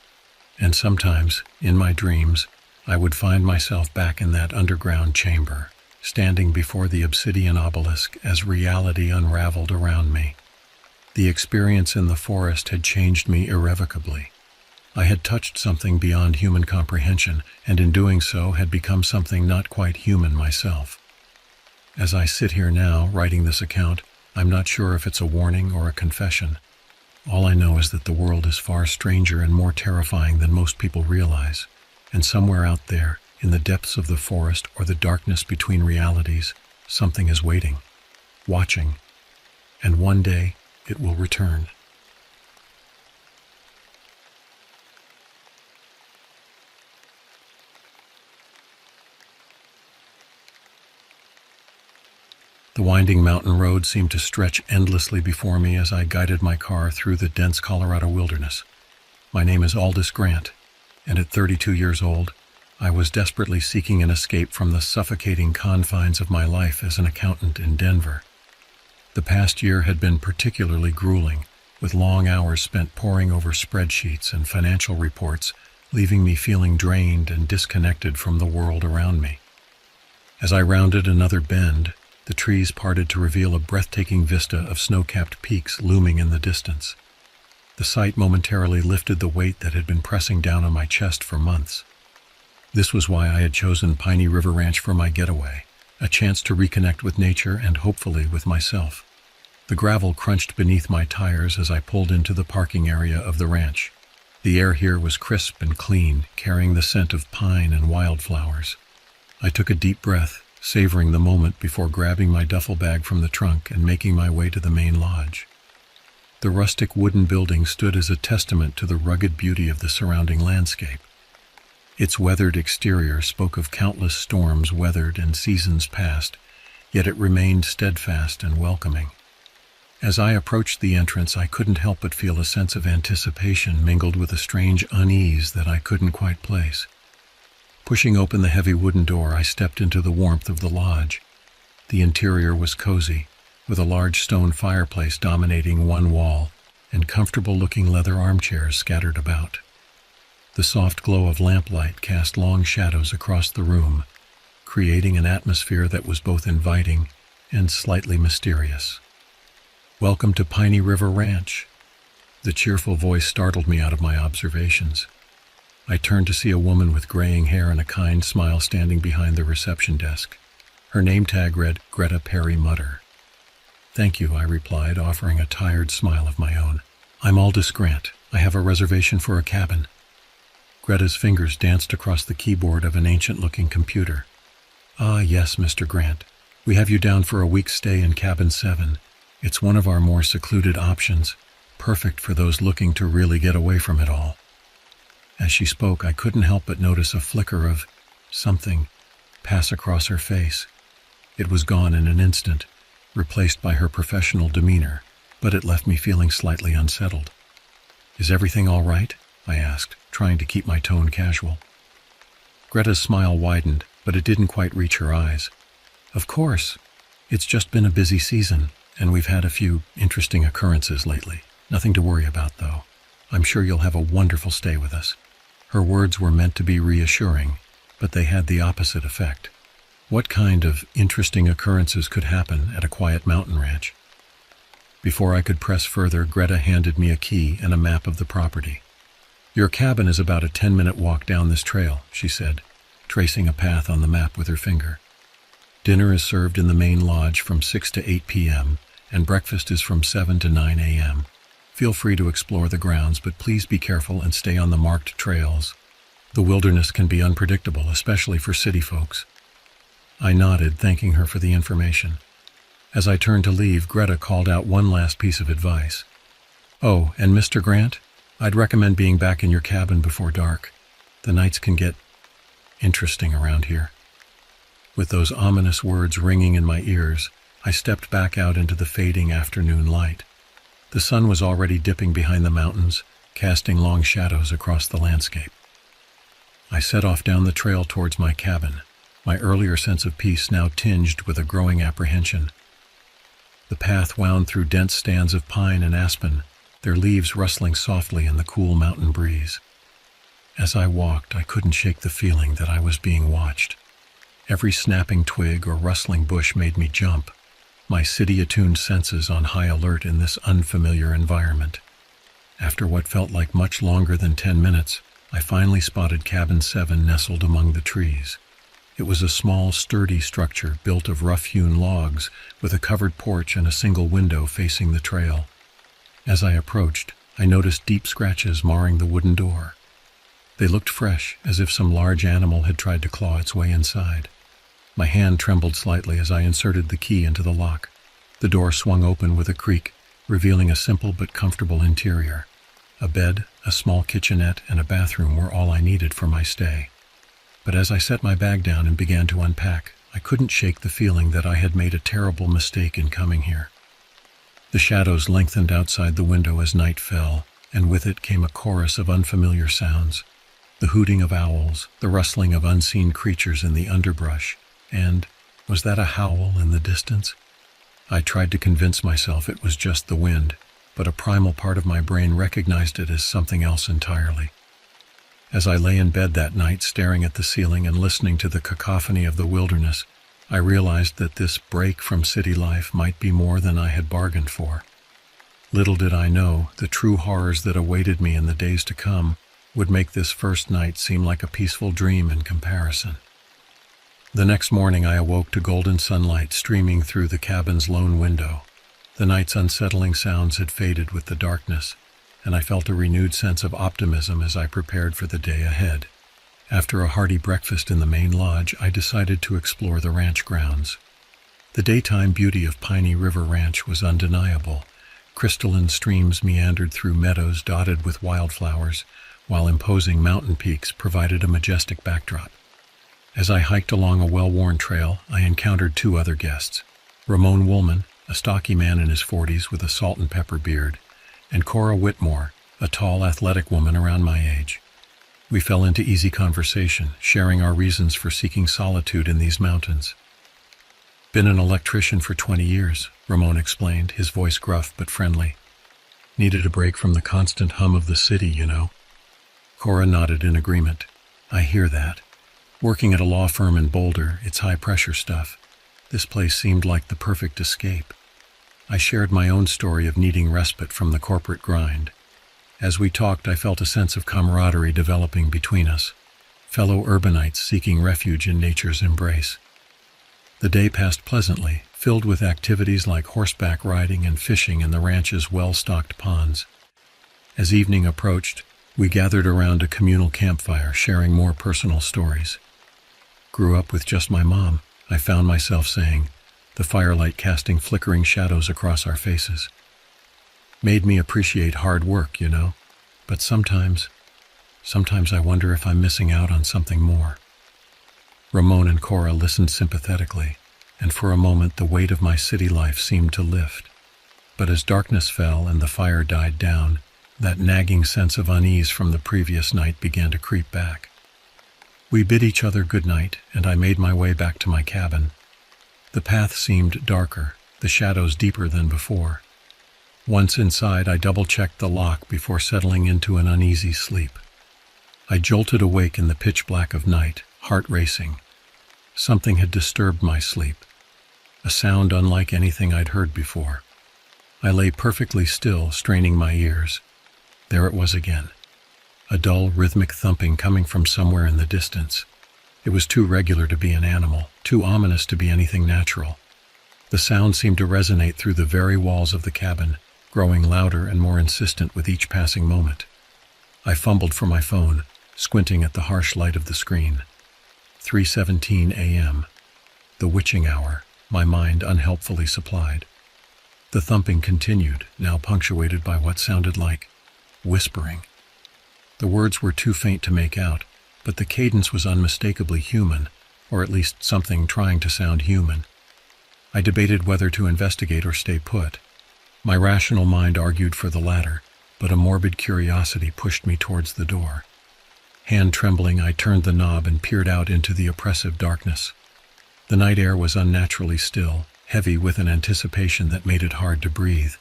And sometimes, in my dreams, I would find myself back in that underground chamber, standing before the obsidian obelisk as reality unraveled around me. The experience in the forest had changed me irrevocably. I had touched something beyond human comprehension, and in doing so had become something not quite human myself. As I sit here now, writing this account, I'm not sure if it's a warning or a confession. All I know is that the world is far stranger and more terrifying than most people realize, and somewhere out there, in the depths of the forest or the darkness between realities, something is waiting, watching, and one day it will return. The winding mountain road seemed to stretch endlessly before me as I guided my car through the dense Colorado wilderness. My name is Aldous Grant, and at 32 years old, I was desperately seeking an escape from the suffocating confines of my life as an accountant in Denver. The past year had been particularly grueling, with long hours spent poring over spreadsheets and financial reports, leaving me feeling drained and disconnected from the world around me. As I rounded another bend, the trees parted to reveal a breathtaking vista of snow-capped peaks looming in the distance. The sight momentarily lifted the weight that had been pressing down on my chest for months. This was why I had chosen Piney River Ranch for my getaway, a chance to reconnect with nature and hopefully with myself. The gravel crunched beneath my tires as I pulled into the parking area of the ranch. The air here was crisp and clean, carrying the scent of pine and wildflowers. I took a deep breath, savoring the moment before grabbing my duffel bag from the trunk and making my way to the main lodge. The rustic wooden building stood as a testament to the rugged beauty of the surrounding landscape. Its weathered exterior spoke of countless storms weathered and seasons past, yet it remained steadfast and welcoming. As I approached the entrance, I couldn't help but feel a sense of anticipation mingled with a strange unease that I couldn't quite place. Pushing open the heavy wooden door, I stepped into the warmth of the lodge. The interior was cozy, with a large stone fireplace dominating one wall and comfortable-looking leather armchairs scattered about. The soft glow of lamplight cast long shadows across the room, creating an atmosphere that was both inviting and slightly mysterious. "Welcome to Piney River Ranch." The cheerful voice startled me out of my observations. I turned to see a woman with graying hair and a kind smile standing behind the reception desk. Her name tag read Greta Perry Mutter. "Thank you," I replied, offering a tired smile of my own. "I'm Aldous Grant. I have a reservation for a cabin." Greta's fingers danced across the keyboard of an ancient-looking computer. "Ah, yes, Mr. Grant. We have you down for a week's stay in Cabin 7. It's one of our more secluded options, perfect for those looking to really get away from it all." As she spoke, I couldn't help but notice a flicker of something pass across her face. It was gone in an instant, replaced by her professional demeanor, but it left me feeling slightly unsettled. "Is everything all right?" I asked, trying to keep my tone casual. Greta's smile widened, but it didn't quite reach her eyes. "Of course. It's just been a busy season, and we've had a few interesting occurrences lately. Nothing to worry about, though. I'm sure you'll have a wonderful stay with us." Her words were meant to be reassuring, but they had the opposite effect. What kind of interesting occurrences could happen at a quiet mountain ranch? Before I could press further, Greta handed me a key and a map of the property. "Your cabin is about a 10-minute walk down this trail," she said, tracing a path on the map with her finger. "Dinner is served in the main lodge from 6 to 8 p.m., and breakfast is from 7 to 9 a.m. Feel free to explore the grounds, but please be careful and stay on the marked trails. The wilderness can be unpredictable, especially for city folks." I nodded, thanking her for the information. As I turned to leave, Greta called out one last piece of advice. "Oh, and Mr. Grant, I'd recommend being back in your cabin before dark. The nights can get interesting around here." With those ominous words ringing in my ears, I stepped back out into the fading afternoon light. The sun was already dipping behind the mountains, casting long shadows across the landscape. I set off down the trail towards my cabin, my earlier sense of peace now tinged with a growing apprehension. The path wound through dense stands of pine and aspen, their leaves rustling softly in the cool mountain breeze. As I walked, I couldn't shake the feeling that I was being watched. Every snapping twig or rustling bush made me jump, my city-attuned senses on high alert in this unfamiliar environment. After what felt like much longer than 10 minutes, I finally spotted Cabin 7 nestled among the trees. It was a small, sturdy structure built of rough-hewn logs, with a covered porch and a single window facing the trail. As I approached, I noticed deep scratches marring the wooden door. They looked fresh, as if some large animal had tried to claw its way inside. My hand trembled slightly as I inserted the key into the lock. The door swung open with a creak, revealing a simple but comfortable interior. A bed, a small kitchenette, and a bathroom were all I needed for my stay. But as I set my bag down and began to unpack, I couldn't shake the feeling that I had made a terrible mistake in coming here. The shadows lengthened outside the window as night fell, and with it came a chorus of unfamiliar sounds. The hooting of owls, the rustling of unseen creatures in the underbrush, and, was that a howl in the distance? I tried to convince myself it was just the wind, but a primal part of my brain recognized it as something else entirely. As I lay in bed that night staring at the ceiling and listening to the cacophony of the wilderness, I realized that this break from city life might be more than I had bargained for. Little did I know the true horrors that awaited me in the days to come would make this first night seem like a peaceful dream in comparison. The next morning I awoke to golden sunlight streaming through the cabin's lone window. The night's unsettling sounds had faded with the darkness, and I felt a renewed sense of optimism as I prepared for the day ahead. After a hearty breakfast in the main lodge, I decided to explore the ranch grounds. The daytime beauty of Piney River Ranch was undeniable. Crystalline streams meandered through meadows dotted with wildflowers, while imposing mountain peaks provided a majestic backdrop. As I hiked along a well-worn trail, I encountered two other guests, Ramon Woolman, a stocky man in his 40s with a salt and pepper beard, and Cora Whitmore, a tall, athletic woman around my age. We fell into easy conversation, sharing our reasons for seeking solitude in these mountains. "Been an electrician for 20 years, Ramon explained, his voice gruff but friendly. "Needed a break from the constant hum of the city, you know." Cora nodded in agreement. "I hear that. Working at a law firm in Boulder, it's high-pressure stuff. This place seemed like the perfect escape." I shared my own story of needing respite from the corporate grind. As we talked, I felt a sense of camaraderie developing between us, fellow urbanites seeking refuge in nature's embrace. The day passed pleasantly, filled with activities like horseback riding and fishing in the ranch's well-stocked ponds. As evening approached, we gathered around a communal campfire, sharing more personal stories. "Grew up with just my mom," I found myself saying, the firelight casting flickering shadows across our faces. "Made me appreciate hard work, you know, but sometimes I wonder if I'm missing out on something more." Ramon and Cora listened sympathetically, and for a moment the weight of my city life seemed to lift. But as darkness fell and the fire died down, that nagging sense of unease from the previous night began to creep back. We bid each other good night, and I made my way back to my cabin. The path seemed darker, the shadows deeper than before. Once inside, I double-checked the lock before settling into an uneasy sleep. I jolted awake in the pitch black of night, heart racing. Something had disturbed my sleep, a sound unlike anything I'd heard before. I lay perfectly still, straining my ears. There it was again, a dull, rhythmic thumping coming from somewhere in the distance. It was too regular to be an animal, too ominous to be anything natural. The sound seemed to resonate through the very walls of the cabin, growing louder and more insistent with each passing moment. I fumbled for my phone, squinting at the harsh light of the screen. 3:17 a.m. The witching hour, my mind unhelpfully supplied. The thumping continued, now punctuated by what sounded like whispering. The words were too faint to make out, but the cadence was unmistakably human, or at least something trying to sound human. I debated whether to investigate or stay put. My rational mind argued for the latter, but a morbid curiosity pushed me towards the door. Hand trembling, I turned the knob and peered out into the oppressive darkness. The night air was unnaturally still, heavy with an anticipation that made it hard to breathe.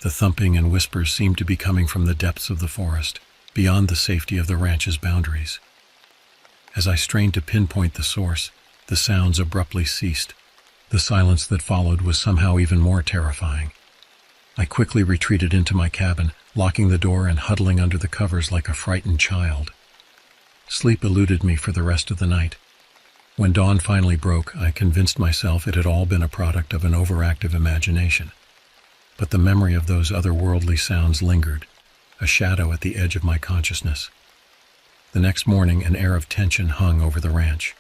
The thumping and whispers seemed to be coming from the depths of the forest, beyond the safety of the ranch's boundaries. As I strained to pinpoint the source, the sounds abruptly ceased. The silence that followed was somehow even more terrifying. I quickly retreated into my cabin, locking the door and huddling under the covers like a frightened child. Sleep eluded me for the rest of the night. When dawn finally broke, I convinced myself it had all been a product of an overactive imagination. But the memory of those otherworldly sounds lingered, a shadow at the edge of my consciousness. The next morning, an air of tension hung over the ranch.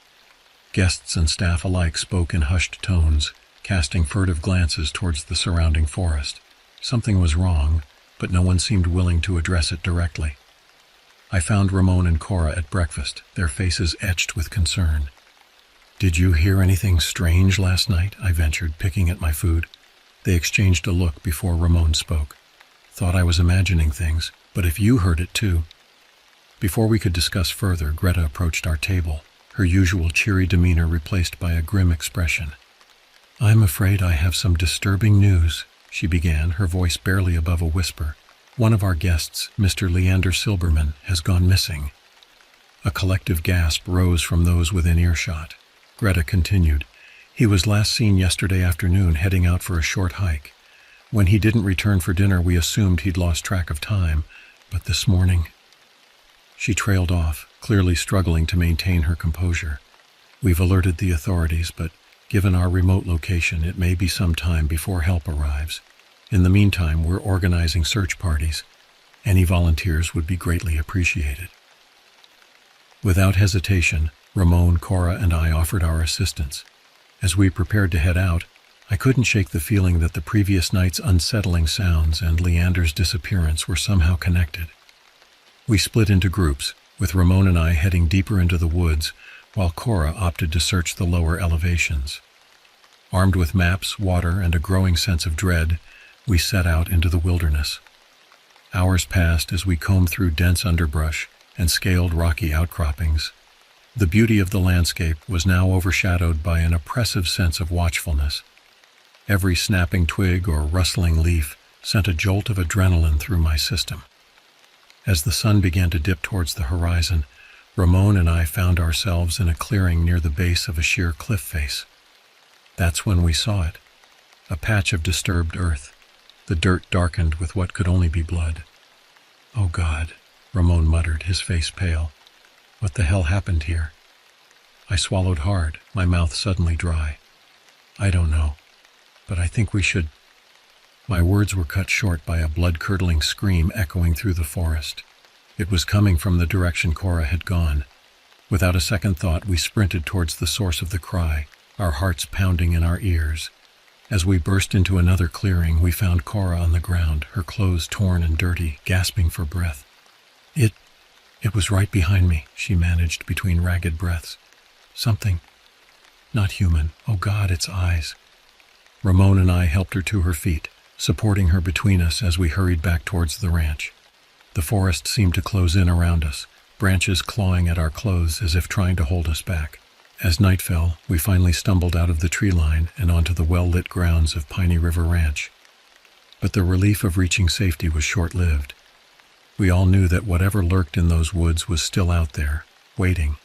Guests and staff alike spoke in hushed tones, casting furtive glances towards the surrounding forest. Something was wrong, but no one seemed willing to address it directly. I found Ramon and Cora at breakfast, their faces etched with concern. "Did you hear anything strange last night?" I ventured, picking at my food. They exchanged a look before Ramon spoke. "Thought I was imagining things, But if you heard it too. Before we could discuss further, Greta approached our table, her usual cheery demeanor replaced by a grim expression. "I'm afraid I have some disturbing news," she began, her voice barely above a whisper. "One of our guests, Mr. Leander Silberman, has gone missing." A collective gasp rose from those within earshot. Greta continued, "He was last seen yesterday afternoon heading out for a short hike. When he didn't return for dinner, we assumed he'd lost track of time, but this morning—" She trailed off, clearly struggling to maintain her composure. "We've alerted the authorities, but given our remote location, it may be some time before help arrives. In the meantime, we're organizing search parties. Any volunteers would be greatly appreciated." Without hesitation, Ramon, Cora, and I offered our assistance. As we prepared to head out, I couldn't shake the feeling that the previous night's unsettling sounds and Leander's disappearance were somehow connected. We split into groups, with Ramon and I heading deeper into the woods, while Cora opted to search the lower elevations. Armed with maps, water, and a growing sense of dread, we set out into the wilderness. Hours passed as we combed through dense underbrush and scaled rocky outcroppings. The beauty of the landscape was now overshadowed by an oppressive sense of watchfulness. Every snapping twig or rustling leaf sent a jolt of adrenaline through my system. As the sun began to dip towards the horizon, Ramon and I found ourselves in a clearing near the base of a sheer cliff face. That's when we saw it, a patch of disturbed earth, the dirt darkened with what could only be blood. "Oh God," Ramon muttered, his face pale. "What the hell happened here?" I swallowed hard, my mouth suddenly dry. "I don't know, but I think we should—" My words were cut short by a blood-curdling scream echoing through the forest. It was coming from the direction Cora had gone. Without a second thought, we sprinted towards the source of the cry, our hearts pounding in our ears. As we burst into another clearing, we found Cora on the ground, her clothes torn and dirty, gasping for breath. It was right behind me," she managed between ragged breaths. "Something. Not human. Oh God, its eyes." Ramon and I helped her to her feet, supporting her between us as we hurried back towards the ranch. The forest seemed to close in around us, branches clawing at our clothes as if trying to hold us back. As night fell, we finally stumbled out of the tree line and onto the well-lit grounds of Piney River Ranch. But the relief of reaching safety was short-lived. We all knew that whatever lurked in those woods was still out there, waiting.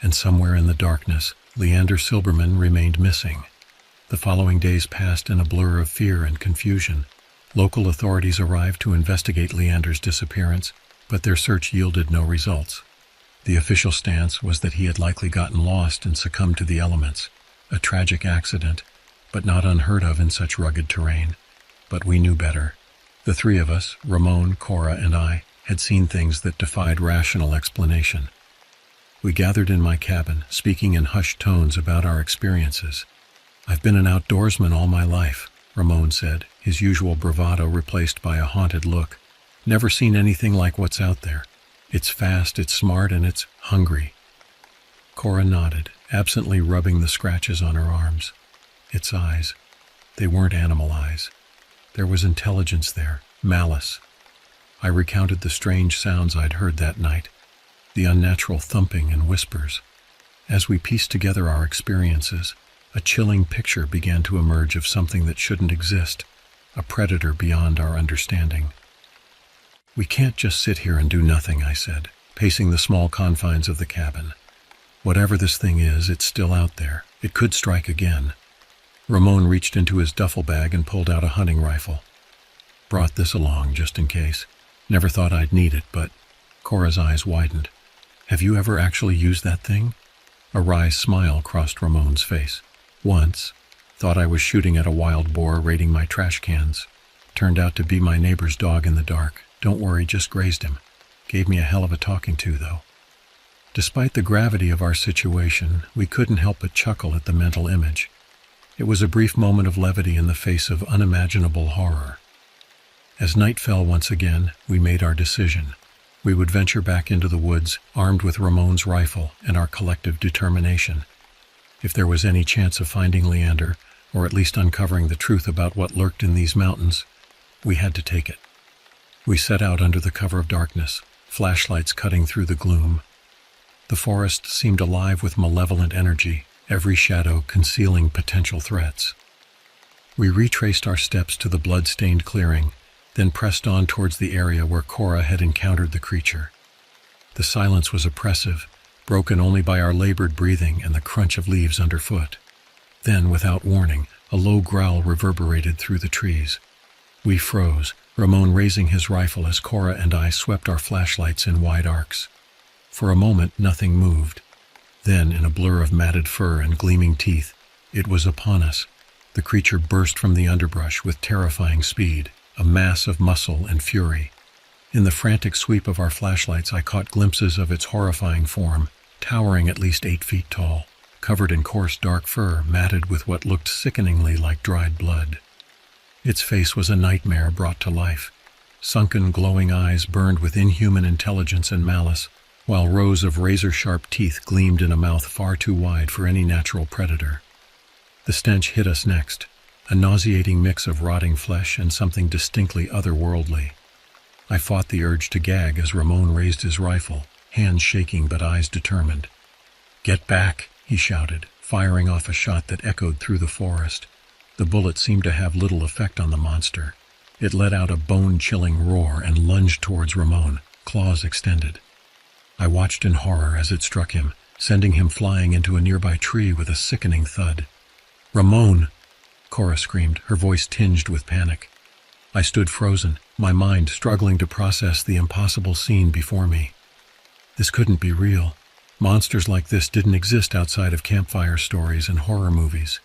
And somewhere in the darkness, Leander Silberman remained missing. The following days passed in a blur of fear and confusion. Local authorities arrived to investigate Leander's disappearance, but their search yielded no results. The official stance was that he had likely gotten lost and succumbed to the elements, a tragic accident, but not unheard of in such rugged terrain. But we knew better. The three of us, Ramon, Cora, and I, had seen things that defied rational explanation. We gathered in my cabin, speaking in hushed tones about our experiences. "I've been an outdoorsman all my life," Ramon said, his usual bravado replaced by a haunted look. "Never seen anything like what's out there. It's fast, it's smart, and it's hungry." Cora nodded, absently rubbing the scratches on her arms. Its eyes. They weren't animal eyes. There was intelligence there, malice. I recounted the strange sounds I'd heard that night, the unnatural thumping and whispers. As we pieced together our experiences, a chilling picture began to emerge of something that shouldn't exist, a predator beyond our understanding. "We can't just sit here and do nothing," I said, pacing the small confines of the cabin. "Whatever this thing is, it's still out there. It could strike again." Ramon reached into his duffel bag and pulled out a hunting rifle. "Brought this along, just in case. Never thought I'd need it, but—" Cora's eyes widened. "Have you ever actually used that thing?" A wry smile crossed Ramon's face. "Once. Thought I was shooting at a wild boar raiding my trash cans. Turned out to be my neighbor's dog in the dark. Don't worry, just grazed him. Gave me a hell of a talking to, though." Despite the gravity of our situation, we couldn't help but chuckle at the mental image. It was a brief moment of levity in the face of unimaginable horror. As night fell once again, we made our decision. We would venture back into the woods, armed with Ramon's rifle and our collective determination. If there was any chance of finding Leander, or at least uncovering the truth about what lurked in these mountains, we had to take it. We set out under the cover of darkness, flashlights cutting through the gloom. The forest seemed alive with malevolent energy, every shadow concealing potential threats. We retraced our steps to the blood-stained clearing, then pressed on towards the area where Cora had encountered the creature. The silence was oppressive, broken only by our labored breathing and the crunch of leaves underfoot. Then, without warning, a low growl reverberated through the trees. We froze, Ramon raising his rifle as Cora and I swept our flashlights in wide arcs. For a moment, nothing moved. Then, in a blur of matted fur and gleaming teeth, it was upon us. The creature burst from the underbrush with terrifying speed, a mass of muscle and fury. In the frantic sweep of our flashlights, I caught glimpses of its horrifying form, towering at least 8 feet tall, covered in coarse dark fur matted with what looked sickeningly like dried blood. Its face was a nightmare brought to life. Sunken, glowing eyes burned with inhuman intelligence and malice, while rows of razor-sharp teeth gleamed in a mouth far too wide for any natural predator. The stench hit us next, a nauseating mix of rotting flesh and something distinctly otherworldly. I fought the urge to gag as Ramon raised his rifle, hands shaking but eyes determined. "Get back," he shouted, firing off a shot that echoed through the forest. The bullet seemed to have little effect on the monster. It let out a bone-chilling roar and lunged towards Ramon, claws extended. I watched in horror as it struck him, sending him flying into a nearby tree with a sickening thud. "Ramon!" Cora screamed, her voice tinged with panic. I stood frozen, my mind struggling to process the impossible scene before me. This couldn't be real. Monsters like this didn't exist outside of campfire stories and horror movies.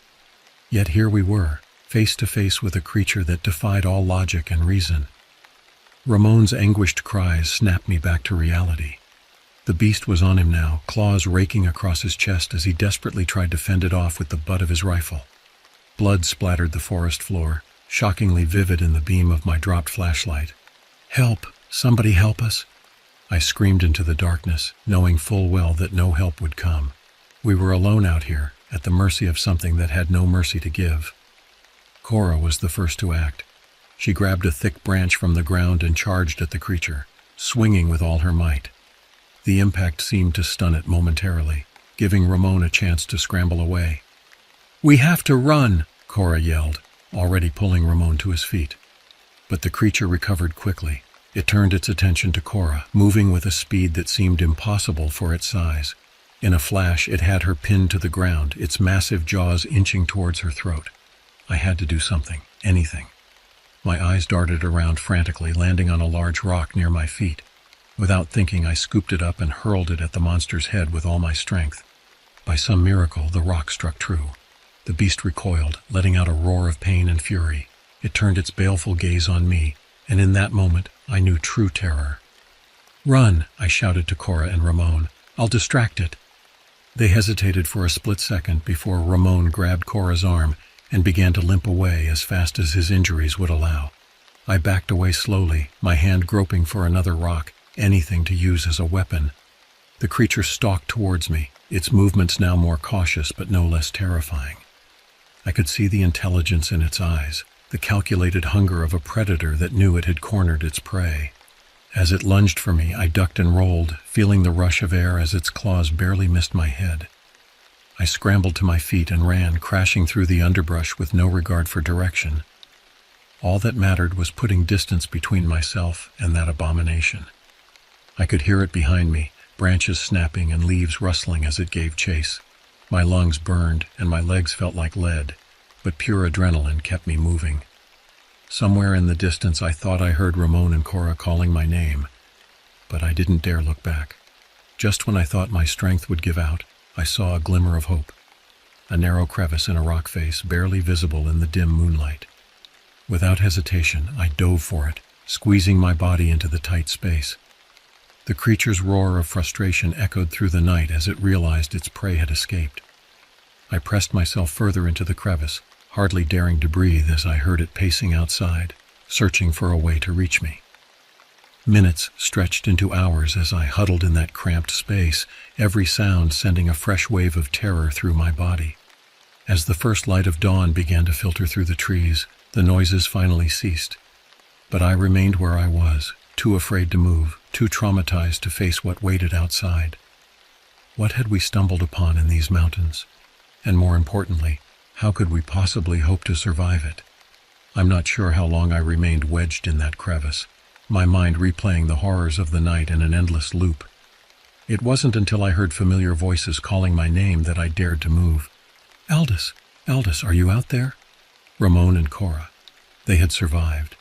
Yet here we were, face to face with a creature that defied all logic and reason. Ramon's anguished cries snapped me back to reality. The beast was on him now, claws raking across his chest as he desperately tried to fend it off with the butt of his rifle. Blood splattered the forest floor, shockingly vivid in the beam of my dropped flashlight. "Help! Somebody help us!" I screamed into the darkness, knowing full well that no help would come. We were alone out here, at the mercy of something that had no mercy to give. Cora was the first to act. She grabbed a thick branch from the ground and charged at the creature, swinging with all her might. The impact seemed to stun it momentarily, giving Ramon a chance to scramble away. "We have to run!" Cora yelled, already pulling Ramon to his feet. But the creature recovered quickly. It turned its attention to Cora, moving with a speed that seemed impossible for its size. In a flash, it had her pinned to the ground, its massive jaws inching towards her throat. I had to do something, anything. My eyes darted around frantically, landing on a large rock near my feet. Without thinking, I scooped it up and hurled it at the monster's head with all my strength. By some miracle, the rock struck true. The beast recoiled, letting out a roar of pain and fury. It turned its baleful gaze on me, and in that moment, I knew true terror. "Run!" I shouted to Cora and Ramon. "I'll distract it." They hesitated for a split second before Ramon grabbed Cora's arm and began to limp away as fast as his injuries would allow. I backed away slowly, my hand groping for another rock, anything to use as a weapon. The creature stalked towards me, its movements now more cautious but no less terrifying. I could see the intelligence in its eyes, the calculated hunger of a predator that knew it had cornered its prey. As it lunged for me, I ducked and rolled, feeling the rush of air as its claws barely missed my head. I scrambled to my feet and ran, crashing through the underbrush with no regard for direction. All that mattered was putting distance between myself and that abomination. I could hear it behind me, branches snapping and leaves rustling as it gave chase. My lungs burned and my legs felt like lead, but pure adrenaline kept me moving. Somewhere in the distance I thought I heard Ramon and Cora calling my name, but I didn't dare look back. Just when I thought my strength would give out, I saw a glimmer of hope. A narrow crevice in a rock face, barely visible in the dim moonlight. Without hesitation, I dove for it, squeezing my body into the tight space. The creature's roar of frustration echoed through the night as it realized its prey had escaped. I pressed myself further into the crevice, hardly daring to breathe as I heard it pacing outside, searching for a way to reach me. Minutes stretched into hours as I huddled in that cramped space, every sound sending a fresh wave of terror through my body. As the first light of dawn began to filter through the trees, the noises finally ceased. But I remained where I was, too afraid to move, too traumatized to face what waited outside. What had we stumbled upon in these mountains? And more importantly, how could we possibly hope to survive it? I'm not sure how long I remained wedged in that crevice, my mind replaying the horrors of the night in an endless loop. It wasn't until I heard familiar voices calling my name that I dared to move. Aldous, Aldous, are you out there? Ramon and Cora. They had survived.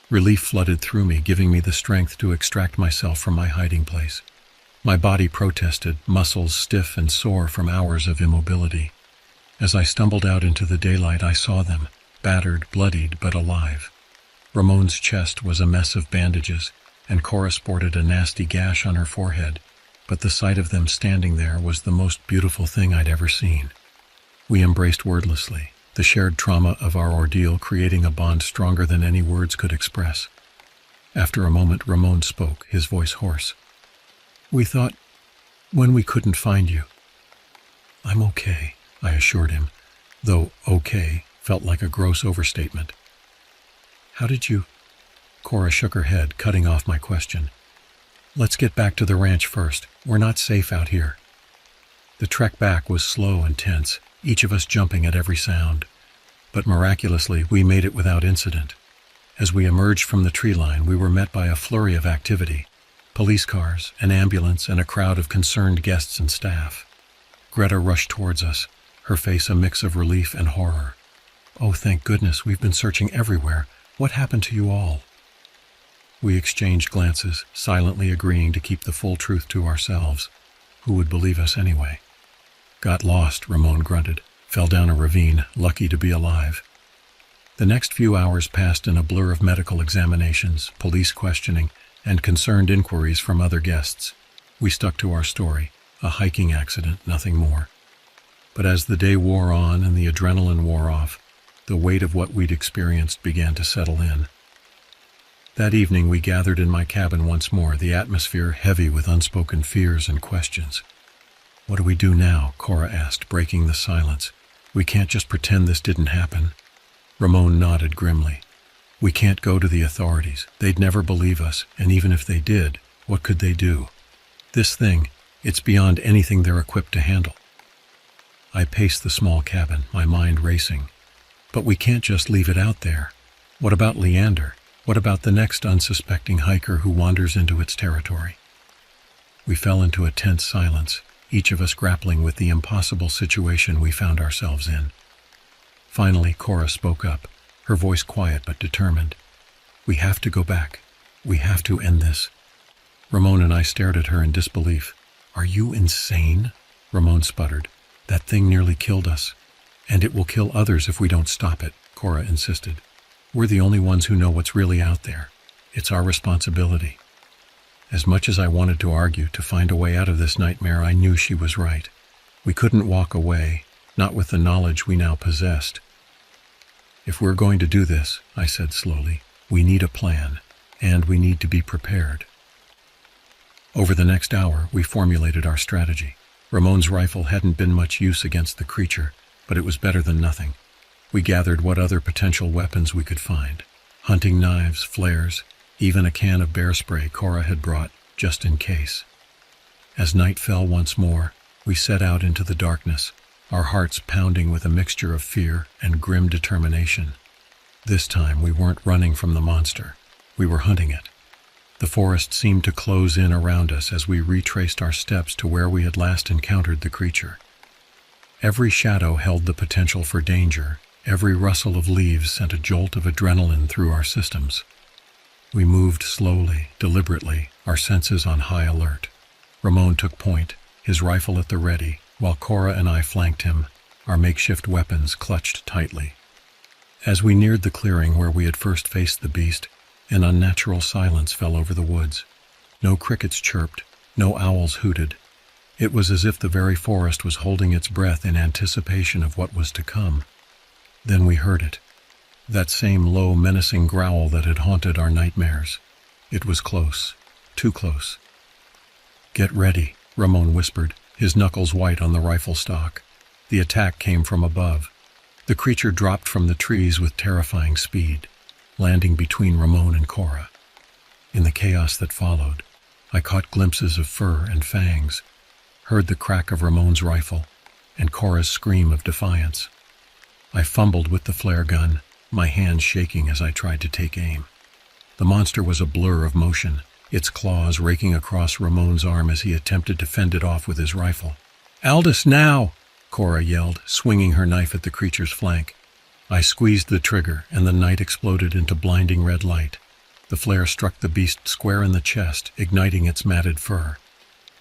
Relief flooded through me, giving me the strength to extract myself from my hiding place. My body protested, muscles stiff and sore from hours of immobility. As I stumbled out into the daylight, I saw them, battered, bloodied, but alive. Ramon's chest was a mess of bandages, and Cora sported a nasty gash on her forehead, but the sight of them standing there was the most beautiful thing I'd ever seen. We embraced wordlessly, the shared trauma of our ordeal creating a bond stronger than any words could express. After a moment, Ramon spoke, his voice hoarse. We thought, when we couldn't find you. I'm okay, I assured him, though okay felt like a gross overstatement. How did you? Cora shook her head, cutting off my question. Let's get back to the ranch first. We're not safe out here. The trek back was slow and tense, each of us jumping at every sound. But miraculously, we made it without incident. As we emerged from the tree line, we were met by a flurry of activity. Police cars, an ambulance, and a crowd of concerned guests and staff. Greta rushed towards us, her face a mix of relief and horror. Oh, thank goodness, we've been searching everywhere. What happened to you all? We exchanged glances, silently agreeing to keep the full truth to ourselves. Who would believe us anyway? Got lost, Ramon grunted. Fell down a ravine, lucky to be alive. The next few hours passed in a blur of medical examinations, police questioning, and concerned inquiries from other guests. We stuck to our story, a hiking accident, nothing more. But as the day wore on and the adrenaline wore off, the weight of what we'd experienced began to settle in. That evening we gathered in my cabin once more, the atmosphere heavy with unspoken fears and questions. What do we do now? Cora asked, breaking the silence. We can't just pretend this didn't happen. Ramon nodded grimly. We can't go to the authorities. They'd never believe us, and even if they did, what could they do? This thing, it's beyond anything they're equipped to handle. I paced the small cabin, my mind racing. But we can't just leave it out there. What about Leander? What about the next unsuspecting hiker who wanders into its territory? We fell into a tense silence, each of us grappling with the impossible situation we found ourselves in. Finally, Cora spoke up, her voice quiet but determined. We have to go back. We have to end this. Ramon and I stared at her in disbelief. Are you insane? Ramon sputtered. That thing nearly killed us. And it will kill others if we don't stop it, Cora insisted. We're the only ones who know what's really out there. It's our responsibility. As much as I wanted to argue to find a way out of this nightmare, I knew she was right. We couldn't walk away, not with the knowledge we now possessed. If we're going to do this, I said slowly, we need a plan, and we need to be prepared. Over the next hour, we formulated our strategy. Ramon's rifle hadn't been much use against the creature, but it was better than nothing. We gathered what other potential weapons we could find. Hunting knives, flares, even a can of bear spray Cora had brought, just in case. As night fell once more, we set out into the darkness, our hearts pounding with a mixture of fear and grim determination. This time we weren't running from the monster. We were hunting it. The forest seemed to close in around us as we retraced our steps to where we had last encountered the creature. Every shadow held the potential for danger. Every rustle of leaves sent a jolt of adrenaline through our systems. We moved slowly, deliberately, our senses on high alert. Ramon took point, his rifle at the ready, while Cora and I flanked him, our makeshift weapons clutched tightly. As we neared the clearing where we had first faced the beast, an unnatural silence fell over the woods. No crickets chirped, no owls hooted. It was as if the very forest was holding its breath in anticipation of what was to come. Then we heard it. That same low, menacing growl that had haunted our nightmares. It was close, too close. Get ready, Ramon whispered, his knuckles white on the rifle stock. The attack came from above. The creature dropped from the trees with terrifying speed. landing between Ramon and Cora. In the chaos that followed, I caught glimpses of fur and fangs, heard the crack of Ramon's rifle, and Cora's scream of defiance. I fumbled with the flare gun, my hands shaking as I tried to take aim. The monster was a blur of motion, its claws raking across Ramon's arm as he attempted to fend it off with his rifle. "Aldous, now!" Cora yelled, swinging her knife at the creature's flank. I squeezed the trigger, and the night exploded into blinding red light. The flare struck the beast square in the chest, igniting its matted fur.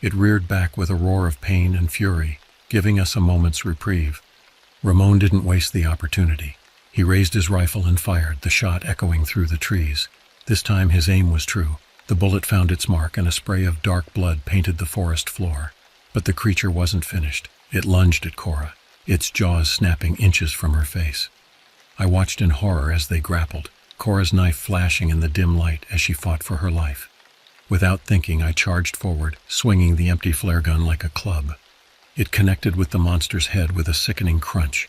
It reared back with a roar of pain and fury, giving us a moment's reprieve. Ramon didn't waste the opportunity. He raised his rifle and fired, the shot echoing through the trees. This time his aim was true. The bullet found its mark, and a spray of dark blood painted the forest floor. But the creature wasn't finished. It lunged at Cora, its jaws snapping inches from her face. I watched in horror as they grappled, Cora's knife flashing in the dim light as she fought for her life. Without thinking, I charged forward, swinging the empty flare gun like a club. It connected with the monster's head with a sickening crunch,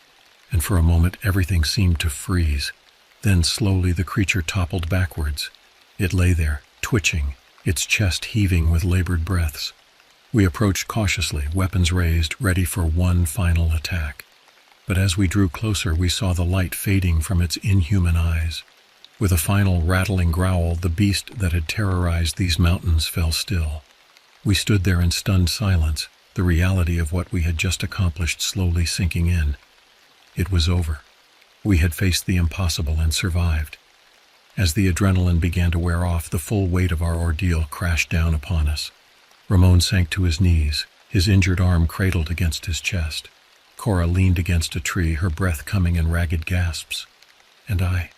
and for a moment everything seemed to freeze. Then slowly the creature toppled backwards. It lay there, twitching, its chest heaving with labored breaths. We approached cautiously, weapons raised, ready for one final attack. But as we drew closer, we saw the light fading from its inhuman eyes. With a final rattling growl, the beast that had terrorized these mountains fell still. We stood there in stunned silence, the reality of what we had just accomplished slowly sinking in. It was over. We had faced the impossible and survived. As the adrenaline began to wear off, the full weight of our ordeal crashed down upon us. Ramon sank to his knees, his injured arm cradled against his chest. Cora leaned against a tree, her breath coming in ragged gasps. And I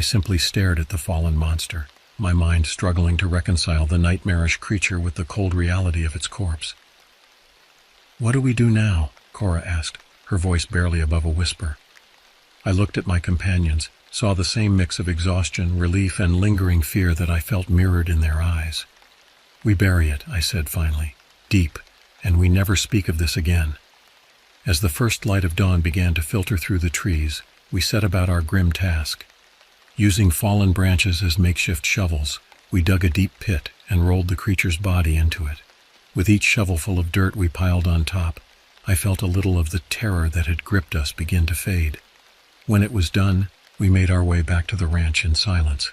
simply stared at the fallen monster, my mind struggling to reconcile the nightmarish creature with the cold reality of its corpse. "What do we do now?" Cora asked, her voice barely above a whisper. I looked at my companions, saw the same mix of exhaustion, relief, and lingering fear that I felt mirrored in their eyes. "We bury it," I said finally, "deep, and we never speak of this again." As the first light of dawn began to filter through the trees, we set about our grim task. Using fallen branches as makeshift shovels, we dug a deep pit and rolled the creature's body into it. With each shovelful of dirt we piled on top, I felt a little of the terror that had gripped us begin to fade. When it was done, we made our way back to the ranch in silence.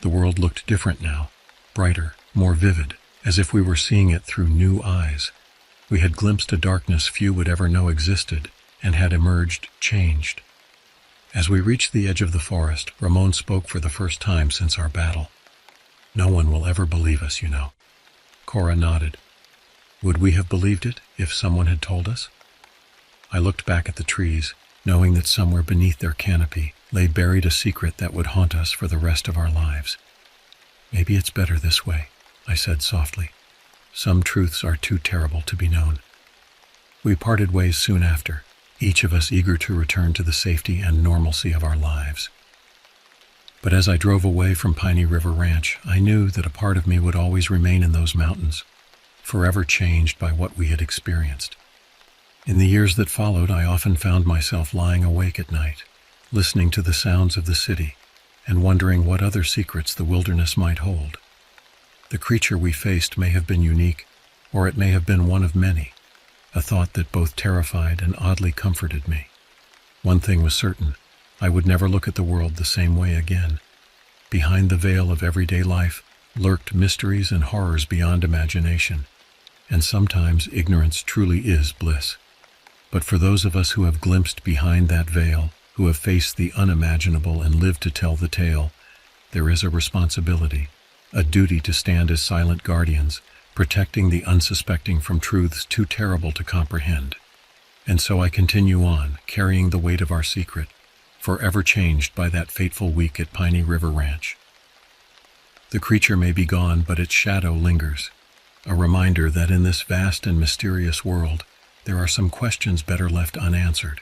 The world looked different now, brighter, more vivid, as if we were seeing it through new eyes. We had glimpsed a darkness few would ever know existed, and had emerged, changed. As we reached the edge of the forest, Ramon spoke for the first time since our battle. "No one will ever believe us, you know." Cora nodded. Would we have believed it if someone had told us? I looked back at the trees, knowing that somewhere beneath their canopy lay buried a secret that would haunt us for the rest of our lives. "Maybe it's better this way," I said softly. "Some truths are too terrible to be known." We parted ways soon after, each of us eager to return to the safety and normalcy of our lives. But as I drove away from Piney River Ranch, I knew that a part of me would always remain in those mountains, forever changed by what we had experienced. In the years that followed, I often found myself lying awake at night, listening to the sounds of the city, and wondering what other secrets the wilderness might hold. The creature we faced may have been unique, or it may have been one of many, a thought that both terrified and oddly comforted me. One thing was certain, I would never look at the world the same way again. Behind the veil of everyday life lurked mysteries and horrors beyond imagination, and sometimes ignorance truly is bliss. But for those of us who have glimpsed behind that veil, who have faced the unimaginable and lived to tell the tale, there is a responsibility, a duty to stand as silent guardians, protecting the unsuspecting from truths too terrible to comprehend. And so I continue on, carrying the weight of our secret, forever changed by that fateful week at Piney River Ranch. The creature may be gone, but its shadow lingers, a reminder that in this vast and mysterious world, there are some questions better left unanswered.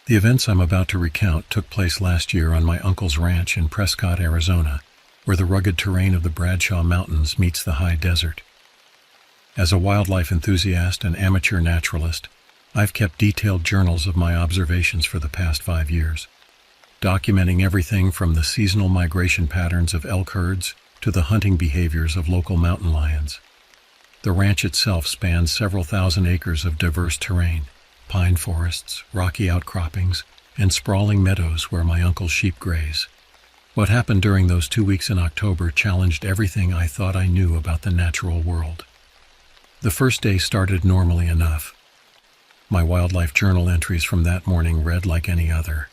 The events I'm about to recount took place last year on my uncle's ranch in Prescott, Arizona, where the rugged terrain of the Bradshaw Mountains meets the high desert. As a wildlife enthusiast and amateur naturalist, I've kept detailed journals of my observations for the past 5 years, documenting everything from the seasonal migration patterns of elk herds to the hunting behaviors of local mountain lions. The ranch itself spans several thousand acres of diverse terrain, pine forests, rocky outcroppings, and sprawling meadows where my uncle's sheep graze. What happened during those 2 weeks in October challenged everything I thought I knew about the natural world. The first day started normally enough. My wildlife journal entries from that morning read like any other.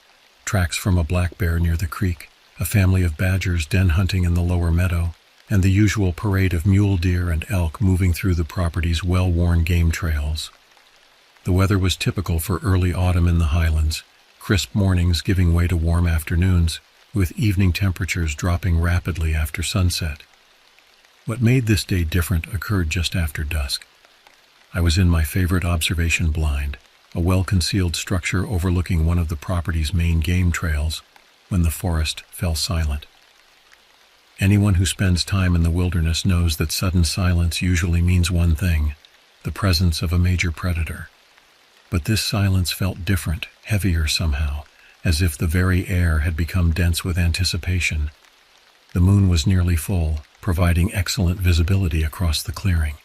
Tracks from a black bear near the creek, a family of badgers den hunting in the lower meadow, and the usual parade of mule deer and elk moving through the property's well-worn game trails. The weather was typical for early autumn in the highlands, crisp mornings giving way to warm afternoons, with evening temperatures dropping rapidly after sunset. What made this day different occurred just after dusk. I was in my favorite observation blind, a well-concealed structure overlooking one of the property's main game trails, when the forest fell silent. Anyone who spends time in the wilderness knows that sudden silence usually means one thing: the presence of a major predator. But this silence felt different, heavier somehow, as if the very air had become dense with anticipation. The moon was nearly full, providing excellent visibility across the clearing.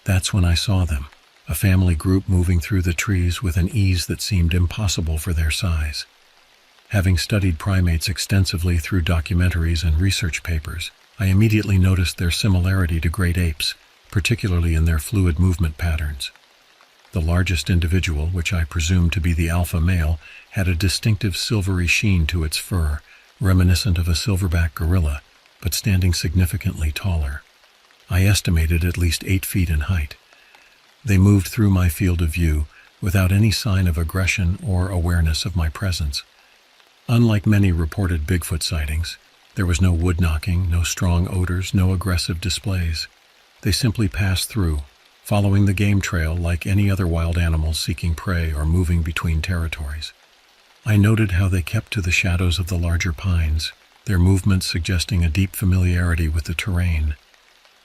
That's when I saw them, a family group moving through the trees with an ease that seemed impossible for their size. Having studied primates extensively through documentaries and research papers, I immediately noticed their similarity to great apes, particularly in their fluid movement patterns. The largest individual, which I presumed to be the alpha male, had a distinctive silvery sheen to its fur, reminiscent of a silverback gorilla, but standing significantly taller. I estimated at least 8 feet in height. They moved through my field of view without any sign of aggression or awareness of my presence. Unlike many reported Bigfoot sightings, there was no wood knocking, no strong odors, no aggressive displays. They simply passed through, following the game trail like any other wild animal seeking prey or moving between territories. I noted how they kept to the shadows of the larger pines, their movements suggesting a deep familiarity with the terrain.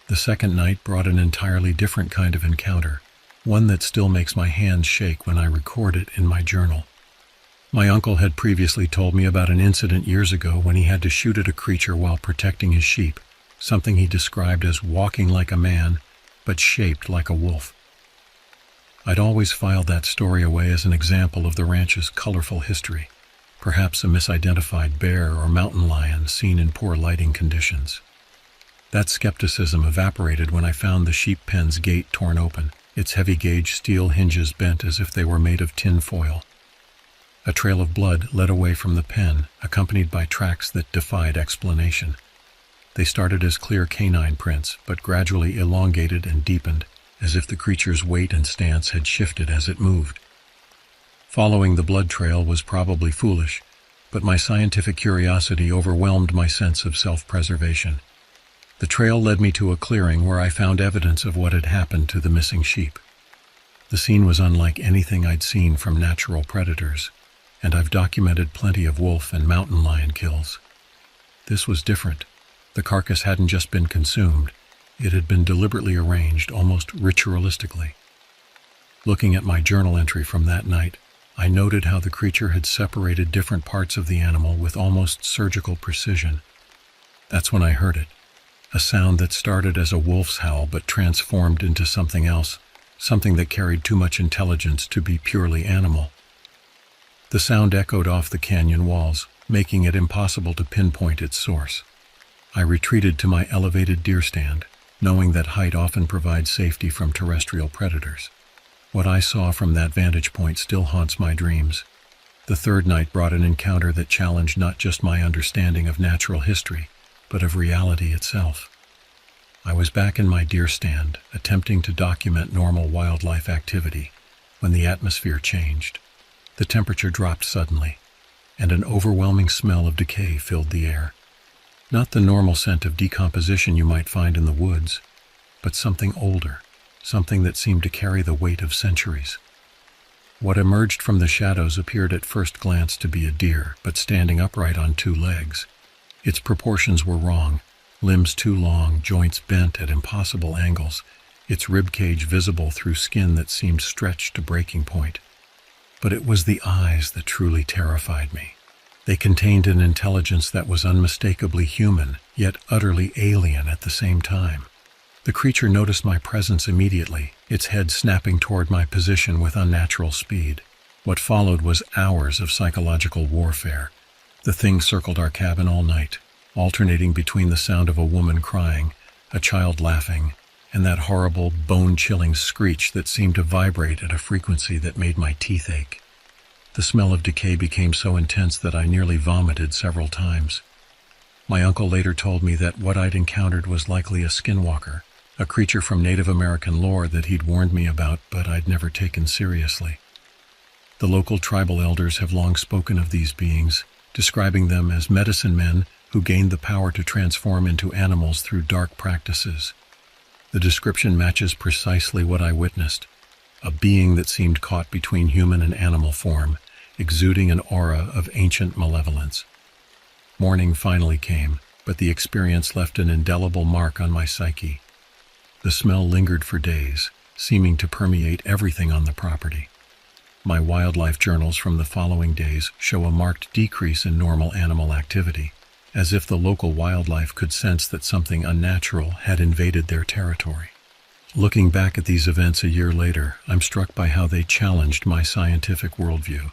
The second night brought an entirely different kind of encounter, one that still makes my hands shake when I record it in my journal. My uncle had previously told me about an incident years ago when he had to shoot at a creature while protecting his sheep, something he described as walking like a man, but shaped like a wolf. I'd always filed that story away as an example of the ranch's colorful history, perhaps a misidentified bear or mountain lion seen in poor lighting conditions. That skepticism evaporated when I found the sheep pen's gate torn open, its heavy-gauge steel hinges bent as if they were made of tin foil. A trail of blood led away from the pen, accompanied by tracks that defied explanation. They started as clear canine prints, but gradually elongated and deepened, as if the creature's weight and stance had shifted as it moved. Following the blood trail was probably foolish, but my scientific curiosity overwhelmed my sense of self-preservation. The trail led me to a clearing where I found evidence of what had happened to the missing sheep. The scene was unlike anything I'd seen from natural predators, and I've documented plenty of wolf and mountain lion kills. This was different. The carcass hadn't just been consumed, it had been deliberately arranged, almost ritualistically. Looking at my journal entry from that night, I noted how the creature had separated different parts of the animal with almost surgical precision. That's when I heard it. A sound that started as a wolf's howl but transformed into something else, something that carried too much intelligence to be purely animal. The sound echoed off the canyon walls, making it impossible to pinpoint its source. I retreated to my elevated deer stand, knowing that height often provides safety from terrestrial predators. What I saw from that vantage point still haunts my dreams. The third night brought an encounter that challenged not just my understanding of natural history, but of reality itself. I was back in my deer stand, attempting to document normal wildlife activity, when the atmosphere changed. The temperature dropped suddenly, and an overwhelming smell of decay filled the air. Not the normal scent of decomposition you might find in the woods, but something older, something that seemed to carry the weight of centuries. What emerged from the shadows appeared at first glance to be a deer, but standing upright on 2 legs. Its proportions were wrong, limbs too long, joints bent at impossible angles, its ribcage visible through skin that seemed stretched to breaking point. But it was the eyes that truly terrified me. They contained an intelligence that was unmistakably human, yet utterly alien at the same time. The creature noticed my presence immediately, its head snapping toward my position with unnatural speed. What followed was hours of psychological warfare. The thing circled our cabin all night, alternating between the sound of a woman crying, a child laughing, and that horrible, bone-chilling screech that seemed to vibrate at a frequency that made my teeth ache. The smell of decay became so intense that I nearly vomited several times. My uncle later told me that what I'd encountered was likely a skinwalker, a creature from Native American lore that he'd warned me about but I'd never taken seriously. The local tribal elders have long spoken of these beings, describing them as medicine men who gained the power to transform into animals through dark practices. The description matches precisely what I witnessed, a being that seemed caught between human and animal form, exuding an aura of ancient malevolence. Morning finally came, but the experience left an indelible mark on my psyche. The smell lingered for days, seeming to permeate everything on the property. My wildlife journals from the following days show a marked decrease in normal animal activity, as if the local wildlife could sense that something unnatural had invaded their territory. Looking back at these events a year later, I'm struck by how they challenged my scientific worldview.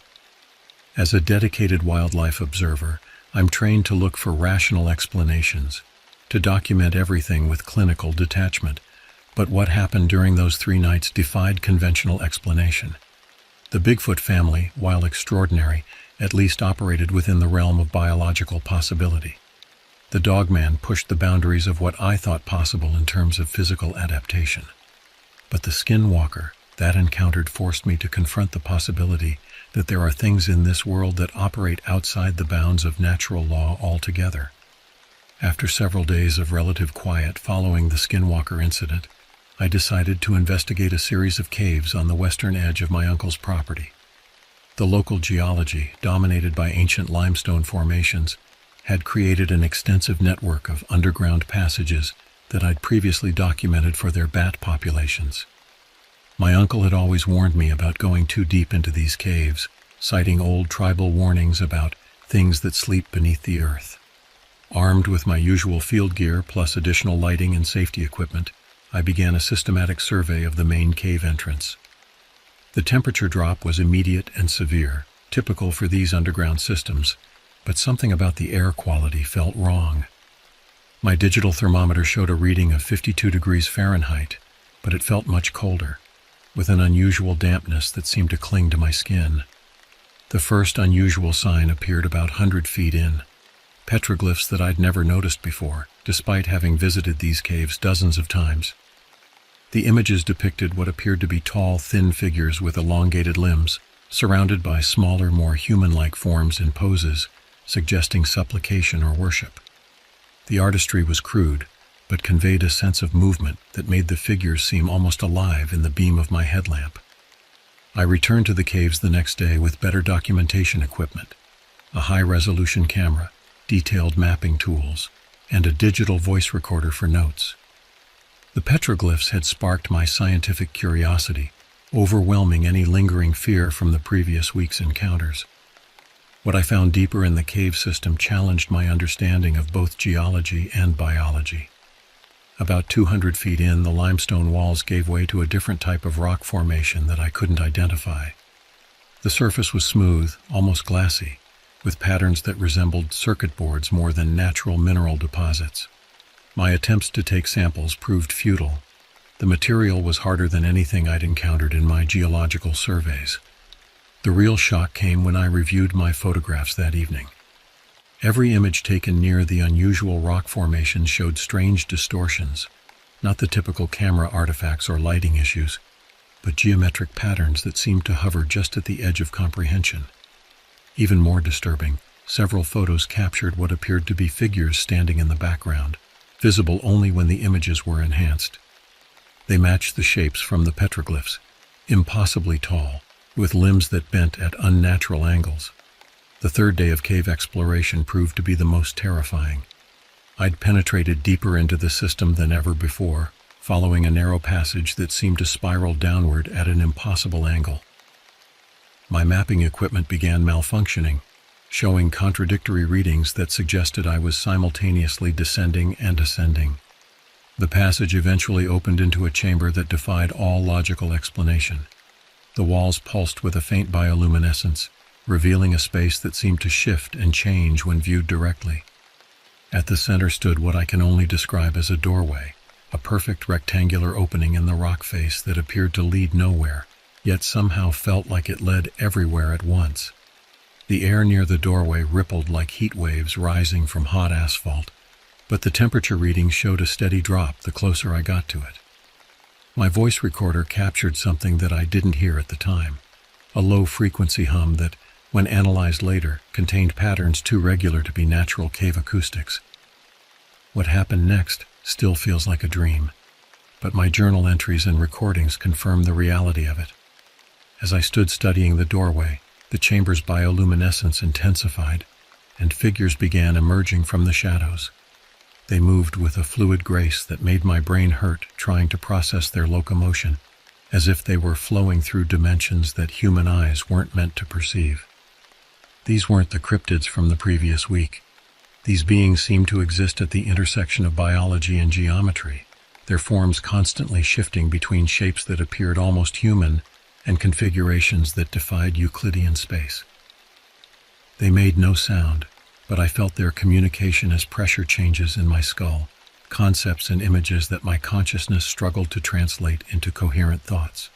As a dedicated wildlife observer, I'm trained to look for rational explanations, to document everything with clinical detachment. But what happened during those 3 nights defied conventional explanation. The Bigfoot family, while extraordinary, at least operated within the realm of biological possibility. The dogman pushed the boundaries of what I thought possible in terms of physical adaptation. But the skinwalker, that encounter forced me to confront the possibility that there are things in this world that operate outside the bounds of natural law altogether. After several days of relative quiet following the skinwalker incident, I decided to investigate a series of caves on the western edge of my uncle's property. The local geology, dominated by ancient limestone formations, had created an extensive network of underground passages that I'd previously documented for their bat populations. My uncle had always warned me about going too deep into these caves, citing old tribal warnings about things that sleep beneath the earth. Armed with my usual field gear plus additional lighting and safety equipment, I began a systematic survey of the main cave entrance. The temperature drop was immediate and severe, typical for these underground systems, but something about the air quality felt wrong. My digital thermometer showed a reading of 52 degrees Fahrenheit, but it felt much colder, with an unusual dampness that seemed to cling to my skin. The first unusual sign appeared about 100 feet in, petroglyphs that I'd never noticed before, despite having visited these caves dozens of times. The images depicted what appeared to be tall, thin figures with elongated limbs, surrounded by smaller, more human-like forms and poses, suggesting supplication or worship. The artistry was crude, but conveyed a sense of movement that made the figures seem almost alive in the beam of my headlamp. I returned to the caves the next day with better documentation equipment, a high-resolution camera, detailed mapping tools, and a digital voice recorder for notes. The petroglyphs had sparked my scientific curiosity, overwhelming any lingering fear from the previous week's encounters. What I found deeper in the cave system challenged my understanding of both geology and biology. About 200 feet in, the limestone walls gave way to a different type of rock formation that I couldn't identify. The surface was smooth, almost glassy, with patterns that resembled circuit boards more than natural mineral deposits. My attempts to take samples proved futile. The material was harder than anything I'd encountered in my geological surveys. The real shock came when I reviewed my photographs that evening. Every image taken near the unusual rock formations showed strange distortions, not the typical camera artifacts or lighting issues, but geometric patterns that seemed to hover just at the edge of comprehension. Even more disturbing, several photos captured what appeared to be figures standing in the background, visible only when the images were enhanced. They matched the shapes from the petroglyphs, impossibly tall, with limbs that bent at unnatural angles. The third day of cave exploration proved to be the most terrifying. I'd penetrated deeper into the system than ever before, following a narrow passage that seemed to spiral downward at an impossible angle. My mapping equipment began malfunctioning, showing contradictory readings that suggested I was simultaneously descending and ascending. The passage eventually opened into a chamber that defied all logical explanation. The walls pulsed with a faint bioluminescence, revealing a space that seemed to shift and change when viewed directly. At the center stood what I can only describe as a doorway, a perfect rectangular opening in the rock face that appeared to lead nowhere, yet somehow felt like it led everywhere at once. The air near the doorway rippled like heat waves rising from hot asphalt, but the temperature readings showed a steady drop the closer I got to it. My voice recorder captured something that I didn't hear at the time, a low-frequency hum that, when analyzed later, contained patterns too regular to be natural cave acoustics. What happened next still feels like a dream, but my journal entries and recordings confirm the reality of it. As I stood studying the doorway, the chamber's bioluminescence intensified, and figures began emerging from the shadows. They moved with a fluid grace that made my brain hurt trying to process their locomotion, as if they were flowing through dimensions that human eyes weren't meant to perceive. These weren't the cryptids from the previous week. These beings seemed to exist at the intersection of biology and geometry, their forms constantly shifting between shapes that appeared almost human and configurations that defied Euclidean space. They made no sound, but I felt their communication as pressure changes in my skull, concepts and images that my consciousness struggled to translate into coherent thoughts.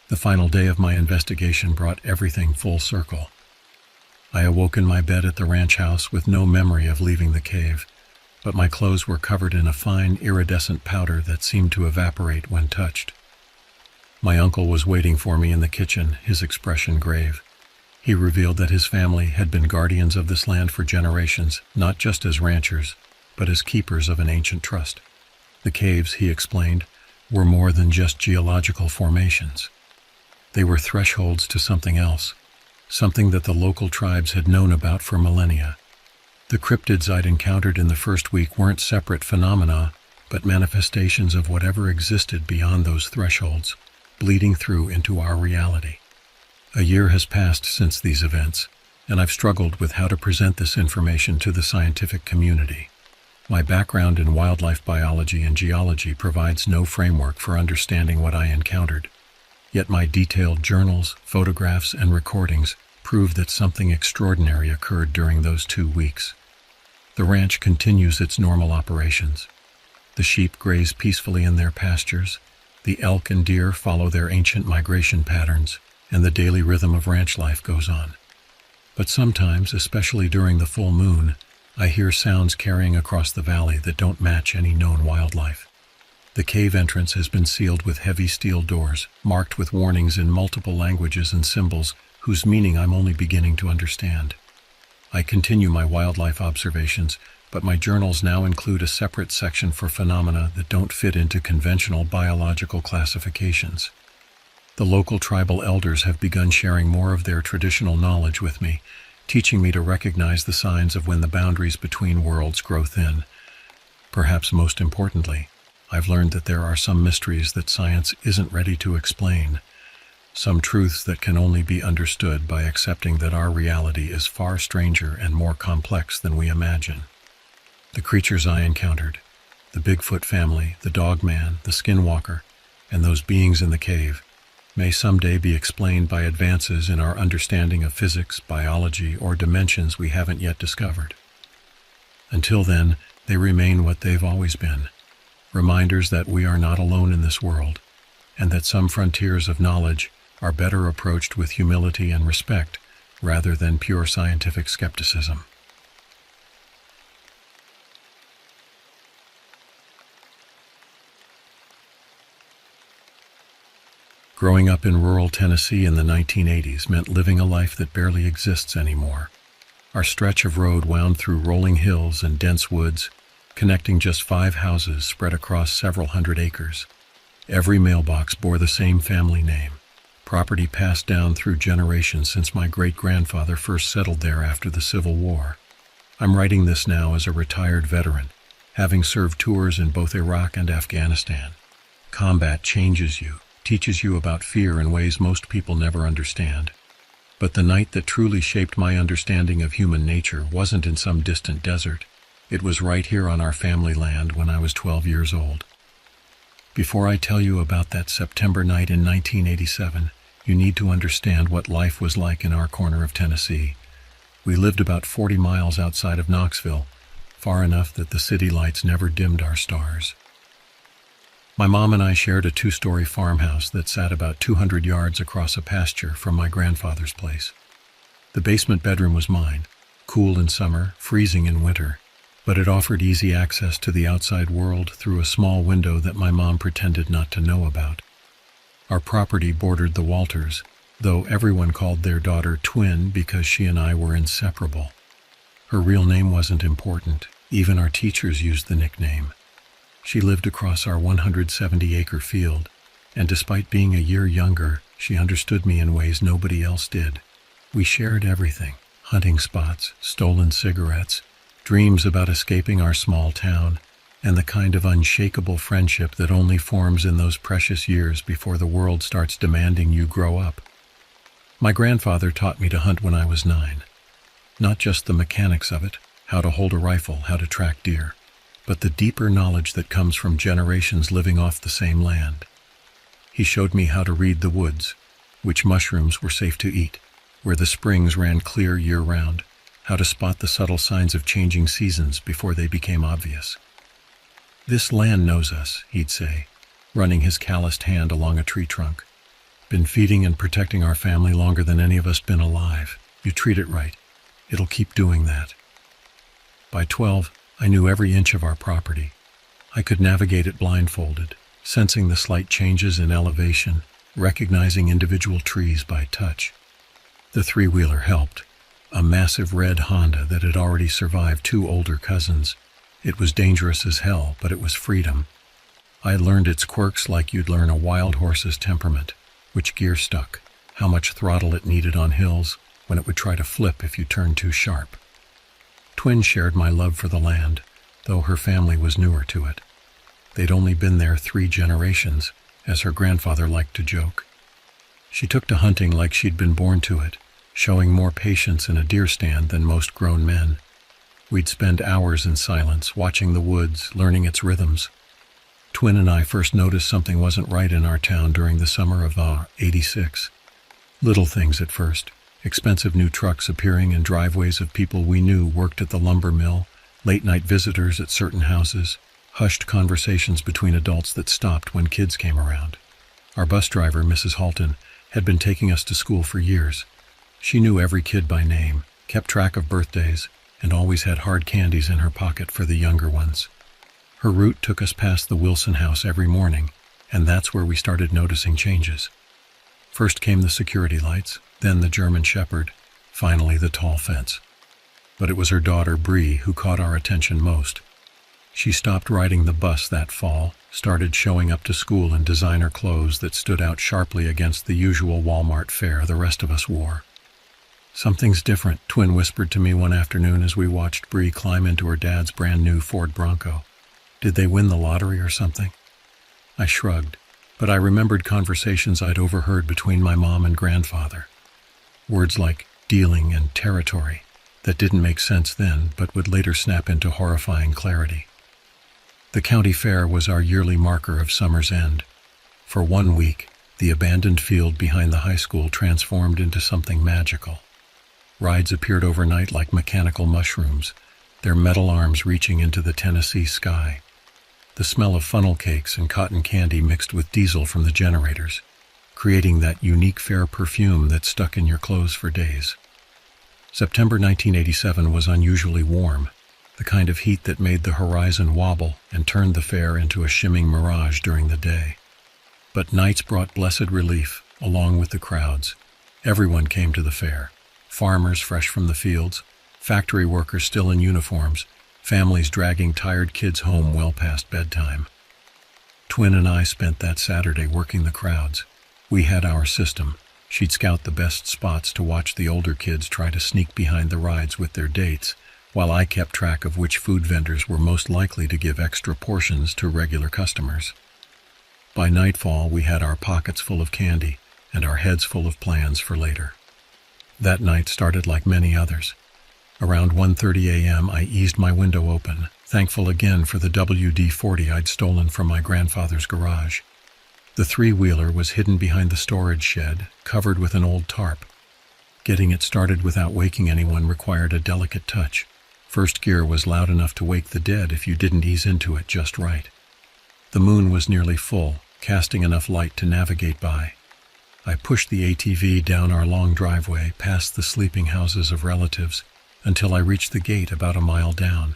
The final day of my investigation brought everything full circle. I awoke in my bed at the ranch house with no memory of leaving the cave, but my clothes were covered in a fine, iridescent powder that seemed to evaporate when touched. My uncle was waiting for me in the kitchen, his expression grave. He revealed that his family had been guardians of this land for generations, not just as ranchers, but as keepers of an ancient trust. The caves, he explained, were more than just geological formations. They were thresholds to something else, something that the local tribes had known about for millennia. The cryptids I'd encountered in the first week weren't separate phenomena, but manifestations of whatever existed beyond those thresholds, bleeding through into our reality. A year has passed since these events, and I've struggled with how to present this information to the scientific community. My background in wildlife biology and geology provides no framework for understanding what I encountered. Yet my detailed journals, photographs, and recordings prove that something extraordinary occurred during those 2 weeks. The ranch continues its normal operations. The sheep graze peacefully in their pastures, the elk and deer follow their ancient migration patterns, and the daily rhythm of ranch life goes on. But sometimes, especially during the full moon, I hear sounds carrying across the valley that don't match any known wildlife. The cave entrance has been sealed with heavy steel doors, marked with warnings in multiple languages and symbols whose meaning I'm only beginning to understand. I continue my wildlife observations, but my journals now include a separate section for phenomena that don't fit into conventional biological classifications. The local tribal elders have begun sharing more of their traditional knowledge with me, teaching me to recognize the signs of when the boundaries between worlds grow thin. Perhaps most importantly, I've learned that there are some mysteries that science isn't ready to explain, some truths that can only be understood by accepting that our reality is far stranger and more complex than we imagine. The creatures I encountered, the Bigfoot family, the Dog Man, the Skinwalker, and those beings in the cave, may someday be explained by advances in our understanding of physics, biology, or dimensions we haven't yet discovered. Until then, they remain what they've always been. Reminders that we are not alone in this world, and that some frontiers of knowledge are better approached with humility and respect rather than pure scientific skepticism. Growing up in rural Tennessee in the 1980s meant living a life that barely exists anymore. Our stretch of road wound through rolling hills and dense woods, connecting just 5 houses spread across several hundred acres. Every mailbox bore the same family name, property passed down through generations since my great-grandfather first settled there after the Civil War. I'm writing this now as a retired veteran, having served tours in both Iraq and Afghanistan. Combat changes you, teaches you about fear in ways most people never understand. But the night that truly shaped my understanding of human nature wasn't in some distant desert. It was right here on our family land when I was 12 years old. Before I tell you about that September night in 1987, you need to understand what life was like in our corner of Tennessee. We lived about 40 miles outside of Knoxville, far enough that the city lights never dimmed our stars. My mom and I shared a 2-story farmhouse that sat about 200 yards across a pasture from my grandfather's place. The basement bedroom was mine, cool in summer, freezing in winter, but it offered easy access to the outside world through a small window that my mom pretended not to know about. Our property bordered the Walters, though everyone called their daughter Twin because she and I were inseparable. Her real name wasn't important, even our teachers used the nickname. She lived across our 170-acre field, and despite being a year younger, she understood me in ways nobody else did. We shared everything: hunting spots, stolen cigarettes, dreams about escaping our small town, and the kind of unshakable friendship that only forms in those precious years before the world starts demanding you grow up. My grandfather taught me to hunt when I was 9. Not just the mechanics of it, how to hold a rifle, how to track deer, but the deeper knowledge that comes from generations living off the same land. He showed me how to read the woods, which mushrooms were safe to eat, where the springs ran clear year-round, how to spot the subtle signs of changing seasons before they became obvious. "This land knows us," he'd say, running his calloused hand along a tree trunk. "Been feeding and protecting our family longer than any of us been alive. You treat it right, it'll keep doing that." By 12, I knew every inch of our property. I could navigate it blindfolded, sensing the slight changes in elevation, recognizing individual trees by touch. The three-wheeler helped, a massive red Honda that had already survived 2 older cousins. It was dangerous as hell, but it was freedom. I learned its quirks like you'd learn a wild horse's temperament, which gear stuck, how much throttle it needed on hills, when it would try to flip if you turned too sharp. Twin shared my love for the land, though her family was newer to it. They'd only been there 3 generations, as her grandfather liked to joke. She took to hunting like she'd been born to it, showing more patience in a deer stand than most grown men. We'd spend hours in silence, watching the woods, learning its rhythms. Twin and I first noticed something wasn't right in our town during the summer of '86. Little things at first. Expensive new trucks appearing in driveways of people we knew worked at the lumber mill, late-night visitors at certain houses, hushed conversations between adults that stopped when kids came around. Our bus driver, Mrs. Halton, had been taking us to school for years. She knew every kid by name, kept track of birthdays, and always had hard candies in her pocket for the younger ones. Her route took us past the Wilson house every morning, and that's where we started noticing changes. First came the security lights, then the German Shepherd, finally the tall fence. But it was her daughter, Bree, who caught our attention most. She stopped riding the bus that fall, started showing up to school in designer clothes that stood out sharply against the usual Walmart fare the rest of us wore. "Something's different," Twin whispered to me one afternoon as we watched Bree climb into her dad's brand-new Ford Bronco. "Did they win the lottery or something?" I shrugged, but I remembered conversations I'd overheard between my mom and grandfather. Words like dealing and territory that didn't make sense then, but would later snap into horrifying clarity. The county fair was our yearly marker of summer's end. For 1 week, the abandoned field behind the high school transformed into something magical. Rides appeared overnight like mechanical mushrooms, their metal arms reaching into the Tennessee sky. The smell of funnel cakes and cotton candy mixed with diesel from the generators, creating that unique fair perfume that stuck in your clothes for days. September 1987 was unusually warm, the kind of heat that made the horizon wobble and turned the fair into a shimming mirage during the day. But nights brought blessed relief, along with the crowds. Everyone came to the fair. Farmers fresh from the fields, factory workers still in uniforms, families dragging tired kids home well past bedtime. Twin and I spent that Saturday working the crowds. We had our system. She'd scout the best spots to watch the older kids try to sneak behind the rides with their dates, while I kept track of which food vendors were most likely to give extra portions to regular customers. By nightfall, we had our pockets full of candy and our heads full of plans for later. That night started like many others. Around 1:30 a.m., I eased my window open, thankful again for the WD-40 I'd stolen from my grandfather's garage. The three-wheeler was hidden behind the storage shed, covered with an old tarp. Getting it started without waking anyone required a delicate touch. First gear was loud enough to wake the dead if you didn't ease into it just right. The moon was nearly full, casting enough light to navigate by. I pushed the ATV down our long driveway, past the sleeping houses of relatives, until I reached the gate about a mile down.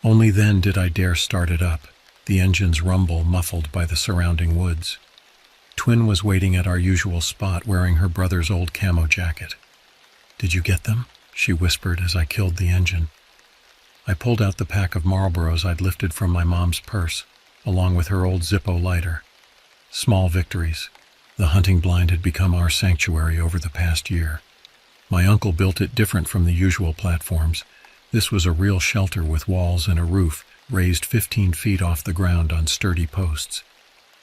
Only then did I dare start it up, the engine's rumble muffled by the surrounding woods. Twin was waiting at our usual spot wearing her brother's old camo jacket. "Did you get them?" she whispered as I killed the engine. I pulled out the pack of Marlboros I'd lifted from my mom's purse, along with her old Zippo lighter. Small victories. The hunting blind had become our sanctuary over the past year. My uncle built it different from the usual platforms. This was a real shelter with walls and a roof, raised 15 feet off the ground on sturdy posts.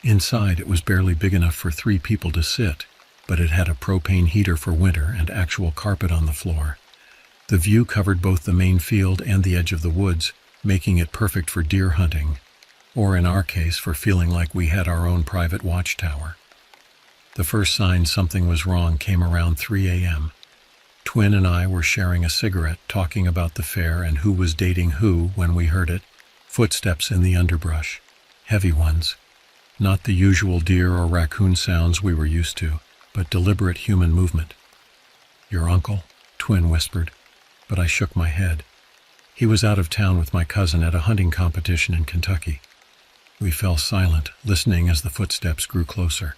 Inside, it was barely big enough for 3 people to sit, but it had a propane heater for winter and actual carpet on the floor. The view covered both the main field and the edge of the woods, making it perfect for deer hunting, or in our case, for feeling like we had our own private watchtower. The first sign something was wrong came around 3 a.m. Twin and I were sharing a cigarette, talking about the fair and who was dating who when we heard it. Footsteps in the underbrush. Heavy ones. Not the usual deer or raccoon sounds we were used to, but deliberate human movement. "Your uncle?" Twin whispered, but I shook my head. He was out of town with my cousin at a hunting competition in Kentucky. We fell silent, listening as the footsteps grew closer.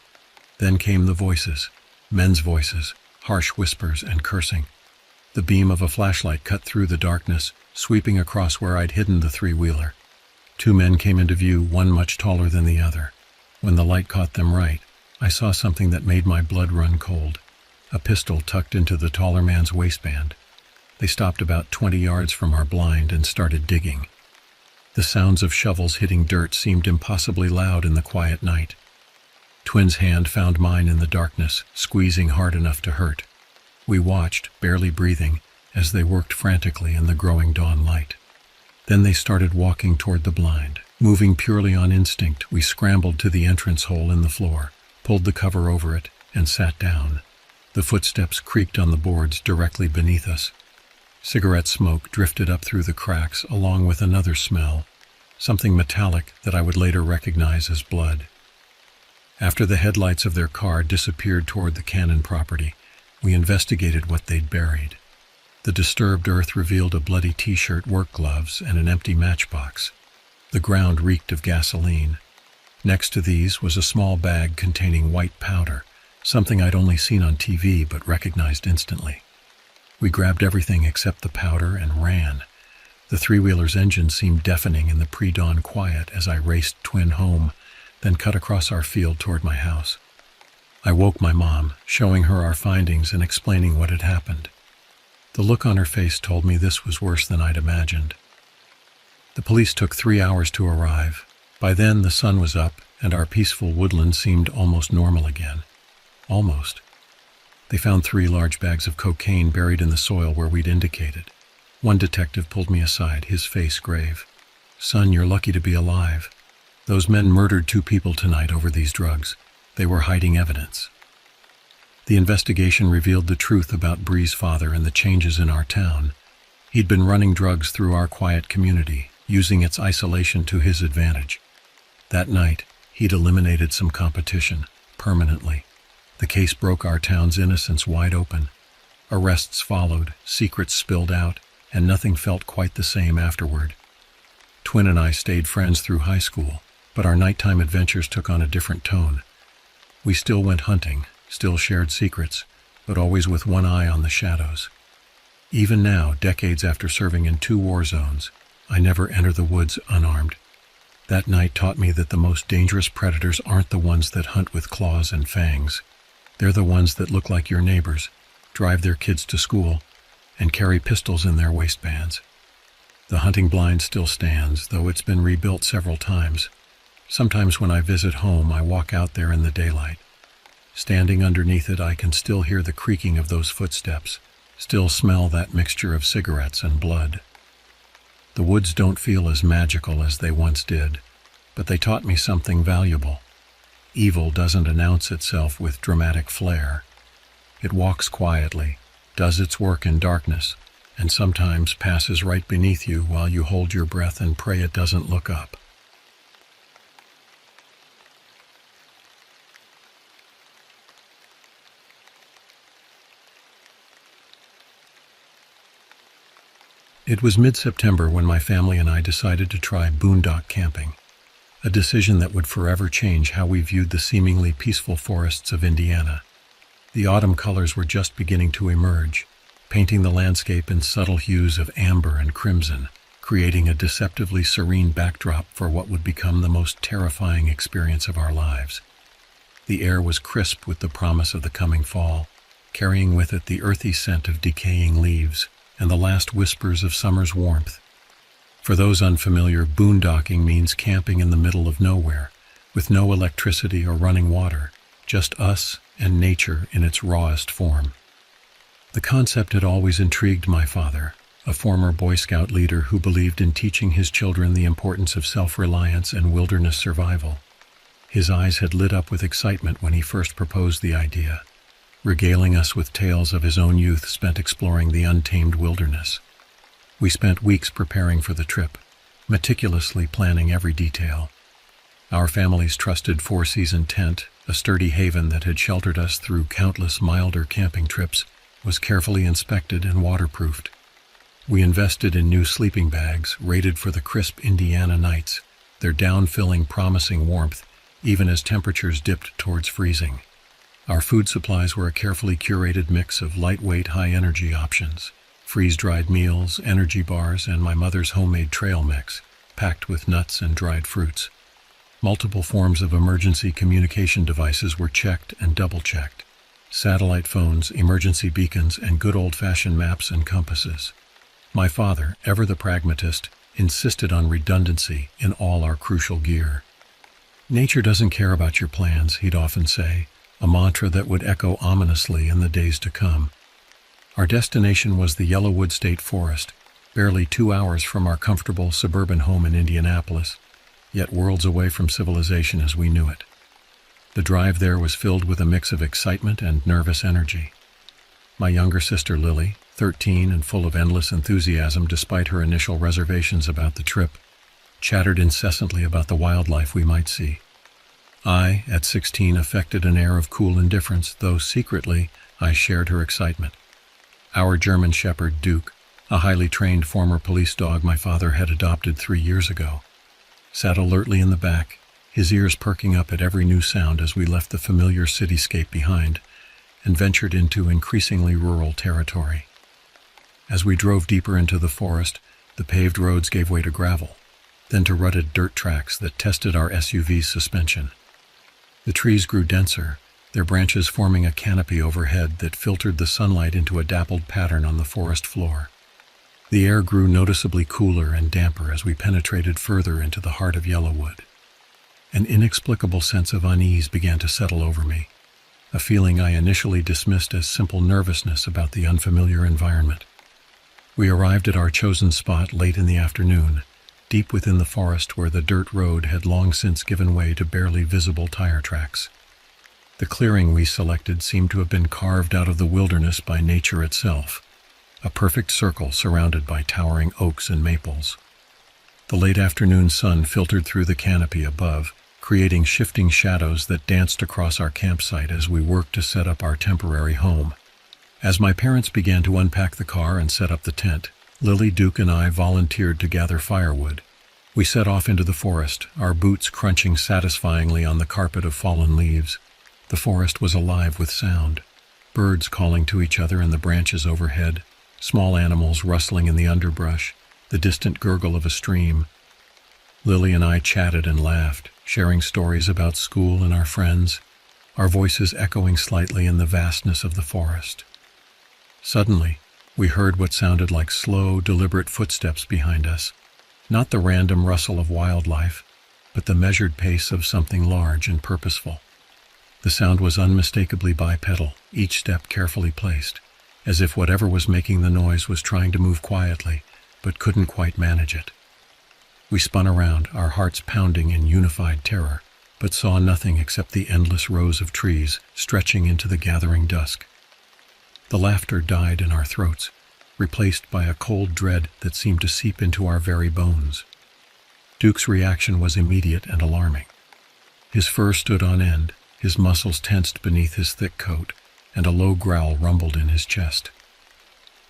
Then came the voices, men's voices, harsh whispers and cursing. The beam of a flashlight cut through the darkness, sweeping across where I'd hidden the three-wheeler. 2 men came into view, one much taller than the other. When the light caught them right, I saw something that made my blood run cold. A pistol tucked into the taller man's waistband. They stopped about 20 yards from our blind and started digging. The sounds of shovels hitting dirt seemed impossibly loud in the quiet night. Twin's hand found mine in the darkness, squeezing hard enough to hurt. We watched, barely breathing, as they worked frantically in the growing dawn light. Then they started walking toward the blind. Moving purely on instinct, we scrambled to the entrance hole in the floor, pulled the cover over it, and sat down. The footsteps creaked on the boards directly beneath us. Cigarette smoke drifted up through the cracks along with another smell, something metallic that I would later recognize as blood. After the headlights of their car disappeared toward the Cannon property, we investigated what they'd buried. The disturbed earth revealed a bloody t-shirt, work gloves, and an empty matchbox. The ground reeked of gasoline. Next to these was a small bag containing white powder, something I'd only seen on TV but recognized instantly. We grabbed everything except the powder and ran. The three-wheeler's engine seemed deafening in the pre-dawn quiet as I raced Twin home, then cut across our field toward my house. I woke my mom, showing her our findings and explaining what had happened. The look on her face told me this was worse than I'd imagined. The police took 3 hours to arrive. By then, the sun was up, and our peaceful woodland seemed almost normal again. Almost. They found 3 large bags of cocaine buried in the soil where we'd indicated. One detective pulled me aside, his face grave. "Son, you're lucky to be alive. Those men murdered 2 people tonight over these drugs. They were hiding evidence." The investigation revealed the truth about Bree's father and the changes in our town. He'd been running drugs through our quiet community, using its isolation to his advantage. That night, he'd eliminated some competition, permanently. The case broke our town's innocence wide open. Arrests followed, secrets spilled out, and nothing felt quite the same afterward. Twin and I stayed friends through high school, but our nighttime adventures took on a different tone. We still went hunting, still shared secrets, but always with one eye on the shadows. Even now, decades after serving in 2 war zones, I never enter the woods unarmed. That night taught me that the most dangerous predators aren't the ones that hunt with claws and fangs. They're the ones that look like your neighbors, drive their kids to school, and carry pistols in their waistbands. The hunting blind still stands, though it's been rebuilt several times. Sometimes when I visit home, I walk out there in the daylight. Standing underneath it, I can still hear the creaking of those footsteps, still smell that mixture of cigarettes and blood. The woods don't feel as magical as they once did, but they taught me something valuable. Evil doesn't announce itself with dramatic flair. It walks quietly, does its work in darkness, and sometimes passes right beneath you while you hold your breath and pray it doesn't look up. It was mid-September when my family and I decided to try boondock camping, a decision that would forever change how we viewed the seemingly peaceful forests of Indiana. The autumn colors were just beginning to emerge, painting the landscape in subtle hues of amber and crimson, creating a deceptively serene backdrop for what would become the most terrifying experience of our lives. The air was crisp with the promise of the coming fall, carrying with it the earthy scent of decaying leaves and the last whispers of summer's warmth. For those unfamiliar, boondocking means camping in the middle of nowhere, with no electricity or running water, just us and nature in its rawest form. The concept had always intrigued my father, a former Boy Scout leader who believed in teaching his children the importance of self-reliance and wilderness survival. His eyes had lit up with excitement when he first proposed the idea, regaling us with tales of his own youth spent exploring the untamed wilderness. We spent weeks preparing for the trip, meticulously planning every detail. Our family's trusted four-season tent, a sturdy haven that had sheltered us through countless milder camping trips, was carefully inspected and waterproofed. We invested in new sleeping bags, rated for the crisp Indiana nights, their down-filling promising warmth, even as temperatures dipped towards freezing. Our food supplies were a carefully curated mix of lightweight, high-energy options, freeze-dried meals, energy bars, and my mother's homemade trail mix, packed with nuts and dried fruits. Multiple forms of emergency communication devices were checked and double-checked. Satellite phones, emergency beacons, and good old-fashioned maps and compasses. My father, ever the pragmatist, insisted on redundancy in all our crucial gear. "Nature doesn't care about your plans," he'd often say, a mantra that would echo ominously in the days to come. Our destination was the Yellowwood State Forest, barely 2 hours from our comfortable suburban home in Indianapolis, yet worlds away from civilization as we knew it. The drive there was filled with a mix of excitement and nervous energy. My younger sister Lily, 13 and full of endless enthusiasm despite her initial reservations about the trip, chattered incessantly about the wildlife we might see. I, at 16, affected an air of cool indifference, though secretly I shared her excitement. Our German shepherd, Duke, a highly trained former police dog my father had adopted 3 years ago, sat alertly in the back, his ears perking up at every new sound as we left the familiar cityscape behind and ventured into increasingly rural territory. As we drove deeper into the forest, the paved roads gave way to gravel, then to rutted dirt tracks that tested our SUV's suspension. The trees grew denser, their branches forming a canopy overhead that filtered the sunlight into a dappled pattern on the forest floor. The air grew noticeably cooler and damper as we penetrated further into the heart of Yellowwood. An inexplicable sense of unease began to settle over me, a feeling I initially dismissed as simple nervousness about the unfamiliar environment. We arrived at our chosen spot late in the afternoon, deep within the forest where the dirt road had long since given way to barely visible tire tracks. The clearing we selected seemed to have been carved out of the wilderness by nature itself, a perfect circle surrounded by towering oaks and maples. The late afternoon sun filtered through the canopy above, creating shifting shadows that danced across our campsite as we worked to set up our temporary home. As my parents began to unpack the car and set up the tent, Lily, Duke, and I volunteered to gather firewood. We set off into the forest, our boots crunching satisfyingly on the carpet of fallen leaves. The forest was alive with sound, birds calling to each other in the branches overhead, small animals rustling in the underbrush, the distant gurgle of a stream. Lily and I chatted and laughed, sharing stories about school and our friends, our voices echoing slightly in the vastness of the forest. Suddenly, we heard what sounded like slow, deliberate footsteps behind us, not the random rustle of wildlife, but the measured pace of something large and purposeful. The sound was unmistakably bipedal, each step carefully placed, as if whatever was making the noise was trying to move quietly, but couldn't quite manage it. We spun around, our hearts pounding in unified terror, but saw nothing except the endless rows of trees stretching into the gathering dusk. The laughter died in our throats, replaced by a cold dread that seemed to seep into our very bones. Duke's reaction was immediate and alarming. His fur stood on end, his muscles tensed beneath his thick coat, and a low growl rumbled in his chest.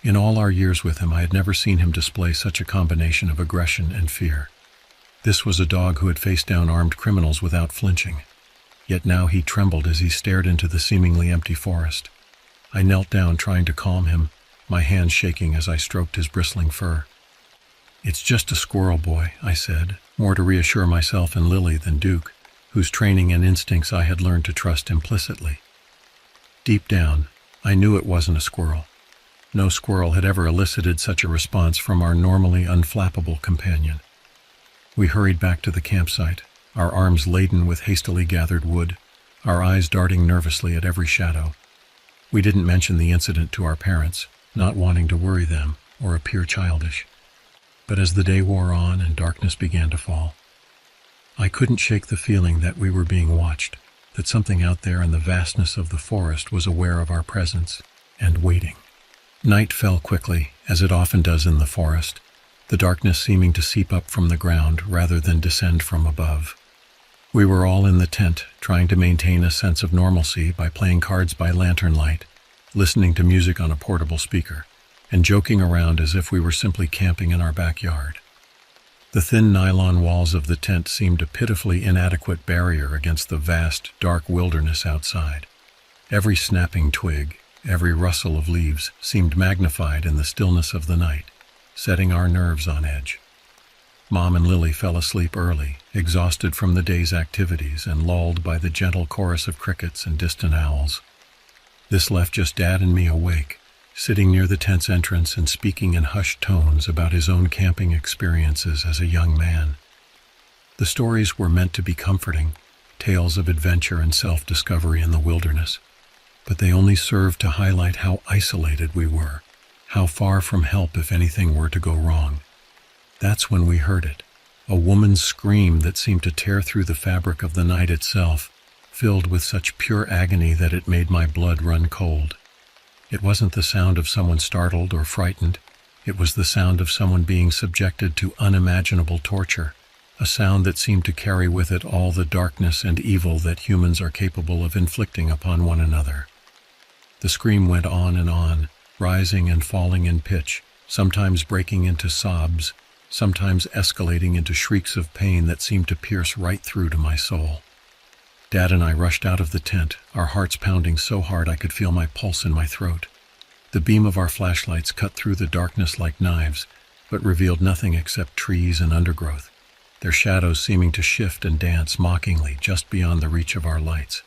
In all our years with him, I had never seen him display such a combination of aggression and fear. This was a dog who had faced down armed criminals without flinching. Yet now he trembled as he stared into the seemingly empty forest. I knelt down trying to calm him, my hands shaking as I stroked his bristling fur. "It's just a squirrel, boy," I said, more to reassure myself and Lily than Duke, whose training and instincts I had learned to trust implicitly. Deep down, I knew it wasn't a squirrel. No squirrel had ever elicited such a response from our normally unflappable companion. We hurried back to the campsite, our arms laden with hastily gathered wood, our eyes darting nervously at every shadow. We didn't mention the incident to our parents, not wanting to worry them or appear childish. But as the day wore on and darkness began to fall, I couldn't shake the feeling that we were being watched, that something out there in the vastness of the forest was aware of our presence and waiting. Night fell quickly, as it often does in the forest, the darkness seeming to seep up from the ground rather than descend from above. We were all in the tent, trying to maintain a sense of normalcy by playing cards by lantern light, listening to music on a portable speaker, and joking around as if we were simply camping in our backyard. The thin nylon walls of the tent seemed a pitifully inadequate barrier against the vast, dark wilderness outside. Every snapping twig, every rustle of leaves seemed magnified in the stillness of the night, setting our nerves on edge. Mom and Lily fell asleep early, exhausted from the day's activities and lulled by the gentle chorus of crickets and distant owls. This left just Dad and me awake, sitting near the tent's entrance and speaking in hushed tones about his own camping experiences as a young man. The stories were meant to be comforting, tales of adventure and self-discovery in the wilderness, but they only served to highlight how isolated we were, how far from help if anything were to go wrong. That's when we heard it, a woman's scream that seemed to tear through the fabric of the night itself, filled with such pure agony that it made my blood run cold. It wasn't the sound of someone startled or frightened. It was the sound of someone being subjected to unimaginable torture, a sound that seemed to carry with it all the darkness and evil that humans are capable of inflicting upon one another. The scream went on, rising and falling in pitch, sometimes breaking into sobs, sometimes escalating into shrieks of pain that seemed to pierce right through to my soul. Dad and I rushed out of the tent, our hearts pounding so hard I could feel my pulse in my throat. The beam of our flashlights cut through the darkness like knives, but revealed nothing except trees and undergrowth, their shadows seeming to shift and dance mockingly just beyond the reach of our lights.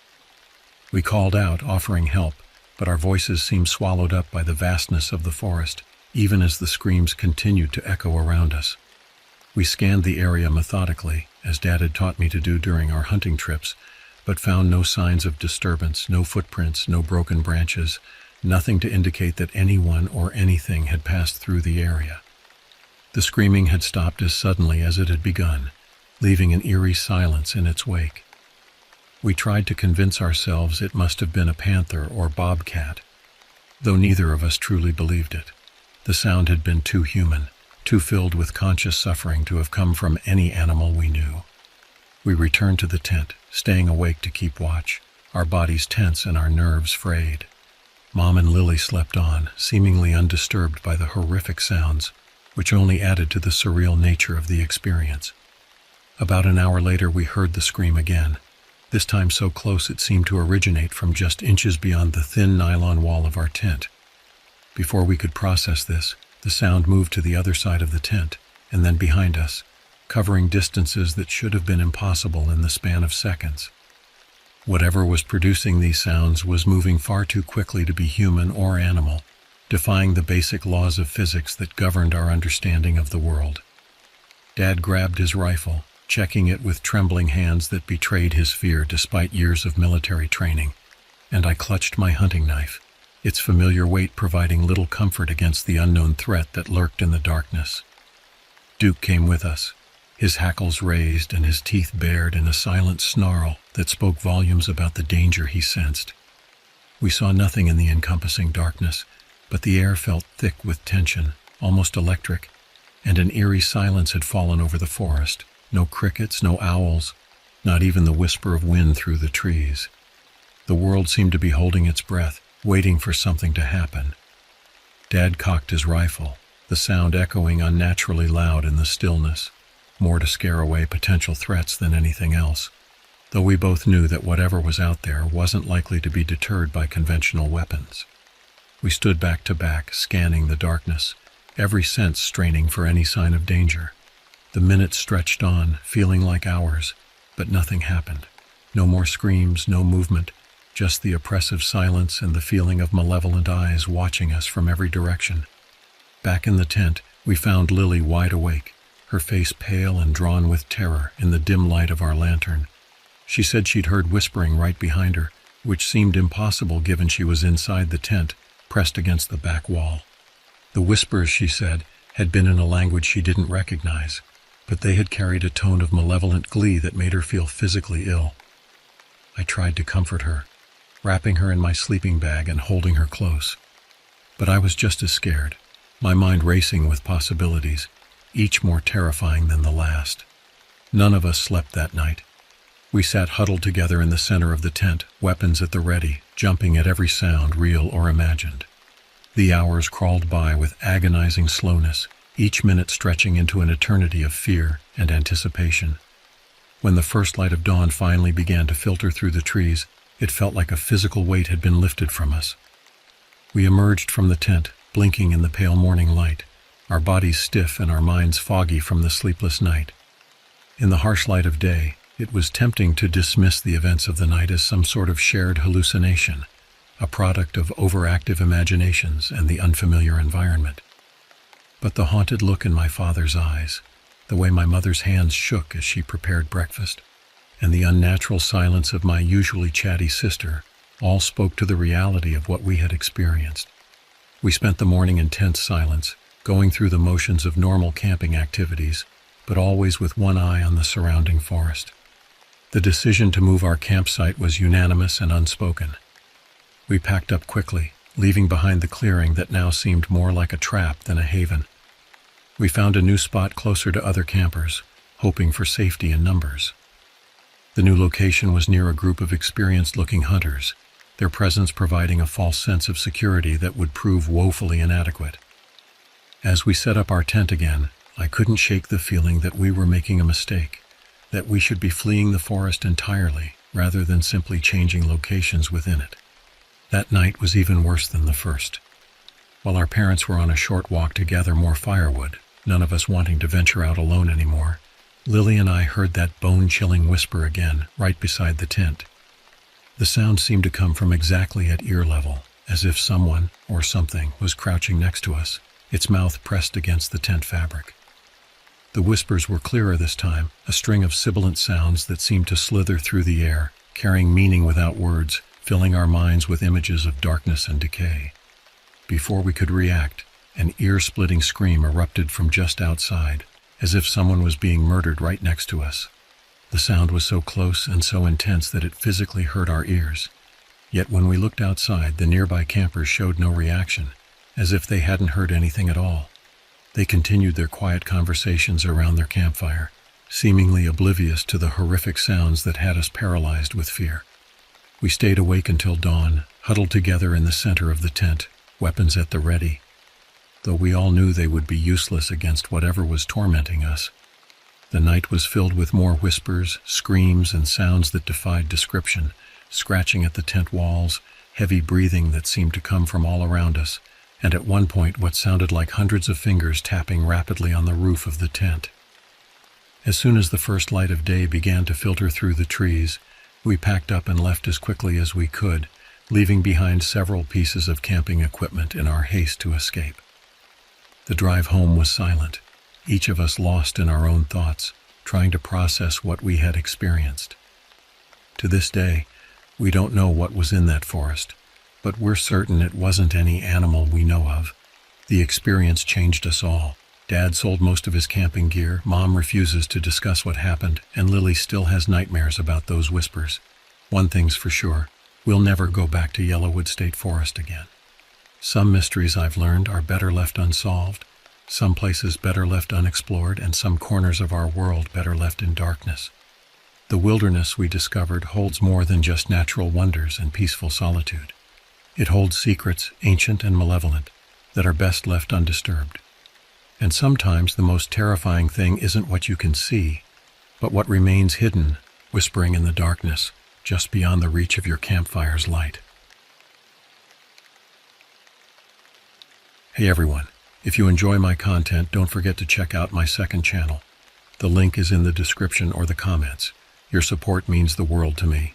We called out, offering help, but our voices seemed swallowed up by the vastness of the forest, even as the screams continued to echo around us. We scanned the area methodically, as Dad had taught me to do during our hunting trips, but found no signs of disturbance, no footprints, no broken branches, nothing to indicate that anyone or anything had passed through the area. The screaming had stopped as suddenly as it had begun, leaving an eerie silence in its wake. We tried to convince ourselves it must have been a panther or bobcat, though neither of us truly believed it. The sound had been too human, too filled with conscious suffering to have come from any animal we knew. We returned to the tent, staying awake to keep watch, our bodies tense and our nerves frayed. Mom and Lily slept on, seemingly undisturbed by the horrific sounds, which only added to the surreal nature of the experience. About an hour later we heard the scream again, this time so close it seemed to originate from just inches beyond the thin nylon wall of our tent. Before we could process this, the sound moved to the other side of the tent, and then behind us, covering distances that should have been impossible in the span of seconds. Whatever was producing these sounds was moving far too quickly to be human or animal, defying the basic laws of physics that governed our understanding of the world. Dad grabbed his rifle, checking it with trembling hands that betrayed his fear despite years of military training, and I clutched my hunting knife, its familiar weight providing little comfort against the unknown threat that lurked in the darkness. Duke came with us, his hackles raised and his teeth bared in a silent snarl that spoke volumes about the danger he sensed. We saw nothing in the encompassing darkness, but the air felt thick with tension, almost electric, and an eerie silence had fallen over the forest. No crickets, no owls, not even the whisper of wind through the trees. The world seemed to be holding its breath, waiting for something to happen. Dad cocked his rifle, the sound echoing unnaturally loud in the stillness, more to scare away potential threats than anything else, though we both knew that whatever was out there wasn't likely to be deterred by conventional weapons. We stood back to back, scanning the darkness, every sense straining for any sign of danger. The minutes stretched on, feeling like hours, but nothing happened. No more screams, no movement, just the oppressive silence and the feeling of malevolent eyes watching us from every direction. Back in the tent, we found Lily wide awake, her face pale and drawn with terror in the dim light of our lantern. She said she'd heard whispering right behind her, which seemed impossible given she was inside the tent, pressed against the back wall. The whispers, she said, had been in a language she didn't recognize, but they had carried a tone of malevolent glee that made her feel physically ill. I tried to comfort her, wrapping her in my sleeping bag and holding her close. But I was just as scared, my mind racing with possibilities, each more terrifying than the last. None of us slept that night. We sat huddled together in the center of the tent, weapons at the ready, jumping at every sound, real or imagined. The hours crawled by with agonizing slowness, each minute stretching into an eternity of fear and anticipation. When the first light of dawn finally began to filter through the trees, it felt like a physical weight had been lifted from us. We emerged from the tent, blinking in the pale morning light, our bodies stiff and our minds foggy from the sleepless night. In the harsh light of day, it was tempting to dismiss the events of the night as some sort of shared hallucination, a product of overactive imaginations and the unfamiliar environment. But the haunted look in my father's eyes, the way my mother's hands shook as she prepared breakfast, and the unnatural silence of my usually chatty sister all spoke to the reality of what we had experienced. We spent the morning in tense silence, going through the motions of normal camping activities, but always with one eye on the surrounding forest. The decision to move our campsite was unanimous and unspoken. We packed up quickly, leaving behind the clearing that now seemed more like a trap than a haven. We found a new spot closer to other campers, hoping for safety in numbers. The new location was near a group of experienced-looking hunters, their presence providing a false sense of security that would prove woefully inadequate. As we set up our tent again, I couldn't shake the feeling that we were making a mistake, that we should be fleeing the forest entirely rather than simply changing locations within it. That night was even worse than the first. While our parents were on a short walk to gather more firewood, none of us wanting to venture out alone anymore, Lily and I heard that bone-chilling whisper again, right beside the tent. The sound seemed to come from exactly at ear level, as if someone, or something, was crouching next to us, its mouth pressed against the tent fabric. The whispers were clearer this time, a string of sibilant sounds that seemed to slither through the air, carrying meaning without words, filling our minds with images of darkness and decay. Before we could react, an ear-splitting scream erupted from just outside, as if someone was being murdered right next to us. The sound was so close and so intense that it physically hurt our ears. Yet when we looked outside, the nearby campers showed no reaction, as if they hadn't heard anything at all. They continued their quiet conversations around their campfire, seemingly oblivious to the horrific sounds that had us paralyzed with fear. We stayed awake until dawn, huddled together in the center of the tent, weapons at the ready, though we all knew they would be useless against whatever was tormenting us. The night was filled with more whispers, screams, and sounds that defied description, scratching at the tent walls, heavy breathing that seemed to come from all around us, and at one point what sounded like hundreds of fingers tapping rapidly on the roof of the tent. As soon as the first light of day began to filter through the trees, we packed up and left as quickly as we could, leaving behind several pieces of camping equipment in our haste to escape. The drive home was silent, each of us lost in our own thoughts, trying to process what we had experienced. To this day, we don't know what was in that forest, but we're certain it wasn't any animal we know of. The experience changed us all. Dad sold most of his camping gear, Mom refuses to discuss what happened, and Lily still has nightmares about those whispers. One thing's for sure, we'll never go back to Yellowwood State Forest again. Some mysteries I've learned are better left unsolved, some places better left unexplored, and some corners of our world better left in darkness. The wilderness we discovered holds more than just natural wonders and peaceful solitude. It holds secrets, ancient and malevolent, that are best left undisturbed. And sometimes the most terrifying thing isn't what you can see, but what remains hidden, whispering in the darkness, just beyond the reach of your campfire's light. Hey everyone, if you enjoy my content, don't forget to check out my second channel. The link is in the description or the comments. Your support means the world to me.